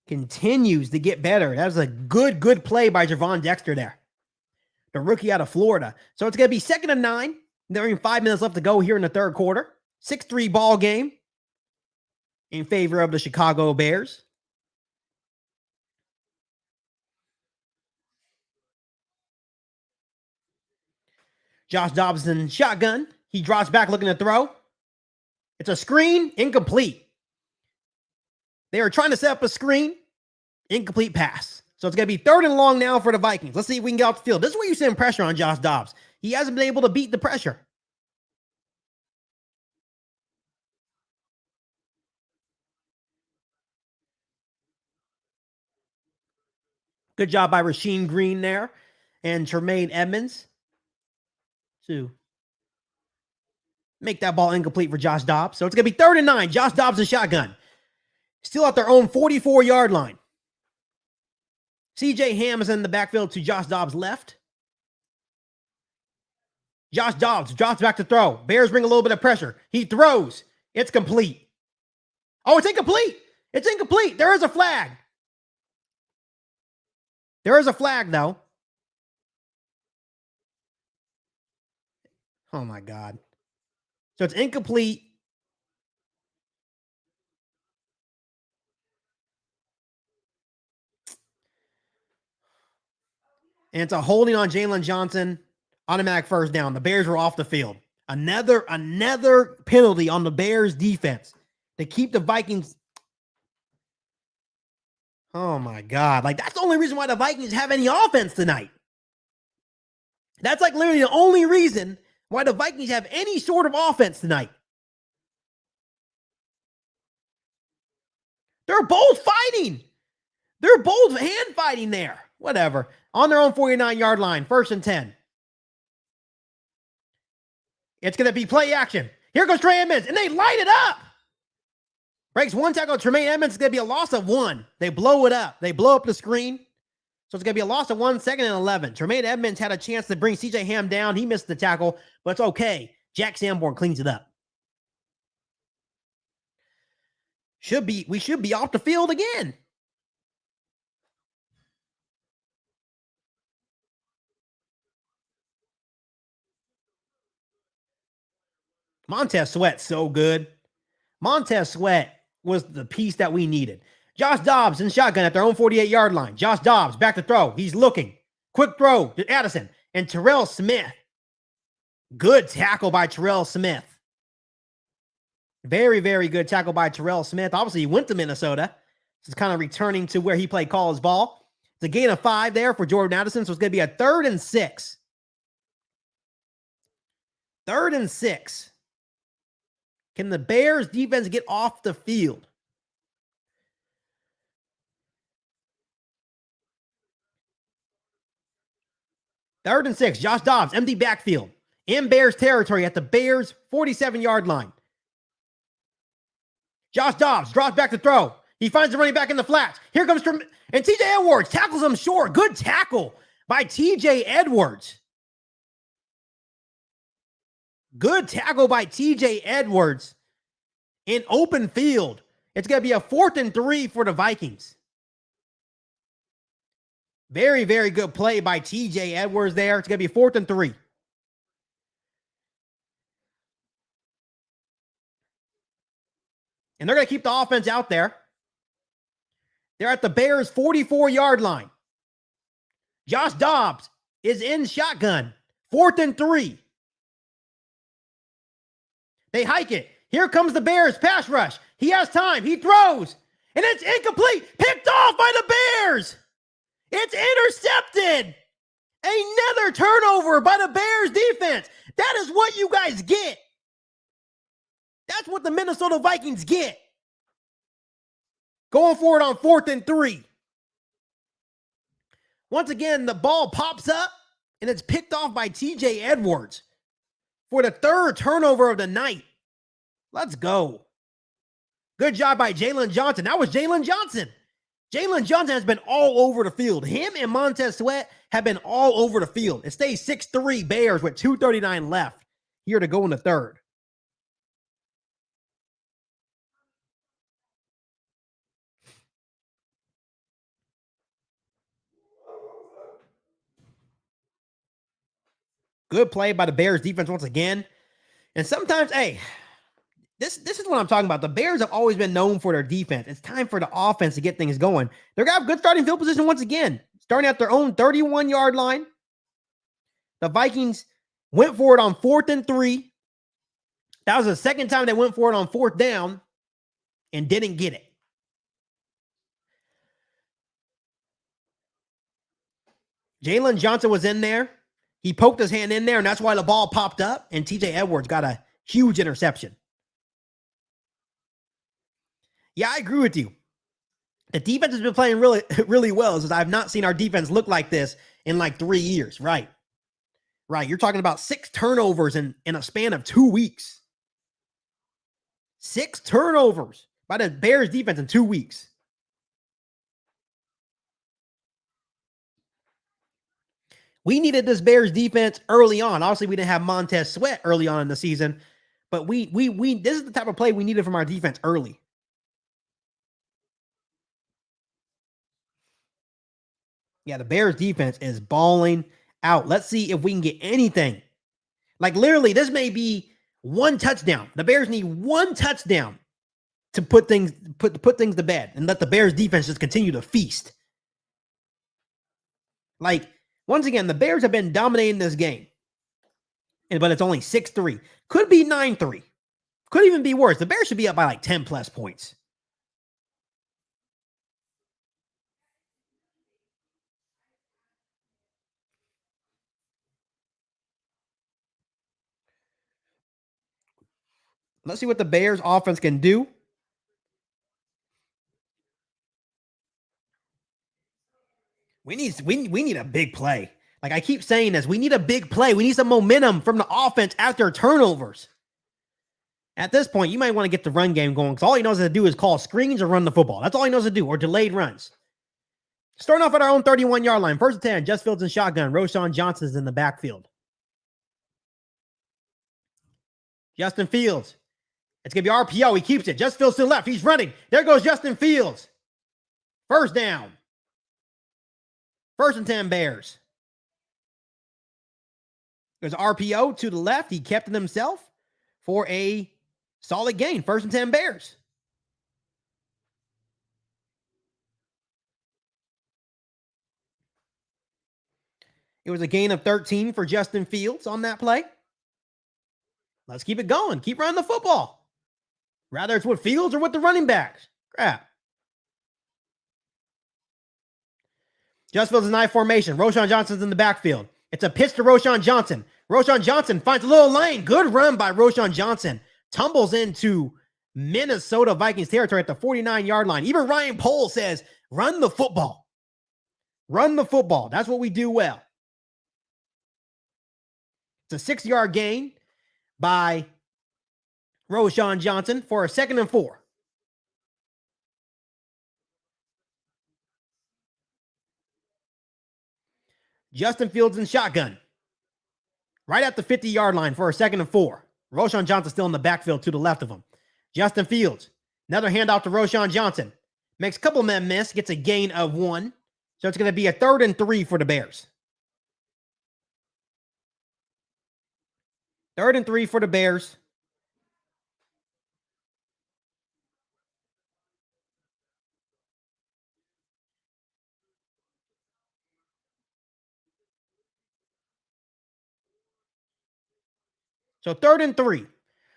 Continues to get better. That was a good play by Gervon Dexter there. The rookie out of Florida. So it's going to be 2nd and 9. There are 5 minutes left to go here in the 3rd quarter. 6-3 ball game in favor of the Chicago Bears. Josh Dobbs in shotgun. He drops back looking to throw. It's a screen, incomplete. They are trying to set up a screen, incomplete pass. So it's going to be 3rd and long now for the Vikings. Let's see if we can get off the field. This is where you send pressure on Josh Dobbs. He hasn't been able to beat the pressure. Good job by Rasheem Green there and Tremaine Edmonds to make that ball incomplete for Josh Dobbs. So it's going to be 3rd and 9. Josh Dobbs in shotgun. Still at their own 44-yard line. CJ Ham is in the backfield to Josh Dobbs' left. Josh Dobbs drops back to throw. Bears bring a little bit of pressure. He throws. It's complete. Oh, it's incomplete. It's incomplete. There is a flag. There is a flag, though. Oh, my God. So it's incomplete. And it's a holding on Jalen Johnson. Automatic 1st down. The Bears were off the field. Another penalty on the Bears defense to keep the Vikings. Oh, my God. Like, that's the only reason why the Vikings have any offense tonight. That's like literally the only reason why the Vikings have any sort of offense tonight. They're both fighting. They're both hand fighting there. Whatever. On their own 49-yard line. 1st and 10. It's going to be play action. Here goes Trey Edmonds, and they light it up. Breaks 1 tackle. Tremaine Edmonds is going to be a loss of 1. They blow it up. They blow up the screen. So it's going to be a loss of 1, 2nd and 11. Tremaine Edmonds had a chance to bring CJ Ham down. He missed the tackle, but it's okay. Jack Sanborn cleans it up. We should be off the field again. Montez Sweat, so good. Montez Sweat was the piece that we needed. Josh Dobbs in shotgun at their own 48-yard line. Josh Dobbs back to throw. He's looking. Quick throw to Addison and Terrell Smith. Good tackle by Terrell Smith. Very, very good tackle by Terrell Smith. Obviously, he went to Minnesota. He's kind of returning to where he played college ball. It's a gain of 5 there for Jordan Addison, so it's going to be a 3rd and 6. 3rd and 6. Can the Bears defense get off the field? 3rd and 6. Josh Dobbs, empty backfield. In Bears territory at the Bears 47-yard line. Josh Dobbs drops back to throw. He finds the running back in the flats. Here comes and TJ Edwards tackles him short. Good tackle by TJ Edwards. Good tackle by TJ Edwards in open field. It's going to be a 4th and 3 for the Vikings. Very, very good play by TJ Edwards there. It's going to be 4th and 3. And they're going to keep the offense out there. They're at the Bears' 44-yard line. Josh Dobbs is in shotgun. 4th and 3. They hike it. Here comes the Bears pass rush. He has time. He throws. And it's incomplete. Picked off by the Bears. It's intercepted. Another turnover by the Bears defense. That is what you guys get. That's what the Minnesota Vikings get. Going forward on 4th and 3. Once again, the ball pops up, and it's picked off by TJ Edwards for the 3rd turnover of the night. Let's go. Good job by Jalen Johnson. That was Jalen Johnson. Jalen Johnson has been all over the field. Him and Montez Sweat have been all over the field. It stays 6-3 Bears with 2:39 left here to go in the 3rd. Good play by the Bears defense once again. And sometimes, hey, this is what I'm talking about. The Bears have always been known for their defense. It's time for the offense to get things going. They're going to have good starting field position once again. Starting at their own 31-yard line. The Vikings went for it on 4th and 3. That was the second time they went for it on 4th down and didn't get it. Jalen Johnson was in there. He poked his hand in there, and that's why the ball popped up, and TJ Edwards got a huge interception. Yeah, I agree with you. The defense has been playing really, really well, since I've not seen our defense look like this in like 3 years. Right. You're talking about 6 turnovers in a span of 2 weeks. 6 turnovers by the Bears defense in 2 weeks. We needed this Bears defense early on. Obviously, we didn't have Montez Sweat early on in the season, but we this is the type of play we needed from our defense early. Yeah, the Bears defense is balling out. Let's see if we can get anything. Like literally, this may be 1 touchdown. The Bears need 1 touchdown to put things to bed and let the Bears defense just continue to feast. Like, once again, the Bears have been dominating this game. But it's only 6-3. Could be 9-3. Could even be worse. The Bears should be up by like 10 plus points. Let's see what the Bears offense can do. We need a big play. Like I keep saying this, we need a big play. We need some momentum from the offense after turnovers. At this point, you might want to get the run game going because all he knows how to do is call screens or run the football. That's all he knows to do, or delayed runs. Starting off at our own 31-yard line. 1st and 10, Just Fields in shotgun. Roschon Johnson's in the backfield. Justin Fields. It's going to be RPO. He keeps it. Just Fields to the left. He's running. There goes Justin Fields. 1st down. 1st and 10 Bears. There's RPO to the left. He kept it himself for a solid gain. 1st and 10 Bears. It was a gain of 13 for Justin Fields on that play. Let's keep it going. Keep running the football. Rather it's with Fields or with the running backs. Crap. Just Fields in I formation. Roschon Johnson's in the backfield. It's a pitch to Roschon Johnson. Roschon Johnson finds a little lane. Good run by Roschon Johnson. Tumbles into Minnesota Vikings territory at the 49-yard line. Even Ryan Pohl says, run the football. Run the football. That's what we do well. It's a 6-yard gain by Roschon Johnson for a 2nd and 4. Justin Fields in shotgun. Right at the 50-yard line for a 2nd and 4. Roschon Johnson still in the backfield to the left of him. Justin Fields. Another handoff to Roschon Johnson. Makes a couple men miss. Gets a gain of 1. So it's going to be a 3rd and 3 for the Bears. 3rd and 3 for the Bears. So 3rd and 3.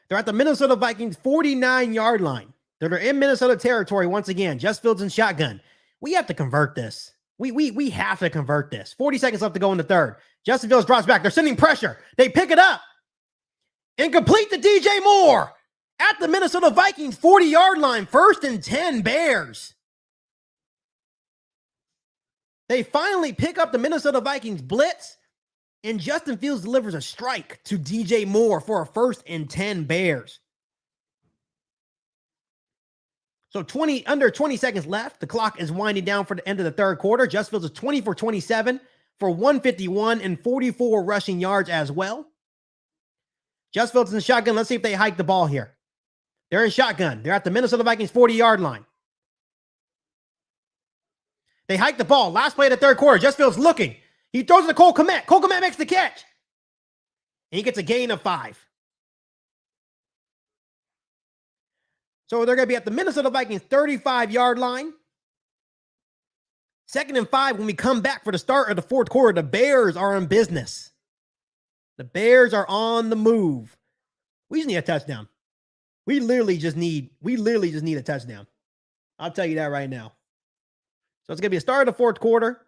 They're at the Minnesota Vikings 49-yard line. They're in Minnesota territory once again. Just Fields in shotgun. We have to convert this. We have to convert this. 40 seconds left to go in the 3rd. Justin Fields drops back. They're sending pressure. They pick it up. Incomplete to DJ Moore at the Minnesota Vikings 40-yard line. 1st and 10 Bears. They finally pick up the Minnesota Vikings blitz, and Justin Fields delivers a strike to DJ Moore for a 1st and 10 Bears. So under 20 seconds left. The clock is winding down for the end of the 3rd quarter. Justin Fields is 20 for 27 for 151 and 44 rushing yards as well. Justin Fields in the shotgun. Let's see if they hike the ball here. They're in shotgun. They're at the Minnesota Vikings 40-yard line. They hike the ball. Last play of the 3rd quarter. Justin Fields looking. He throws it to Cole Kmet. Cole Kmet makes the catch. And he gets a gain of 5. So they're going to be at the Minnesota Vikings 35-yard line. 2nd and 5 when we come back for the start of the 4th quarter. The Bears are in business. The Bears are on the move. We just need a touchdown. We literally just need a touchdown. I'll tell you that right now. So it's going to be a start of the 4th quarter.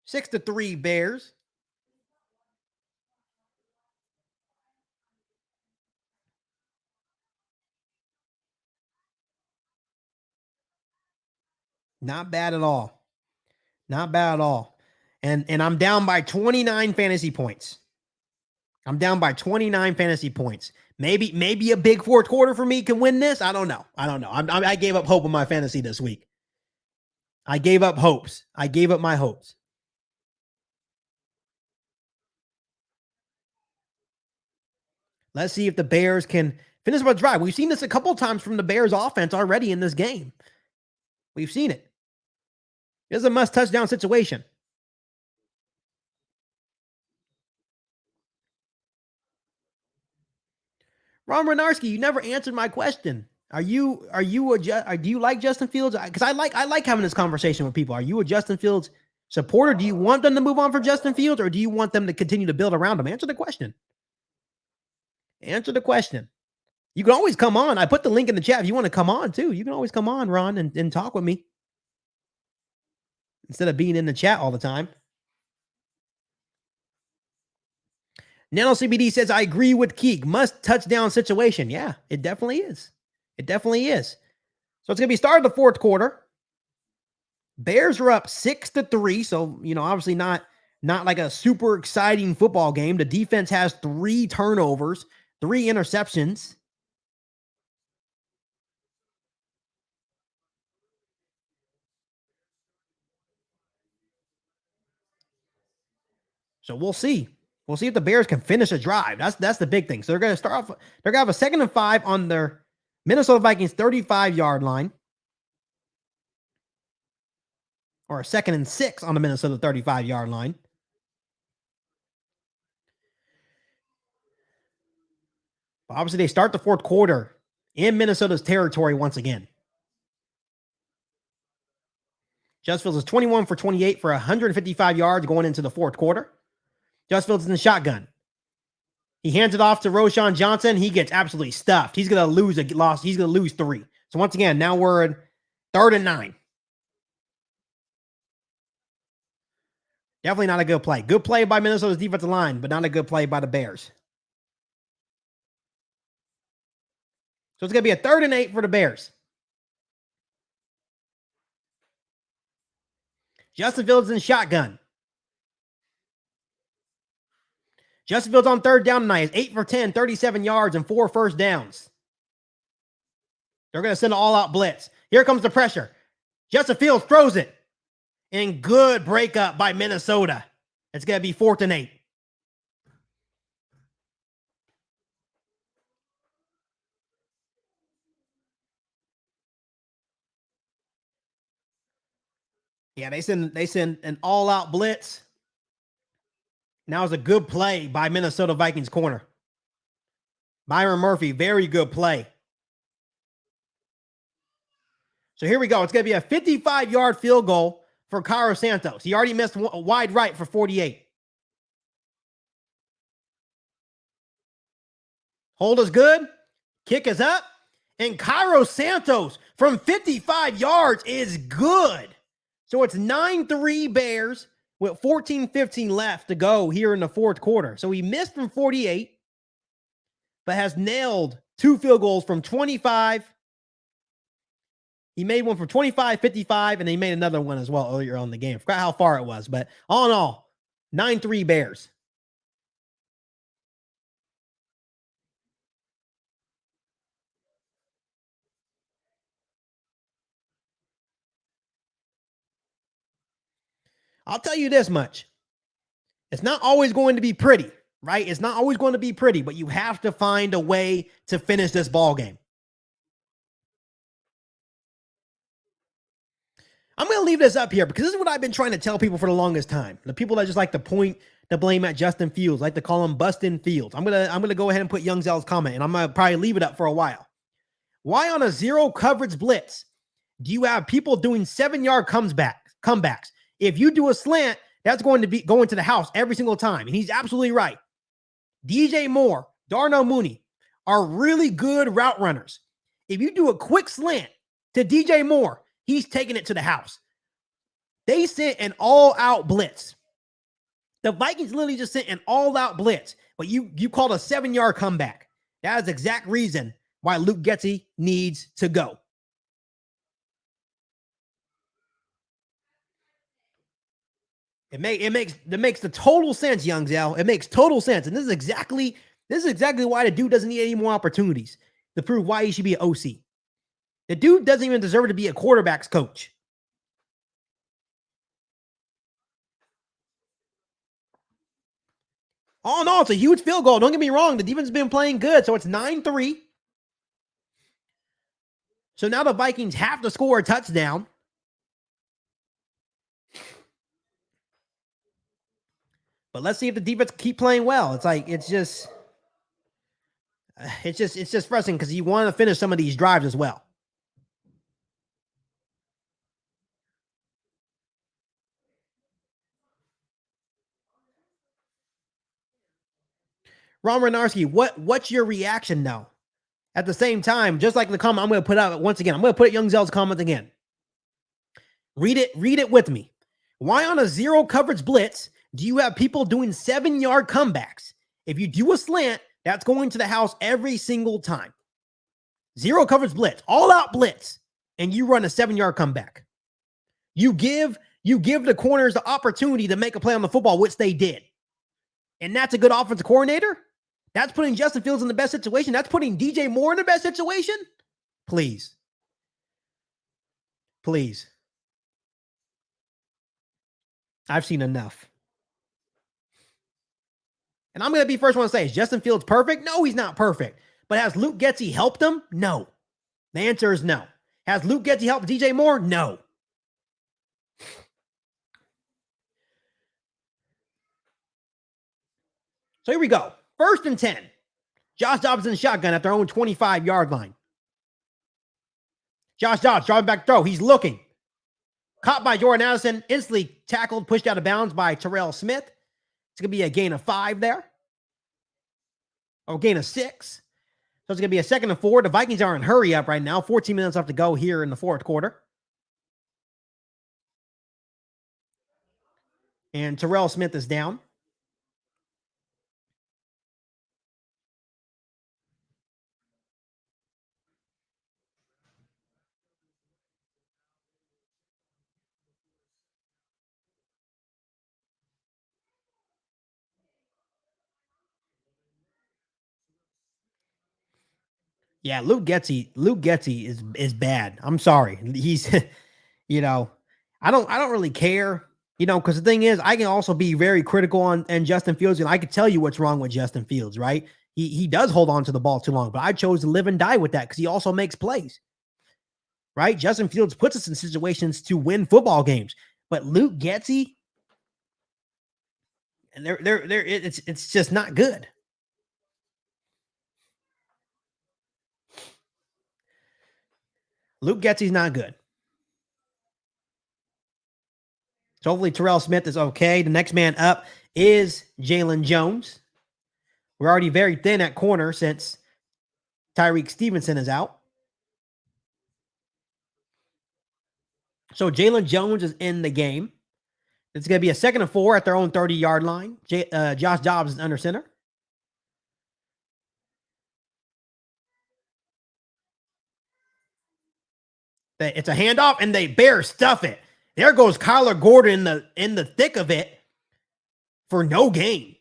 6-3 Bears. Not bad at all. Not bad at all. And I'm down by 29 fantasy points. Maybe a big 4th quarter for me can win this. I don't know. I gave up hope on my fantasy this week. I gave up hopes. I gave up my hopes. Let's see if the Bears can finish a drive. We've seen this a couple times from the Bears offense already in this game. We've seen it. This is a must touchdown situation. Ron Renarski, you never answered my question. Do you like Justin Fields? Because I like having this conversation with people. Are you a Justin Fields supporter? Do you want them to move on from Justin Fields, or do you want them to continue to build around him? Answer the question. Answer the question. You can always come on. I put the link in the chat if you want to come on too. You can always come on, Ron, and talk with me instead of being in the chat all the time. Nano CBD says, I agree with Keek. Must touchdown situation. Yeah, it definitely is. It definitely is. So it's going to be start of the 4th quarter. Bears are up 6-3. So, obviously not like a super exciting football game. The defense has 3 turnovers, 3 interceptions. So we'll see. We'll see if the Bears can finish a drive. That's the big thing. So they're going to start off. They're going to have a 2nd and 5 on their Minnesota Vikings 35-yard line. Or a 2nd and 6 on the Minnesota 35-yard line. But obviously, they start the 4th quarter in Minnesota's territory once again. Justin Fields is 21 for 28 for 155 yards going into the 4th quarter. Justin Fields in the shotgun. He hands it off to Roschon Johnson. He gets absolutely stuffed. He's going to lose a loss. He's going to lose 3. So once again, now we're in 3rd and 9. Definitely not a good play. Good play by Minnesota's defensive line, but not a good play by the Bears. So it's going to be a 3rd and 8 for the Bears. Justin Fields in shotgun. Justin Fields on third down tonight is 8 for 10, 37 yards, and 4 first downs. They're going to send an all-out blitz. Here comes the pressure. Justin Fields throws it. And good breakup by Minnesota. It's going to be 4th and 8. Yeah, they send an all-out blitz. Now it's a good play by Minnesota Vikings corner. Byron Murphy, very good play. So here we go. It's going to be a 55-yard field goal for Cairo Santos. He already missed a wide right for 48. Hold is good. Kick is up. And Cairo Santos from 55 yards is good. So it's 9-3 Bears with 14-15 left to go here in the fourth quarter. So he missed from 48, but has nailed 2 field goals from 25. He made one from 25, 55, and he made another one as well earlier on in the game. Forgot how far it was, but all in all, 9-3 Bears. I'll tell you this much. It's not always going to be pretty, right? It's not always going to be pretty, but you have to find a way to finish this ball game. I'm going to leave this up here because this is what I've been trying to tell people for the longest time. The people that just like to point the blame at Justin Fields, like to call him Bustin' Fields. I'm gonna go ahead and put Young Zell's comment, and I'm going to probably leave it up for a while. Why on a zero coverage blitz do you have people doing 7-yard comebacks? If you do a slant, that's going to be going to the house every single time. And he's absolutely right. DJ Moore, Darnell Mooney are really good route runners. If you do a quick slant to DJ Moore, he's taking it to the house. They sent an all-out blitz. The Vikings literally just sent an all-out blitz, but you called a 7-yard comeback. That is the exact reason why Luke Getsy needs to go. It makes the total sense, Young Zell. It makes total sense. And this is exactly why the dude doesn't need any more opportunities to prove why he should be an OC. The dude doesn't even deserve to be a quarterback's coach. All in all, it's a huge field goal. Don't get me wrong. The defense has been playing good. So it's 9-3. So now the Vikings have to score a touchdown. But let's see if the defense keep playing well. It's just frustrating because you want to finish some of these drives as well. Ron Renarski, what's your reaction now? At the same time, just like the comment I'm going to put out once again, I'm going to put Young Zell's comment again. Read it with me. Why on a zero coverage blitz do you have people doing 7-yard comebacks? If you do a slant, that's going to the house every single time. Zero coverage blitz, all out blitz, and you run a 7-yard comeback. You give the corners the opportunity to make a play on the football, which they did. And that's a good offensive coordinator? That's putting Justin Fields in the best situation? That's putting DJ Moore in the best situation? Please. Please. I've seen enough. And I'm going to be first one to say, is Justin Fields perfect? No, he's not perfect. But has Luke Getsy helped him? No. The answer is no. Has Luke Getsy helped DJ Moore? No. So here we go. 1st and 10. Josh Dobbs in the shotgun at their own 25-yard line. Josh Dobbs driving back throw. He's looking. Caught by Jordan Addison. Instantly tackled, pushed out of bounds by Terrell Smith. It's going to be a gain of 5 there. Or gain of 6. So it's going to be a 2nd and 4. The Vikings are in hurry up right now. 14 minutes left to go here in the fourth quarter. And Terrell Smith is down. Yeah, Luke Getzey is bad. I'm sorry. He's I don't really care, because the thing is, I can also be very critical on Justin Fields, and I could tell you what's wrong with Justin Fields, right? He does hold on to the ball too long, but I chose to live and die with that because he also makes plays. Right? Justin Fields puts us in situations to win football games. But Luke Getzey, and it's just not good. Luke Getzey's not good. So hopefully Terrell Smith is okay. The next man up is Jalen Jones. We're already very thin at corner since Tyreek Stevenson is out. So Jalen Jones is in the game. It's going to be a 2nd and 4 at their own 30-yard line. Josh Dobbs is under center. It's a handoff, and they Bears stuff it. There goes Kyler Gordon in the thick of it for no gain.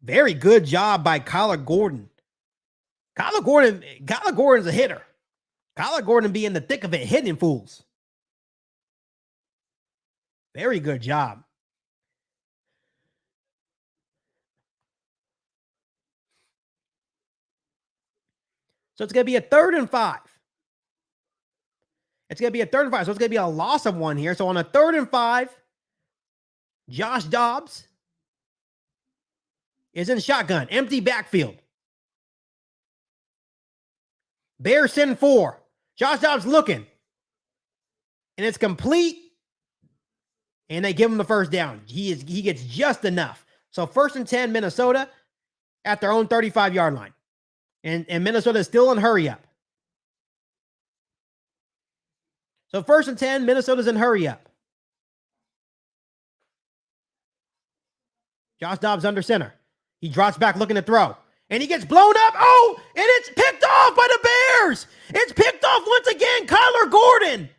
Very good job by Kyler Gordon. Kyler Gordon's a hitter. Kyler Gordon be in the thick of it, hitting fools. Very good job. So it's going to be a 3rd and 5. It's going to be a 3rd and 5. So it's going to be a loss of 1 here. So on a 3rd and 5, Josh Dobbs is in shotgun. Empty backfield. Bears send 4. Josh Dobbs looking. And it's complete. And they give him the first down. He gets just enough. So 1st and 10, Minnesota at their own 35-yard line. And Minnesota is still in hurry up. So 1st and 10, Minnesota's in hurry up. Josh Dobbs under center. He drops back looking to throw. And he gets blown up. Oh, and it's picked off by the Bears. It's picked off once again. Kyler Gordon.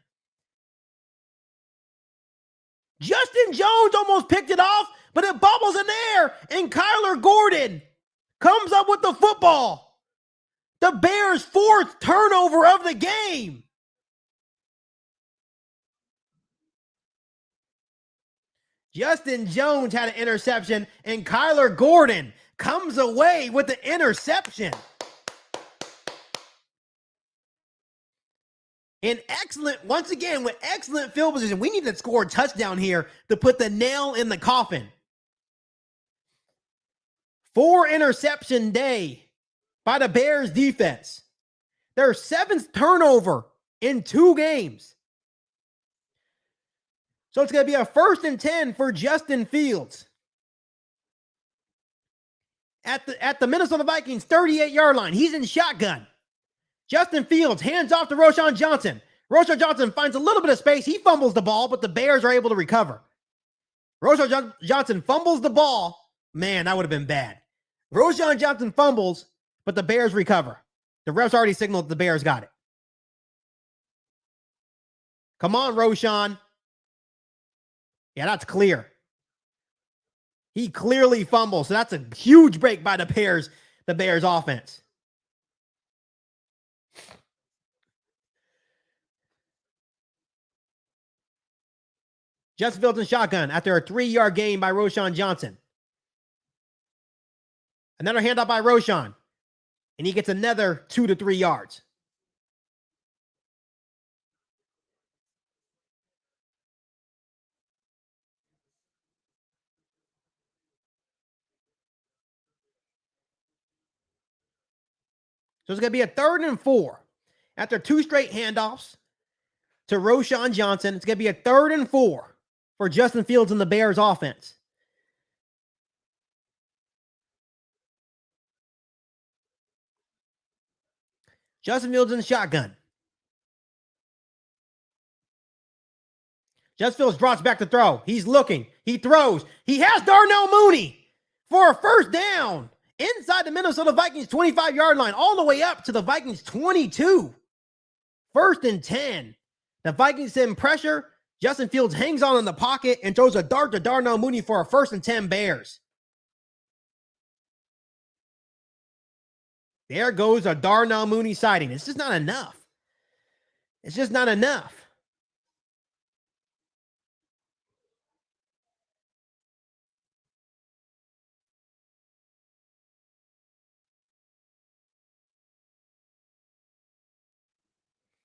Justin Jones almost picked it off, but it bobbles in there, and Kyler Gordon comes up with the football. The Bears' 4th turnover of the game. Justin Jones had an interception, and Kyler Gordon comes away with the interception. And excellent, once again, with excellent field position. We need to score a touchdown here to put the nail in the coffin. 4 interception day by the Bears defense. Their 7th turnover in 2 games. So it's going to be a 1st and 10 for Justin Fields. At the Minnesota Vikings 38-yard line. He's in shotgun. Justin Fields hands off to Roschon Johnson. Roschon Johnson finds a little bit of space. He fumbles the ball, but the Bears are able to recover. Roschon Johnson fumbles the ball. Man, that would have been bad. Roschon Johnson fumbles, but the Bears recover. The refs already signaled the Bears got it. Come on, Roschon. Yeah, that's clear. He clearly fumbles, so that's a huge break by the Bears offense. Justin Fields in shotgun after a 3-yard gain by Roschon Johnson. Another handoff by Roschon, and he gets another 2 to 3 yards. So it's going to be a 3rd and 4. After 2 straight handoffs to Roschon Johnson, it's going to be a 3rd and 4 for Justin Fields and the Bears offense. Justin Fields in the shotgun. Justin Fields drops back to throw. He's looking. He throws. He has Darnell Mooney for a first down inside the Minnesota Vikings 25-yard line, all the way up to the Vikings 22. 1st and 10. The Vikings send pressure. Justin Fields hangs on in the pocket and throws a dart to Darnell Mooney for a 1st and 10 Bears. There goes a Darnell Mooney sighting. It's just not enough. It's just not enough.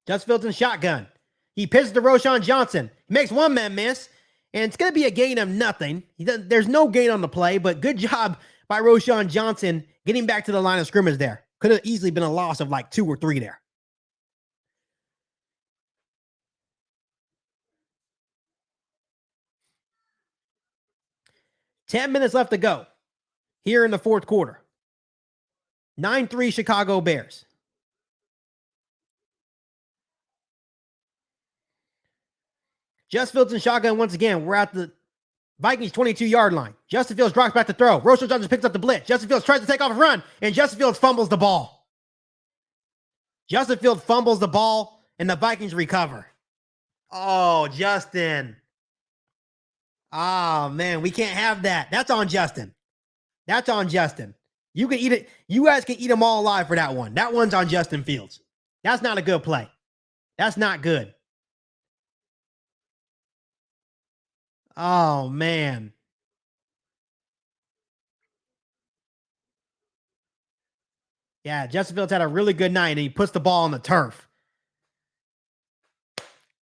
Justin Fields in shotgun. He pitches to Roschon Johnson. He makes one man miss, and it's going to be a gain of nothing. There's no gain on the play, but good job by Roschon Johnson getting back to the line of scrimmage there. Could have easily been a loss of like 2 or 3 there. Ten minutes left to go here in the fourth quarter. 9-3 Chicago Bears. Justin Fields in shotgun once again. We're at the Vikings 22-yard line. Justin Fields drops back to throw. Roschon Johnson picks up the blitz. Justin Fields tries to take off and run, and Justin Fields fumbles the ball. Justin Fields fumbles the ball, and the Vikings recover. Oh, Justin. Oh, man, we can't have that. That's on Justin. That's on Justin. You can eat it. You guys can eat them all alive for that one. That one's on Justin Fields. That's not a good play. That's not good. Oh, man. Yeah, Justin Fields had a really good night, and he puts the ball on the turf.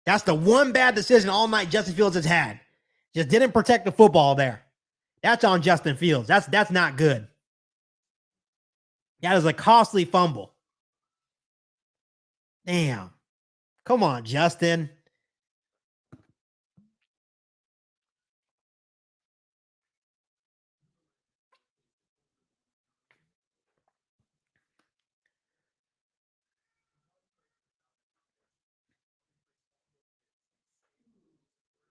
That's the one bad decision all night Justin Fields has had. Just didn't protect the football there. That's on Justin Fields. That's not good. That is a costly fumble. Damn. Come on, Justin.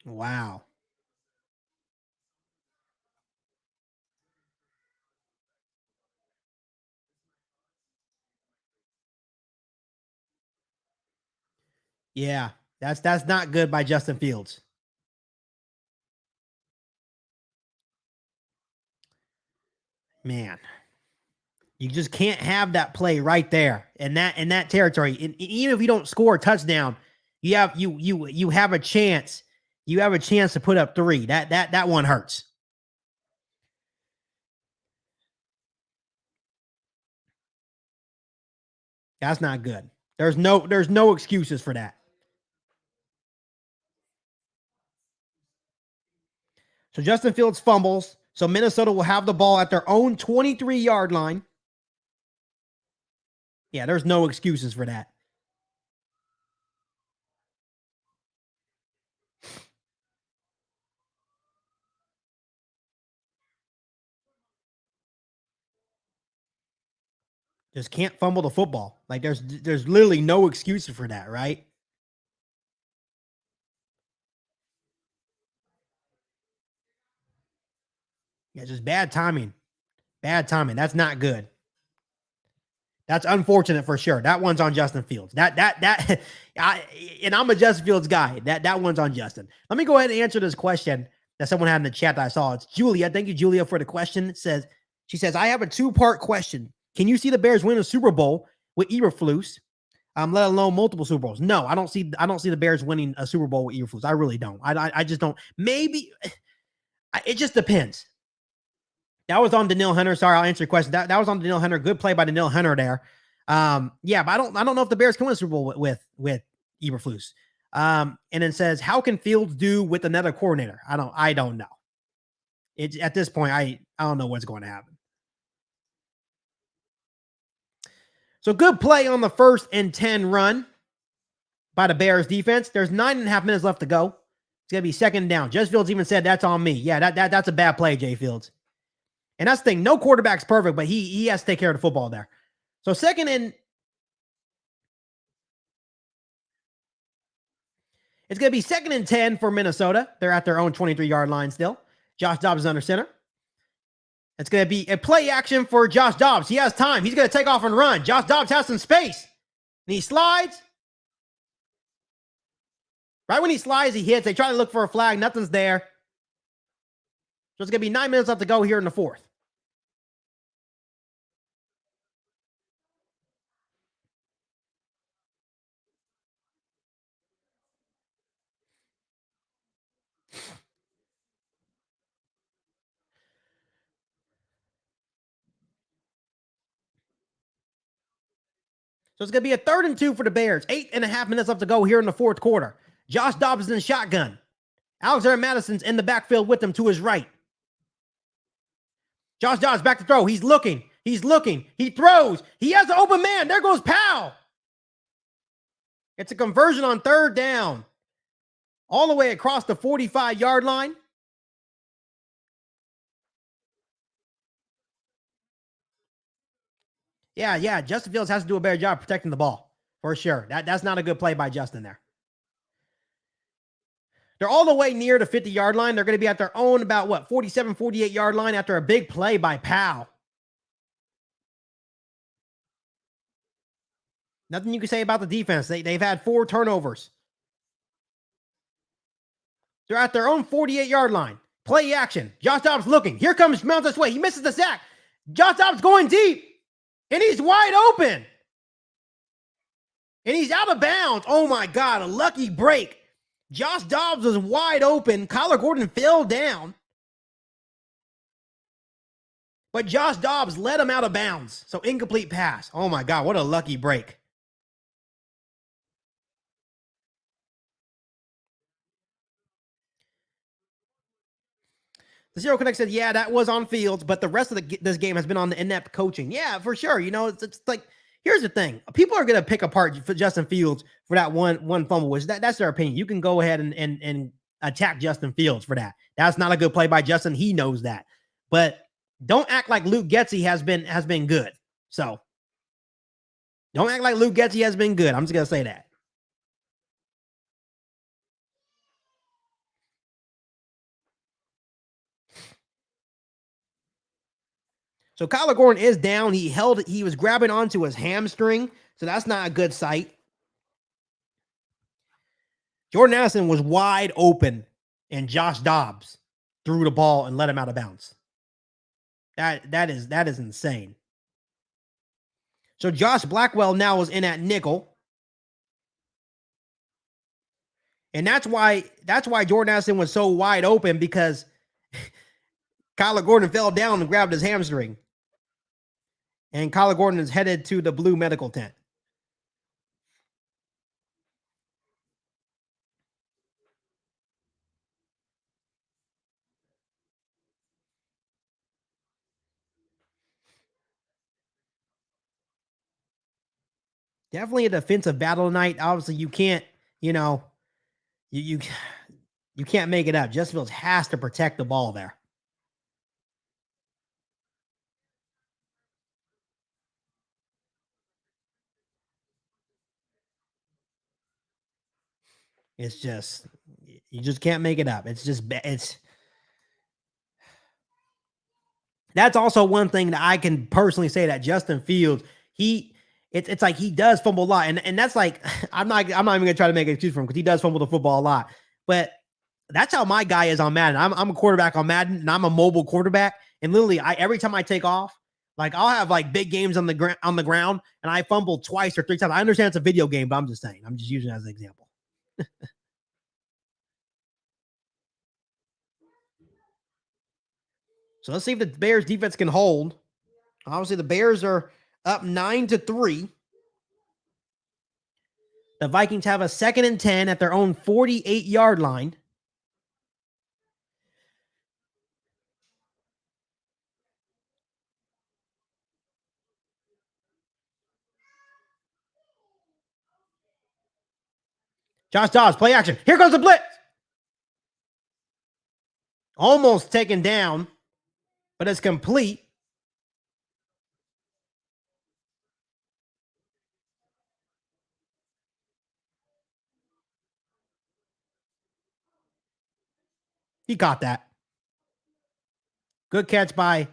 Wow. Yeah, that's not good by Justin Fields. Man, you just can't have that play right there in that territory. And even if you don't score a touchdown, you have a chance. You have a chance to put up 3. That one hurts. That's not good. There's no excuses for that. So Justin Fields fumbles. So Minnesota will have the ball at their own 23-yard line. Yeah, there's no excuses for that. Just can't fumble the football. Like there's literally no excuses for that, right? Yeah, just bad timing. Bad timing. That's not good. That's unfortunate for sure. That one's on Justin Fields. And I'm a Justin Fields guy. That one's on Justin. Let me go ahead and answer this question that someone had in the chat that I saw. It's Julia. Thank you, Julia, for the question. She says, I have a 2-part question. Can you see the Bears win a Super Bowl with Eberflus? Let alone multiple Super Bowls. No, I don't see the Bears winning a Super Bowl with Eberflus. I really don't. I just don't. Maybe it just depends. That was on Danielle Hunter. Sorry, I'll answer your question. That was on Danielle Hunter. Good play by Danielle Hunter there. Yeah, but I don't know if the Bears can win a Super Bowl with Eberflus. And then says, how can Fields do with another coordinator? I don't know. It's at this point, I don't know what's going to happen. So good play on the 1st and 10 run by the Bears defense. There's 9.5 minutes left to go. It's going to be 2nd down. Justin Fields even said that's on me. Yeah, that's a bad play, Jay Fields. And that's the thing. No quarterback's perfect, but he has to take care of the football there. So 2nd and it's going to be 2nd and 10 for Minnesota. They're at their own 23-yard line still. Josh Dobbs is under center. It's going to be a play action for Josh Dobbs. He has time. He's going to take off and run. Josh Dobbs has some space. And he slides. Right when he slides, he hits. They try to look for a flag. Nothing's there. So it's going to be 9 minutes left to go here in the 4th. So it's going to be a 3rd and 2 for the Bears. 8.5 minutes left to go here in the fourth quarter. Josh Dobbs is in shotgun. Alexander Madison's in the backfield with him to his right. Josh Dobbs back to throw. He's looking. He throws. He has an open man. There goes Powell. It's a conversion on 3rd down. All the way across the 45-yard line. Yeah. Justin Fields has to do a better job protecting the ball. For sure. That's not a good play by Justin there. They're all the way near the 50-yard line. They're going to be at their own about, 47, 48-yard line after a big play by Powell. Nothing you can say about the defense. They've had 4 turnovers. They're at their own 48-yard line. Play action. Josh Dobbs looking. Here comes Mountain Way. He misses the sack. Josh Dobbs going deep. And he's wide open. And he's out of bounds. Oh, my God. A lucky break. Josh Dobbs was wide open. Kyler Gordon fell down. But Josh Dobbs led him out of bounds. So incomplete pass. Oh, my God. What a lucky break. The Zero Connect said, yeah, that was on Fields, but the rest of this game has been on the inept coaching. Yeah, for sure. It's like, here's the thing. People are going to pick apart Justin Fields for that one fumble, which that's their opinion. You can go ahead and attack Justin Fields for that. That's not a good play by Justin. He knows that. But don't act like Luke Getsy has been good. So don't act like Luke Getsy has been good. I'm just going to say that. So Kyler Gordon is down. He was grabbing onto his hamstring. So that's not a good sight. Jordan Addison was wide open and Josh Dobbs threw the ball and let him out of bounds. That is insane. So Josh Blackwell now is in at nickel. And that's why Jordan Addison was so wide open, because Kyler Gordon fell down and grabbed his hamstring. And Kyler Gordon is headed to the blue medical tent. Definitely a defensive battle tonight. Obviously, you can't, you can't make it up. Justin Fields has to protect the ball there. It's just, you just can't make it up. That's also one thing that I can personally say, that Justin Fields, it's like he does fumble a lot. And that's like, I'm not even gonna try to make an excuse for him, because he does fumble the football a lot. But that's how my guy is on Madden. I'm a quarterback on Madden, and I'm a mobile quarterback. And literally, every time I take off, like, I'll have like big games on the ground, and I fumble twice or 3 times. I understand it's a video game, but I'm just saying. I'm just using it as an example. So let's see if the Bears defense can hold. Obviously, the Bears are up 9-3. The Vikings have a 2nd and 10 at their own 48-yard line. Josh Dobbs, play action. Here goes the blitz. Almost taken down, but it's complete. He caught that. Good catch by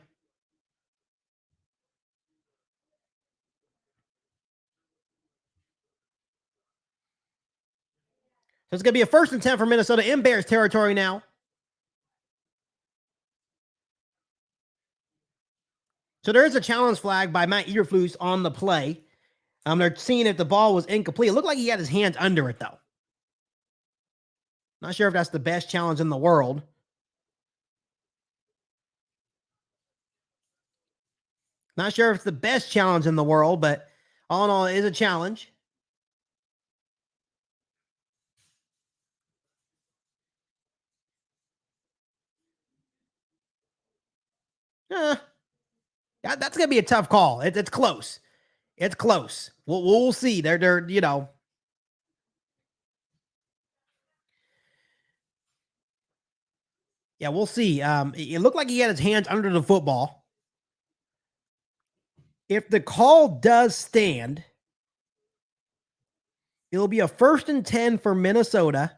So it's going to be a 1st and 10 for Minnesota in Bears territory now. So there is a challenge flag by Matt Eberflus on the play. They're seeing if the ball was incomplete. It looked like he had his hands under it, though. Not sure if that's the best challenge in the world. Not sure if it's the best challenge in the world, but All in all, it is a challenge. That's going to be a tough call. It's close. It's close. We'll see. They're yeah, we'll see. It looked like he had his hands under the football. If the call does stand, it'll be a 1st and 10 for Minnesota.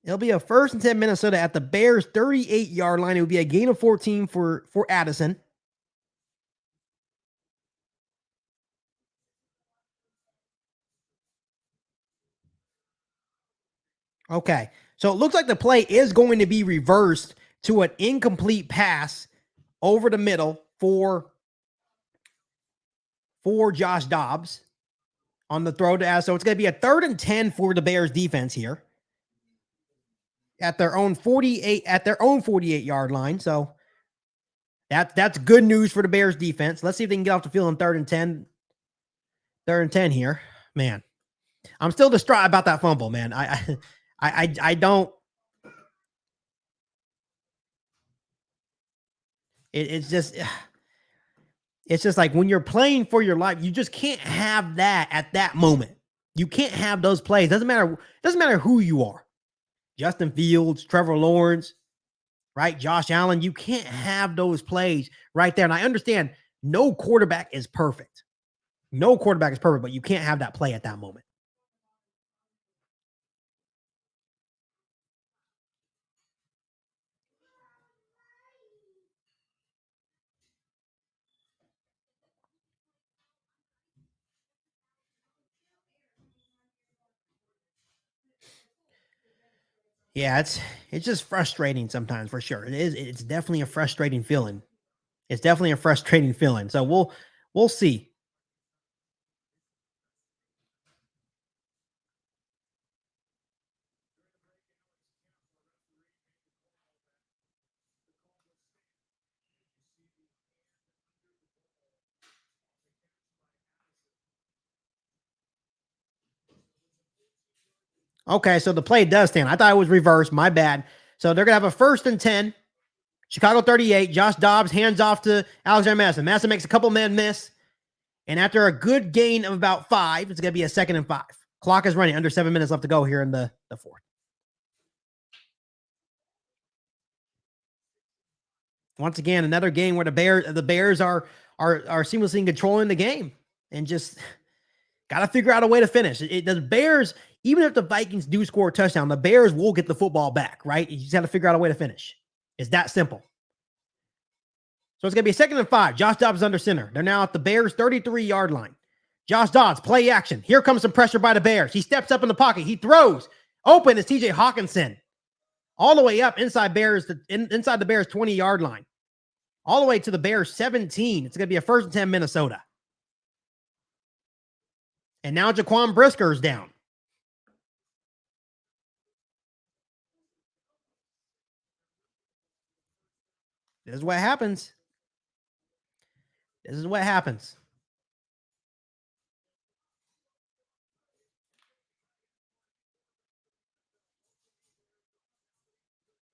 It'll be a 1st and 10 Minnesota at the Bears 38-yard line. It would be a gain of 14 for Addison. Okay. So it looks like the play is going to be reversed to an incomplete pass over the middle for Josh Dobbs on the throw to Addison. So it's going to be a 3rd and 10 for the Bears defense here at their own 48-yard line. So that's good news for the Bears defense. Let's see if they can get off the field on 3rd and 10. 3rd and 10 here. Man, I'm still distraught about that fumble, man. I don't. It's just like when you're playing for your life, you just can't have that at that moment. You can't have those plays. Doesn't matter who you are. Justin Fields, Trevor Lawrence, right? Josh Allen. You can't have those plays right there. And I understand no quarterback is perfect. No quarterback is perfect, but you can't have that play at that moment. Yeah, it's just frustrating sometimes for sure. It is. It's definitely a frustrating feeling. It's definitely a frustrating feeling. So we'll see. Okay, so the play does stand. I thought it was reversed. My bad. So they're going to have a 1st and 10. Chicago 38. Josh Dobbs hands off to Alexander Madison. Madison makes a couple men miss. And after a good gain of about 5, it's going to be a 2nd and 5. Clock is running. Under 7 minutes left to go here in the 4th. Once again, another game where the Bears are seamlessly controlling the game and just got to figure out a way to finish. The Bears, even if the Vikings do score a touchdown, the Bears will get the football back, right? You just got to figure out a way to finish. It's that simple. So it's going to be a 2nd and 5. Josh Dobbs is under center. They're now at the Bears 33-yard line. Josh Dobbs, play action. Here comes some pressure by the Bears. He steps up in the pocket. He throws. Open is TJ Hawkinson. All the way up inside the Bears 20-yard line. All the way to the Bears 17. It's going to be a 1st and 10 Minnesota. And now Jaquan Brisker's down. This is what happens. This is what happens.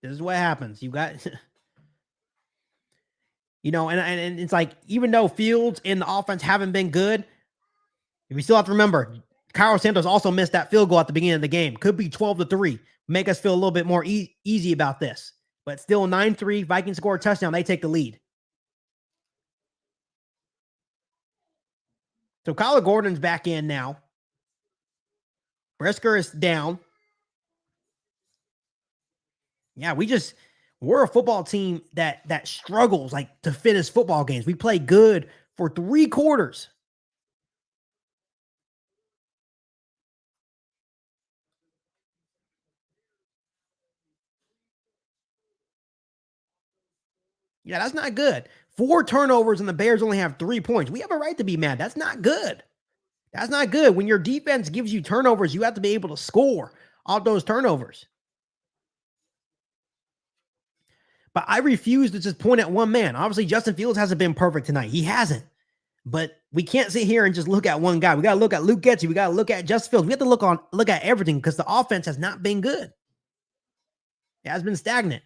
This is what happens. You got, and it's like, even though Fields and the offense haven't been good, we still have to remember, Cairo Santos also missed that field goal at the beginning of the game. Could be 12-3. Make us feel a little bit more easy about this. But still 9-3. Vikings score a touchdown. They take the lead. So Kyler Gordon's back in now. Brisker is down. Yeah, we're a football team that struggles like to finish football games. We play good for 3 quarters. Yeah, that's not good. 4 turnovers and the Bears only have 3 points. We have a right to be mad. That's not good. That's not good. When your defense gives you turnovers, you have to be able to score off those turnovers. But I refuse to just point at one man. Obviously, Justin Fields hasn't been perfect tonight. He hasn't. But we can't sit here and just look at one guy. We got to look at Luke Getsy. We got to look at Justin Fields. We have to look at everything because the offense has not been good. It has been stagnant.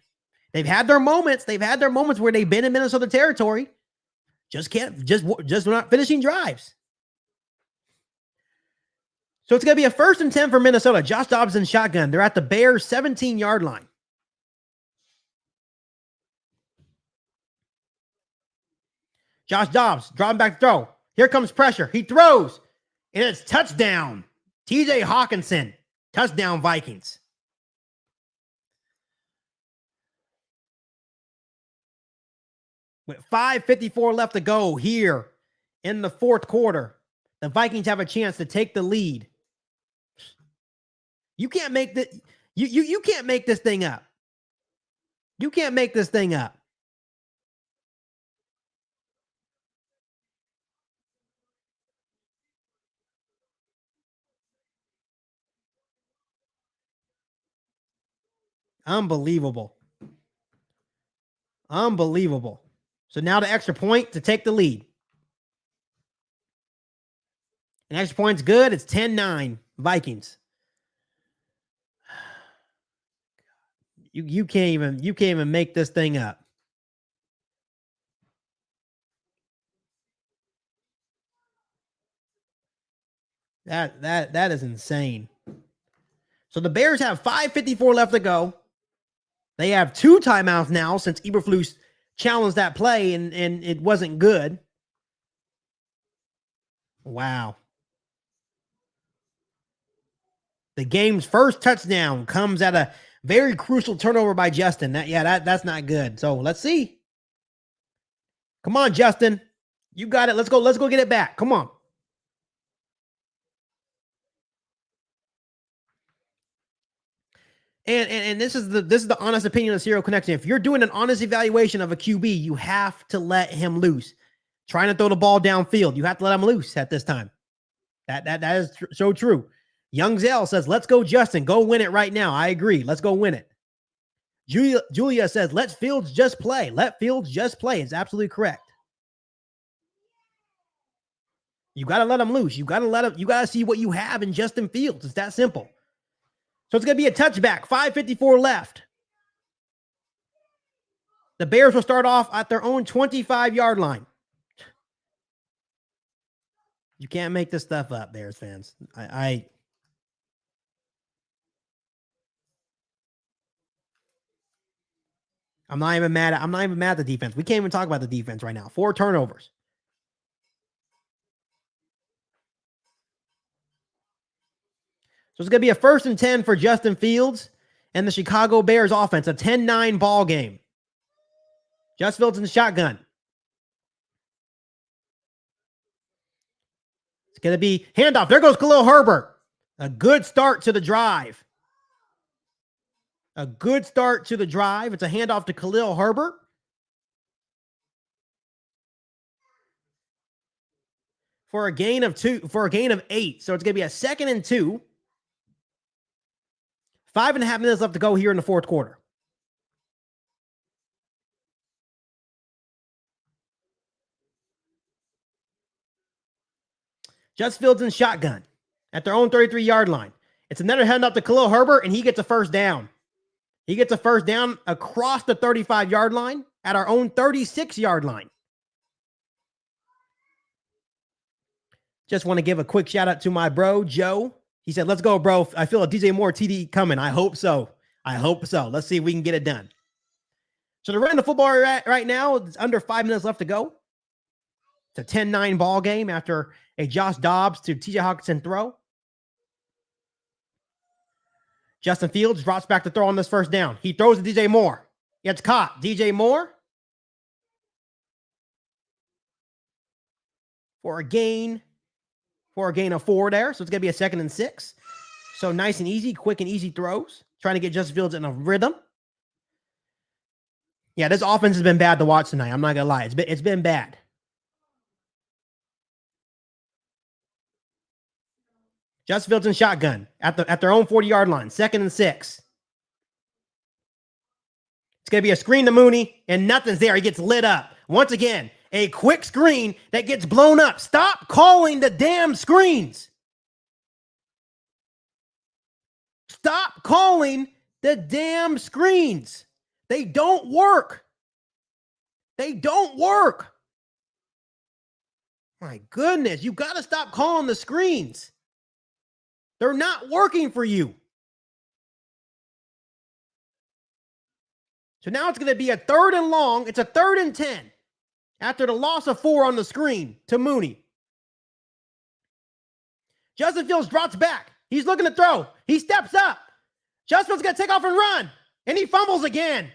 They've had their moments. They've had their moments where they've been in Minnesota territory. Just not finishing drives. So it's going to be a 1st and 10 for Minnesota. Josh Dobbs in shotgun. They're at the Bears 17-yard line. Josh Dobbs dropping back to throw. Here comes pressure. He throws, and it's touchdown. TJ Hawkinson, touchdown Vikings. With 5:54 left to go here in the 4th quarter, the Vikings have a chance to take the lead. You can't make this. You can't make this thing up. You can't make this thing up. Unbelievable. Unbelievable. So now the extra point to take the lead. An extra point's good. It's 10-9 Vikings. You can't even make this thing up. That is insane. So the Bears have 5:54 left to go. They have 2 timeouts now since Eberflus challenged that play and it wasn't good. Wow. The game's first touchdown comes at a very crucial turnover by Justin. That's not good. So let's see. Come on, Justin. You got it. Let's go get it back. Come on. And this is the honest opinion of Serial Connection. If you're doing an honest evaluation of a QB, you have to let him loose. Trying to throw the ball downfield, you have to let him loose at this time. That is so true. Young Zell says, let's go, Justin. Go win it right now. I agree. Let's go win it. Julia says, let Fields just play. Let Fields just play. It's absolutely correct. You got to let him loose. You got to see what you have in Justin Fields. It's that simple. So it's going to be a touchback. 5:54 left. The Bears will start off at their own 25-yard line. You can't make this stuff up, Bears fans. I'm not even mad at the defense. We can't even talk about the defense right now. 4 turnovers. So it's going to be a 1st and 10 for Justin Fields and the Chicago Bears offense. A 10-9 ball game. Justin Fields in the shotgun. It's going to be handoff. There goes Khalil Herbert. A good start to the drive. A good start to the drive. It's a handoff to Khalil Herbert. For a gain of 8. So it's going to be a 2nd and 2. 5.5 minutes left to go here in the 4th quarter. Justin Fields in shotgun at their own 33-yard line. It's another handoff to Khalil Herbert, and he gets a first down. He gets a first down across the 35-yard line at our own 36-yard line. Just want to give a quick shout out to my bro, Joe. He said, let's go, bro. I feel a DJ Moore TD coming. I hope so. Let's see if we can get it done. So they're running the football right now. It's under 5 minutes left to go. It's a 10-9 ball game after a Josh Dobbs to TJ Hawkinson throw. Justin Fields drops back to throw on this first down. He throws to DJ Moore. Gets caught. DJ Moore for a gain of 4 there. So it's going to be a 2nd and 6. So nice and easy, quick and easy throws. Trying to get Justin Fields in a rhythm. Yeah, this offense has been bad to watch tonight. I'm not going to lie. It's been bad. Justin Fields in shotgun at their own 40-yard line. 2nd and 6. It's going to be a screen to Mooney, and nothing's there. He gets lit up. Once again, a quick screen that gets blown up. Stop calling the damn screens. Stop calling the damn screens. They don't work. They don't work. My goodness, you got to stop calling the screens. They're not working for you. So now it's going to be a 3rd and long. It's a 3rd and 10 after the loss of 4 on the screen to Mooney. Justin Fields drops back. He's looking to throw. He steps up. Justin Fields going to take off and run. And he fumbles again.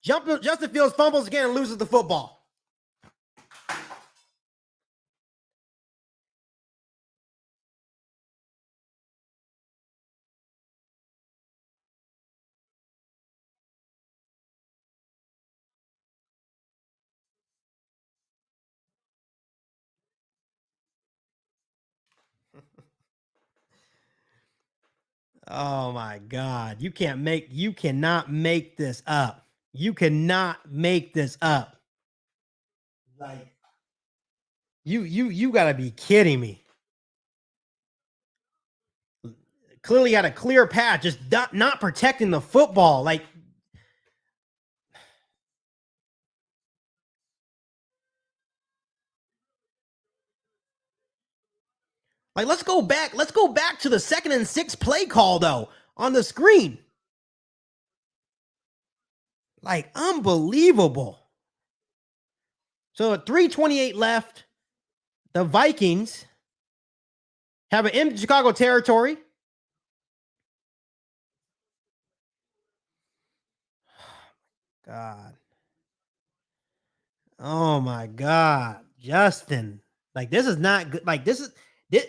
Justin Fields fumbles again and loses the football. Oh my God. You cannot make this up. You cannot make this up. Like, you gotta be kidding me. Clearly had a clear path, just not protecting the football. Like, let's go back. Let's go back to the 2nd and 6 play call, though, on the screen. Like, unbelievable. So at 3:28 left, the Vikings have an in Chicago territory. God. Oh my God. Justin. Like, this is not good. Like,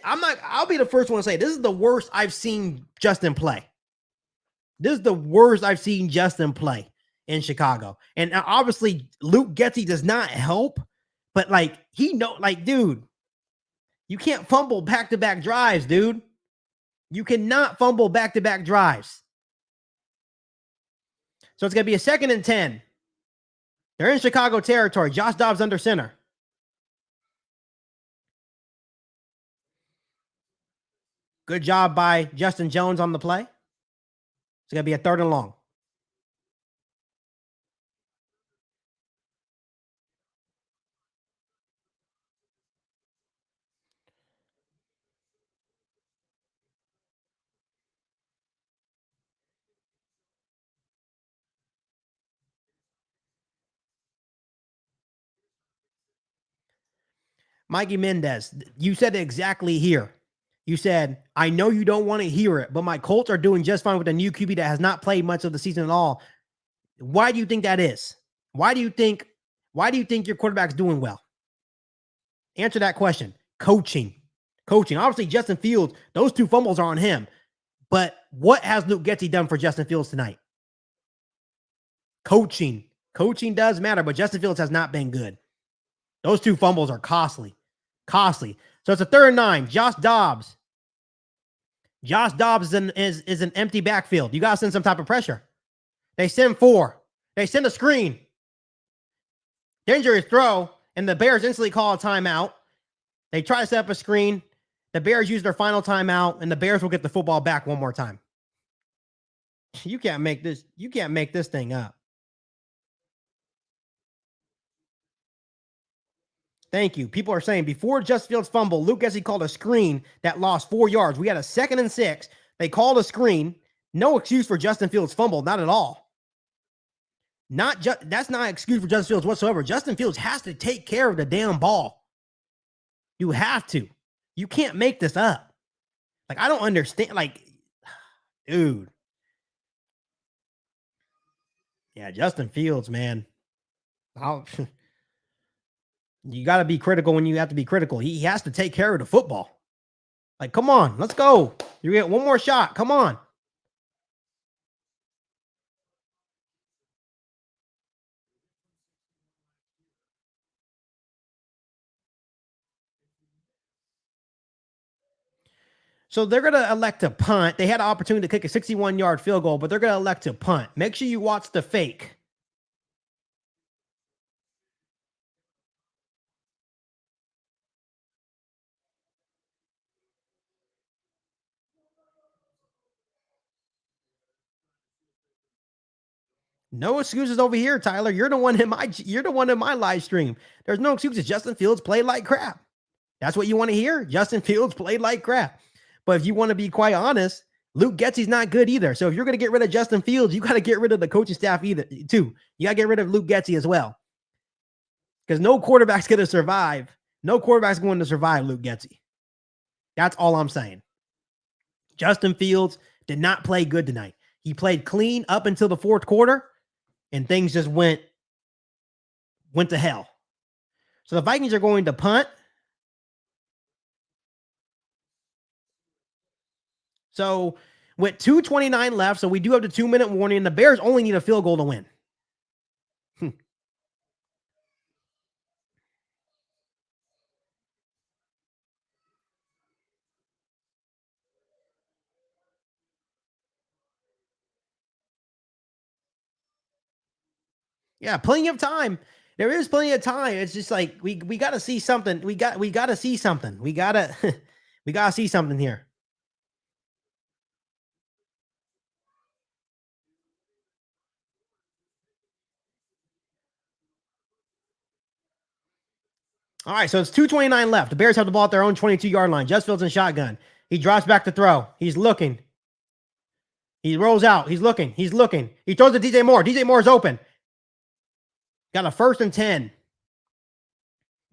I'll be the first one to say this is the worst I've seen Justin play. This is the worst I've seen Justin play in Chicago. And obviously Luke Getsy does not help, but dude, you can't fumble back-to-back drives, dude. You cannot fumble back-to-back drives. So it's going to be a 2nd and 10. They're in Chicago territory. Josh Dobbs under center. Good job by Justin Jones on the play. It's going to be a 3rd and long. Mikey Mendez, you said it exactly here. You said, I know you don't want to hear it, but my Colts are doing just fine with a new QB that has not played much of the season at all. Why do you think that is? Why do you think your quarterback's doing well? Answer that question. Coaching. Obviously, Justin Fields, those 2 fumbles are on him. But what has Luke Getsy done for Justin Fields tonight? Coaching. Coaching does matter, but Justin Fields has not been good. Those 2 fumbles are costly. So it's a 3rd and 9. Josh Dobbs is an empty backfield. You got to send some type of pressure. They send 4. They send a screen. Dangerous throw, and the Bears instantly call a timeout. They try to set up a screen. The Bears use their final timeout, and the Bears will get the football back one more time. You can't make this thing up. Thank you. People are saying before Justin Fields' fumble, Luke Getsy called a screen that lost 4 yards. We had a 2nd and 6. They called a screen. No excuse for Justin Fields' fumble. Not at all. That's not an excuse for Justin Fields whatsoever. Justin Fields has to take care of the damn ball. You have to. You can't make this up. Like, I don't understand. Like, dude. Yeah, Justin Fields, man. You got to be critical when you have to be critical. He has to take care of the football. Like, come on, let's go. You get one more shot. Come on. So they're going to elect to punt. They had an opportunity to kick a 61-yard field goal, but they're going to elect to punt. Make sure you watch the fake. No excuses over here, Tyler. You're the one in my live stream. There's no excuses. Justin Fields played like crap. That's what you want to hear? Justin Fields played like crap. But if you want to be quite honest, Luke Getsy's not good either. So if you're going to get rid of Justin Fields, you got to get rid of the coaching staff too. You got to get rid of Luke Getsy as well. Because no quarterback's going to survive. No quarterback's going to survive Luke Getsy. That's all I'm saying. Justin Fields did not play good tonight. He played clean up until the fourth quarter, and things just went to hell. So the Vikings are going to punt. So with 2:29 left, so we do have the 2-minute warning, and the Bears only need a field goal to win. Yeah, plenty of time. There is plenty of time. It's just like we got to see something. We got to see something. We got to see something here. All right, so it's 2:29 left. The Bears have the ball at their own 22-yard line. Just Fields in shotgun. He drops back to throw. He's looking. He rolls out. He's looking. He throws to DJ Moore. DJ Moore's open. Got a 1st and 10.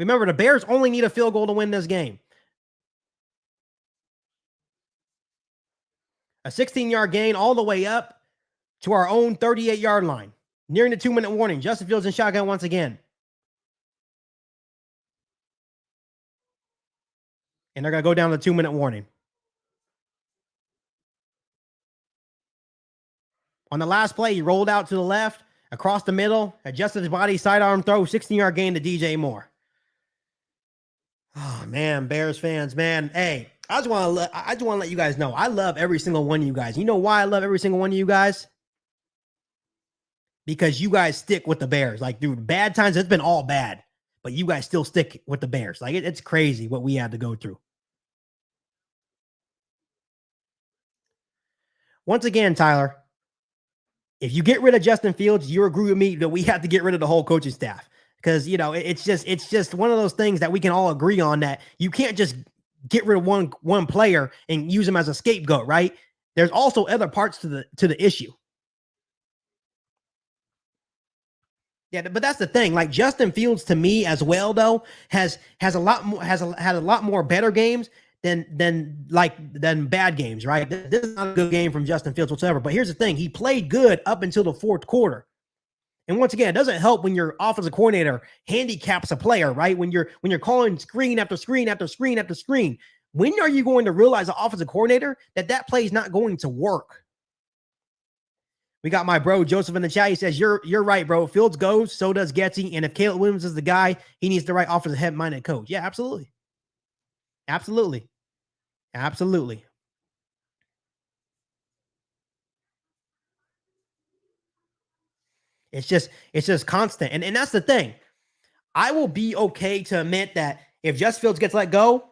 Remember, the Bears only need a field goal to win this game. A 16-yard gain all the way up to our own 38-yard line. Nearing the 2-minute warning. Justin Fields in shotgun once again. And they're going to go down to the 2-minute warning. On the last play, he rolled out to the left, across the middle, adjusted his body, sidearm throw, 16-yard gain to DJ Moore. Oh, man, Bears fans, man. Hey, I just want to let you guys know, I love every single one of you guys. You know why I love every single one of you guys? Because you guys stick with the Bears. Like, dude, bad times, it's been all bad. But you guys still stick with the Bears. Like, it's crazy what we had to go through. Once again, Tyler, if you get rid of Justin Fields, you agree with me that we have to get rid of the whole coaching staff. Because, you know, it's just one of those things that we can all agree on, that you can't just get rid of one player and use him as a scapegoat, right? There's also other parts to the issue. Yeah, but that's the thing. Like, Justin Fields, to me as well, though, has had a lot more better games than bad games, right? This is not a good game from Justin Fields whatsoever. But here's the thing: he played good up until the fourth quarter. And once again, it doesn't help when your offensive coordinator handicaps a player, right? When you're calling screen after screen after screen after screen. When are you going to realize, the offensive coordinator, that play is not going to work? We got my bro Joseph in the chat. He says, you're right, bro. Fields goes, so does Getsy. And if Caleb Williams is the guy, he needs the right offensive head-minded coach. Yeah, absolutely. Absolutely. Absolutely. It's just constant. And that's the thing. I will be okay to admit that if Justin Fields gets let go,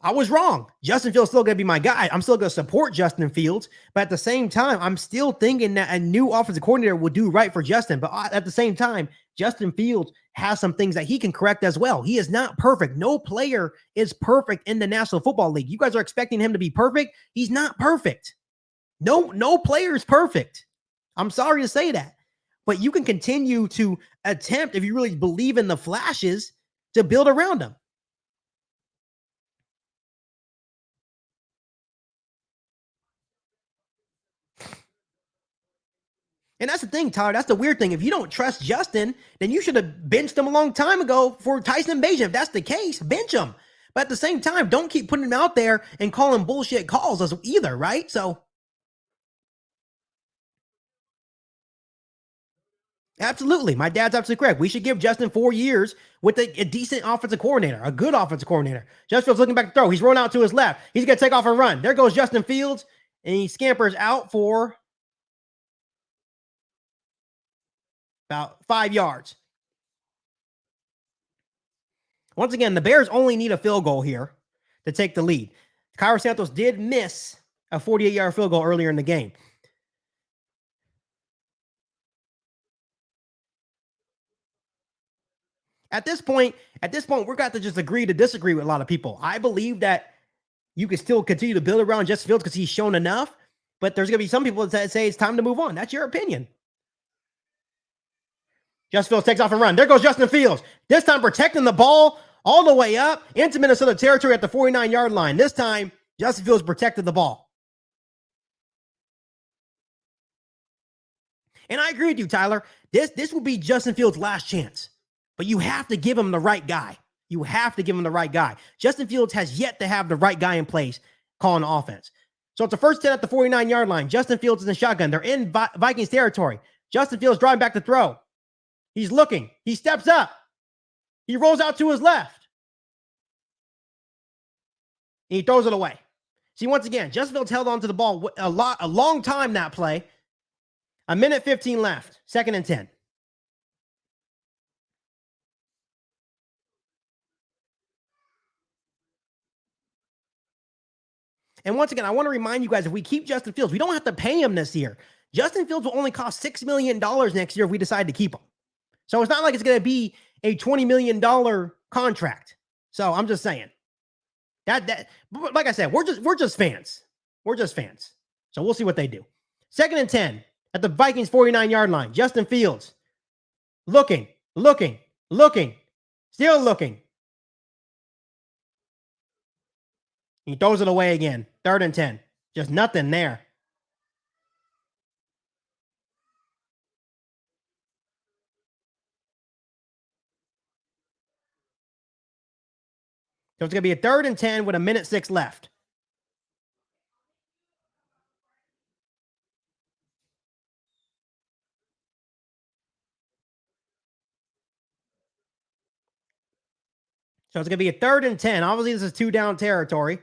I was wrong. Justin Fields still going to be my guy. I'm still going to support Justin Fields. But at the same time, I'm still thinking that a new offensive coordinator will do right for Justin. But at the same time, Justin Fields has some things that he can correct as well. He is not perfect. No player is perfect in the National Football League. You guys are expecting him to be perfect. He's not perfect. No player is perfect. I'm sorry to say that. But you can continue to attempt, if you really believe in the flashes, to build around them. And that's the thing, Tyler. That's the weird thing. If you don't trust Justin, then you should have benched him a long time ago for Tyson Bagent. If that's the case, bench him. But at the same time, don't keep putting him out there and calling bullshit calls as either, right? So Absolutely. My dad's absolutely correct. We should give Justin 4 years with a decent offensive coordinator, a good offensive coordinator. Justin Fields looking back to throw. He's rolling out to his left. He's going to take off and run. There goes Justin Fields, and he scampers out for about 5 yards. Once again, the Bears only need a field goal here to take the lead. Cairo Santos did miss a 48-yard field goal earlier in the game. At this point, we're got to just agree to disagree with a lot of people. I believe that you can still continue to build around Justin Fields because he's shown enough, but there's going to be some people that say it's time to move on. That's your opinion. Justin Fields takes off and run. There goes Justin Fields. This time protecting the ball all the way up into Minnesota territory at the 49-yard line. This time, Justin Fields protected the ball. And I agree with you, Tyler. This will be Justin Fields' last chance. But you have to give him the right guy. You have to give him the right guy. Justin Fields has yet to have the right guy in place calling the offense. So it's the first 10 at the 49-yard line. Justin Fields is in shotgun. They're in Vikings territory. Justin Fields driving back to throw. He's looking. He steps up. He rolls out to his left. And he throws it away. See, once again, Justin Fields held on to the ball a long time that play. A minute 15 left. 2nd and 10. And once again, I want to remind you guys, if we keep Justin Fields, we don't have to pay him this year. Justin Fields will only cost $6 million next year if we decide to keep him. So it's not like it's going to be a $20 million contract. So I'm just saying that like I said, we're just fans. We're just fans. So we'll see what they do. 2nd and 10 at the Vikings 49-yard line. Justin Fields looking, still looking. He throws it away again. 3rd and 10. Just nothing there. So it's going to be a 3rd and 10 with a minute 6 left. So it's going to be a 3rd and 10. Obviously, this is 2 down territory.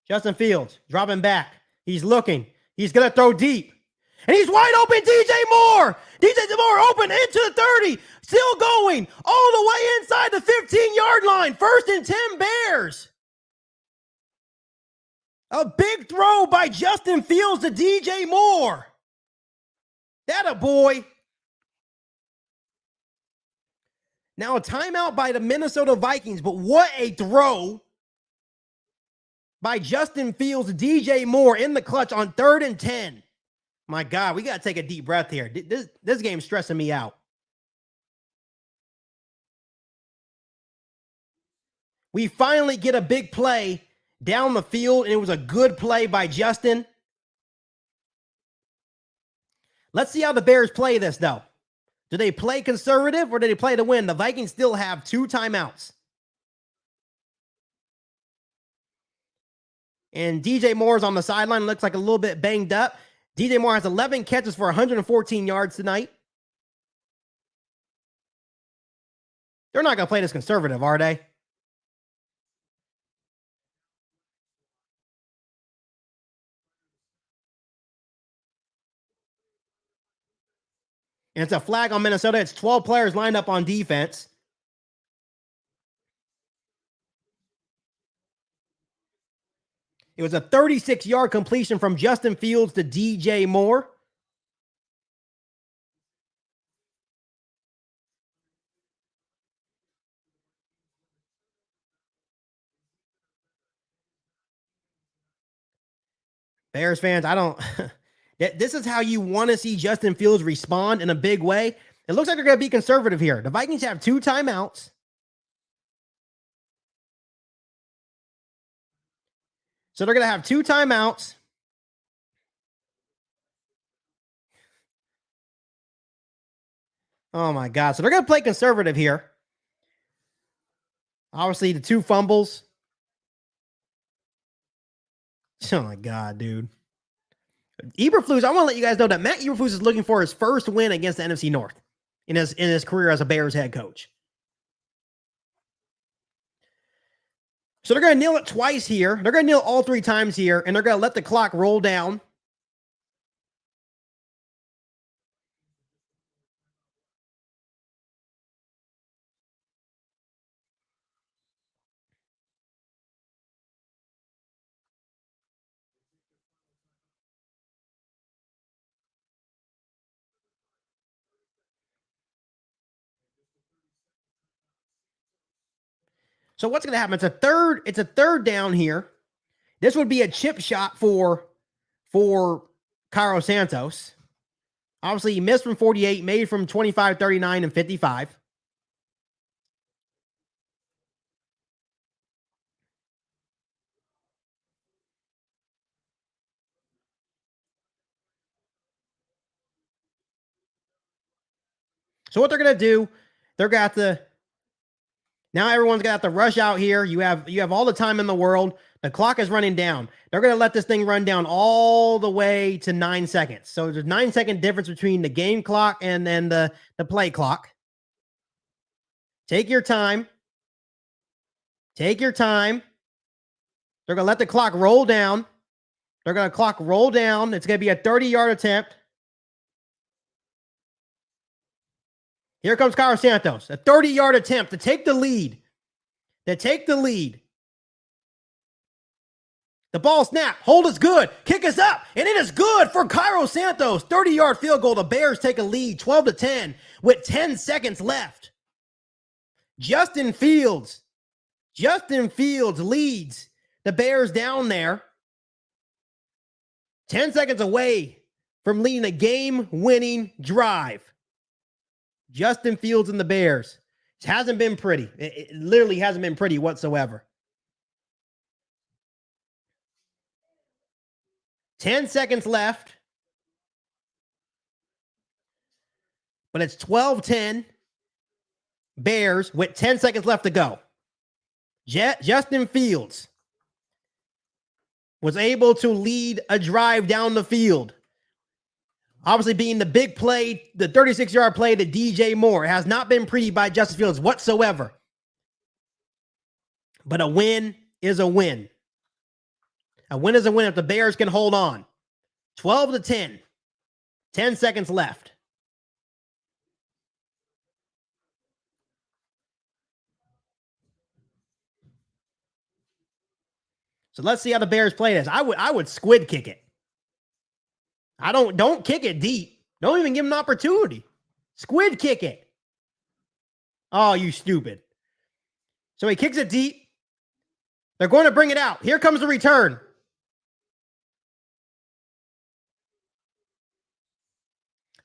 Justin Fields dropping back. He's looking. He's going to throw deep. And he's wide open, DJ Moore. DJ Moore open into the 30. Still going all the way inside the 15-yard line. 1st and 10 Bears. A big throw by Justin Fields to DJ Moore. That a boy. Now a timeout by the Minnesota Vikings, but what a throw by Justin Fields to DJ Moore in the clutch on 3rd and 10. My God, we got to take a deep breath here. This game's stressing me out. We finally get a big play down the field, and it was a good play by Justin. Let's see how the Bears play this, though. Do they play conservative or do they play to win? The Vikings still have 2 timeouts. And DJ Moore's on the sideline. Looks like a little bit banged up. DJ Moore has 11 catches for 114 yards tonight. They're not going to play this conservative, are they? And it's a flag on Minnesota. It's 12 players lined up on defense. It was a 36-yard completion from Justin Fields to DJ Moore. Bears fans, I don't... This is how you want to see Justin Fields respond in a big way. It looks like they're going to be conservative here. The Vikings have 2 timeouts. So they're going to have 2 timeouts. Oh, my God. So they're going to play conservative here. Obviously, the 2 fumbles. Oh my God, dude. Eberflus, I want to let you guys know that Matt Eberflus is looking for his first win against the NFC North in his career as a Bears head coach. So they're going to kneel it twice here. They're going to kneel all 3 times here, and they're going to let the clock roll down. So what's going to happen? It's a third down here. This would be a chip shot for Cairo Santos. Obviously, he missed from 48, made from 25, 39, and 55. So what they're going to do, they're going to have to, now everyone's going to have to rush out here. You have all the time in the world. The clock is running down. They're going to let this thing run down all the way to 9 seconds. So there's a 9-second difference between the game clock and then the play clock. Take your time. Take your time. They're going to let the clock roll down. They're going to clock roll down. It's going to be a 30-yard attempt. Here comes Cairo Santos. A 30-yard attempt to take the lead. The ball snap. Hold is good. Kick is up. And it is good for Cairo Santos. 30-yard field goal. The Bears take a lead 12-10 with 10 seconds left. Justin Fields leads the Bears down there. 10 seconds away from leading a game-winning drive. Justin Fields and the Bears. It hasn't been pretty. It literally hasn't been pretty whatsoever. 10 seconds left. But it's 12-10. Bears with 10 seconds left to go. Justin Fields was able to lead a drive down the field. Obviously being the big play, the 36-yard play to DJ Moore. It has not been pretty by Justin Fields whatsoever. But a win is a win. A win is a win if the Bears can hold on. 12-10. 10 seconds left. So let's see how the Bears play this. I would squid kick it. Don't kick it deep. Don't even give him an opportunity. Squid kick it. Oh, you stupid. So he kicks it deep. They're going to bring it out. Here comes the return.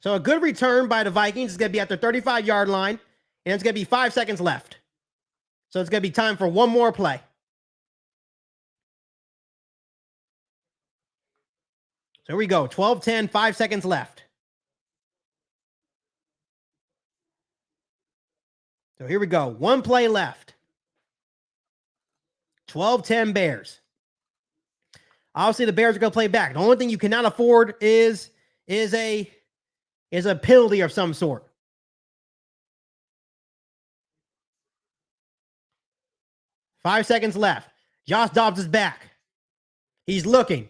So a good return by the Vikings is going to be at their 35-yard line, and it's going to be 5 seconds left. So it's going to be time for one more play. So here we go. 12-10, 5 seconds left. So here we go. One play left. 12-10 Bears. Obviously, the Bears are going to play back. The only thing you cannot afford is a penalty of some sort. 5 seconds left. Josh Dobbs is back. He's looking.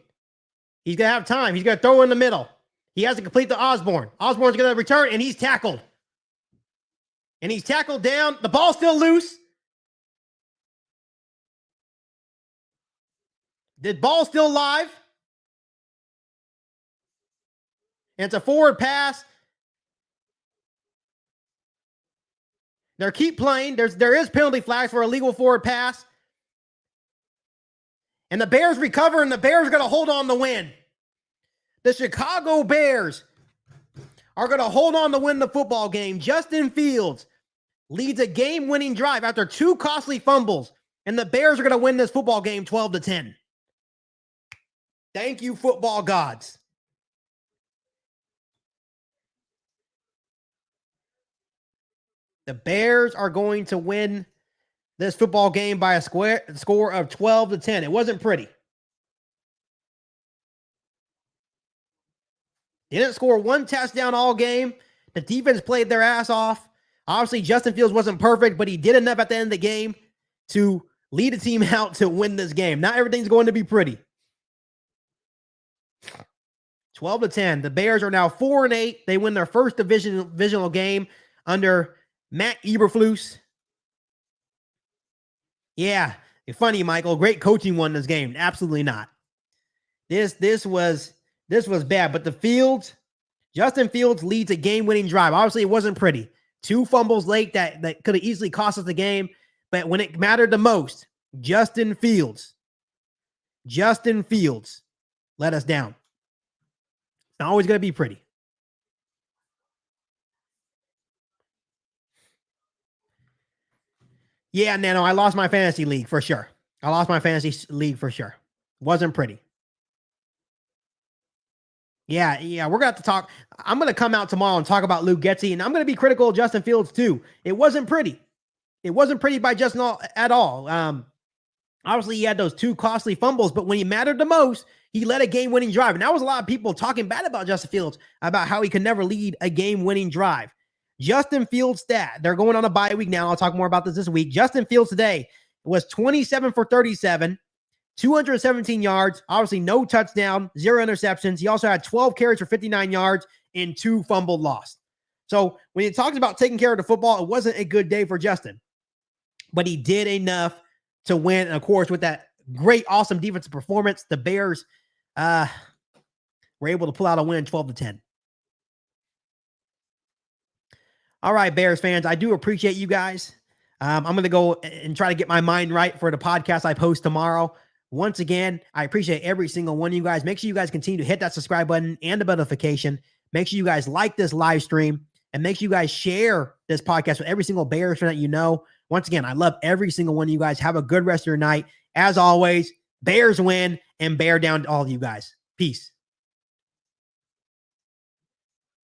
He's going to have time. He's going to throw in the middle. He has to complete the Osborne. Osborne's going to return, and he's tackled. And he's tackled down. The ball's still loose. The ball's still live. And it's a forward pass. They keep playing. There is penalty flags for illegal forward pass. And the Bears recover, and the Bears are going to hold on to win. The Chicago Bears are going to hold on to win the football game. Justin Fields leads a game-winning drive after 2 costly fumbles, and the Bears are going to win this football game 12-10. Thank you, football gods. The Bears are going to win this football game by a score of 12-10. It wasn't pretty. Didn't score one touchdown all game. The defense played their ass off. Obviously, Justin Fields wasn't perfect, but he did enough at the end of the game to lead the team out to win this game. Not everything's going to be pretty. 12-10. The Bears are now 4-8. They win their first divisional game under Matt Eberflus. Yeah, funny, Michael. Great coaching won this game. Absolutely not. This was bad. But Justin Fields leads a game-winning drive. Obviously, it wasn't pretty. 2 fumbles late that could have easily cost us the game. But when it mattered the most, Justin Fields let us down. It's not always going to be pretty. Yeah, Nano, I lost my fantasy league for sure. Wasn't pretty. Yeah, we're going to have to talk. I'm going to come out tomorrow and talk about Luke Getsy, and I'm going to be critical of Justin Fields too. It wasn't pretty. It wasn't pretty by Justin at all. Obviously, he had those 2 costly fumbles, but when he mattered the most, he led a game-winning drive. And that was a lot of people talking bad about Justin Fields, about how he could never lead a game-winning drive. Justin Fields stat. They're going on a bye week now. I'll talk more about this week. Justin Fields today was 27 for 37, 217 yards. Obviously, no touchdown, 0 interceptions. He also had 12 carries for 59 yards and 2 fumbled lost. So when he talks about taking care of the football, it wasn't a good day for Justin. But he did enough to win. And, of course, with that great, awesome defensive performance, the Bears were able to pull out a win 12-10. All right, Bears fans, I do appreciate you guys. I'm going to go and try to get my mind right for the podcast I post tomorrow. Once again, I appreciate every single one of you guys. Make sure you guys continue to hit that subscribe button and the notification. Make sure you guys like this live stream, and make sure you guys share this podcast with every single Bears fan that you know. Once again, I love every single one of you guys. Have a good rest of your night. As always, Bears win and bear down to all of you guys. Peace.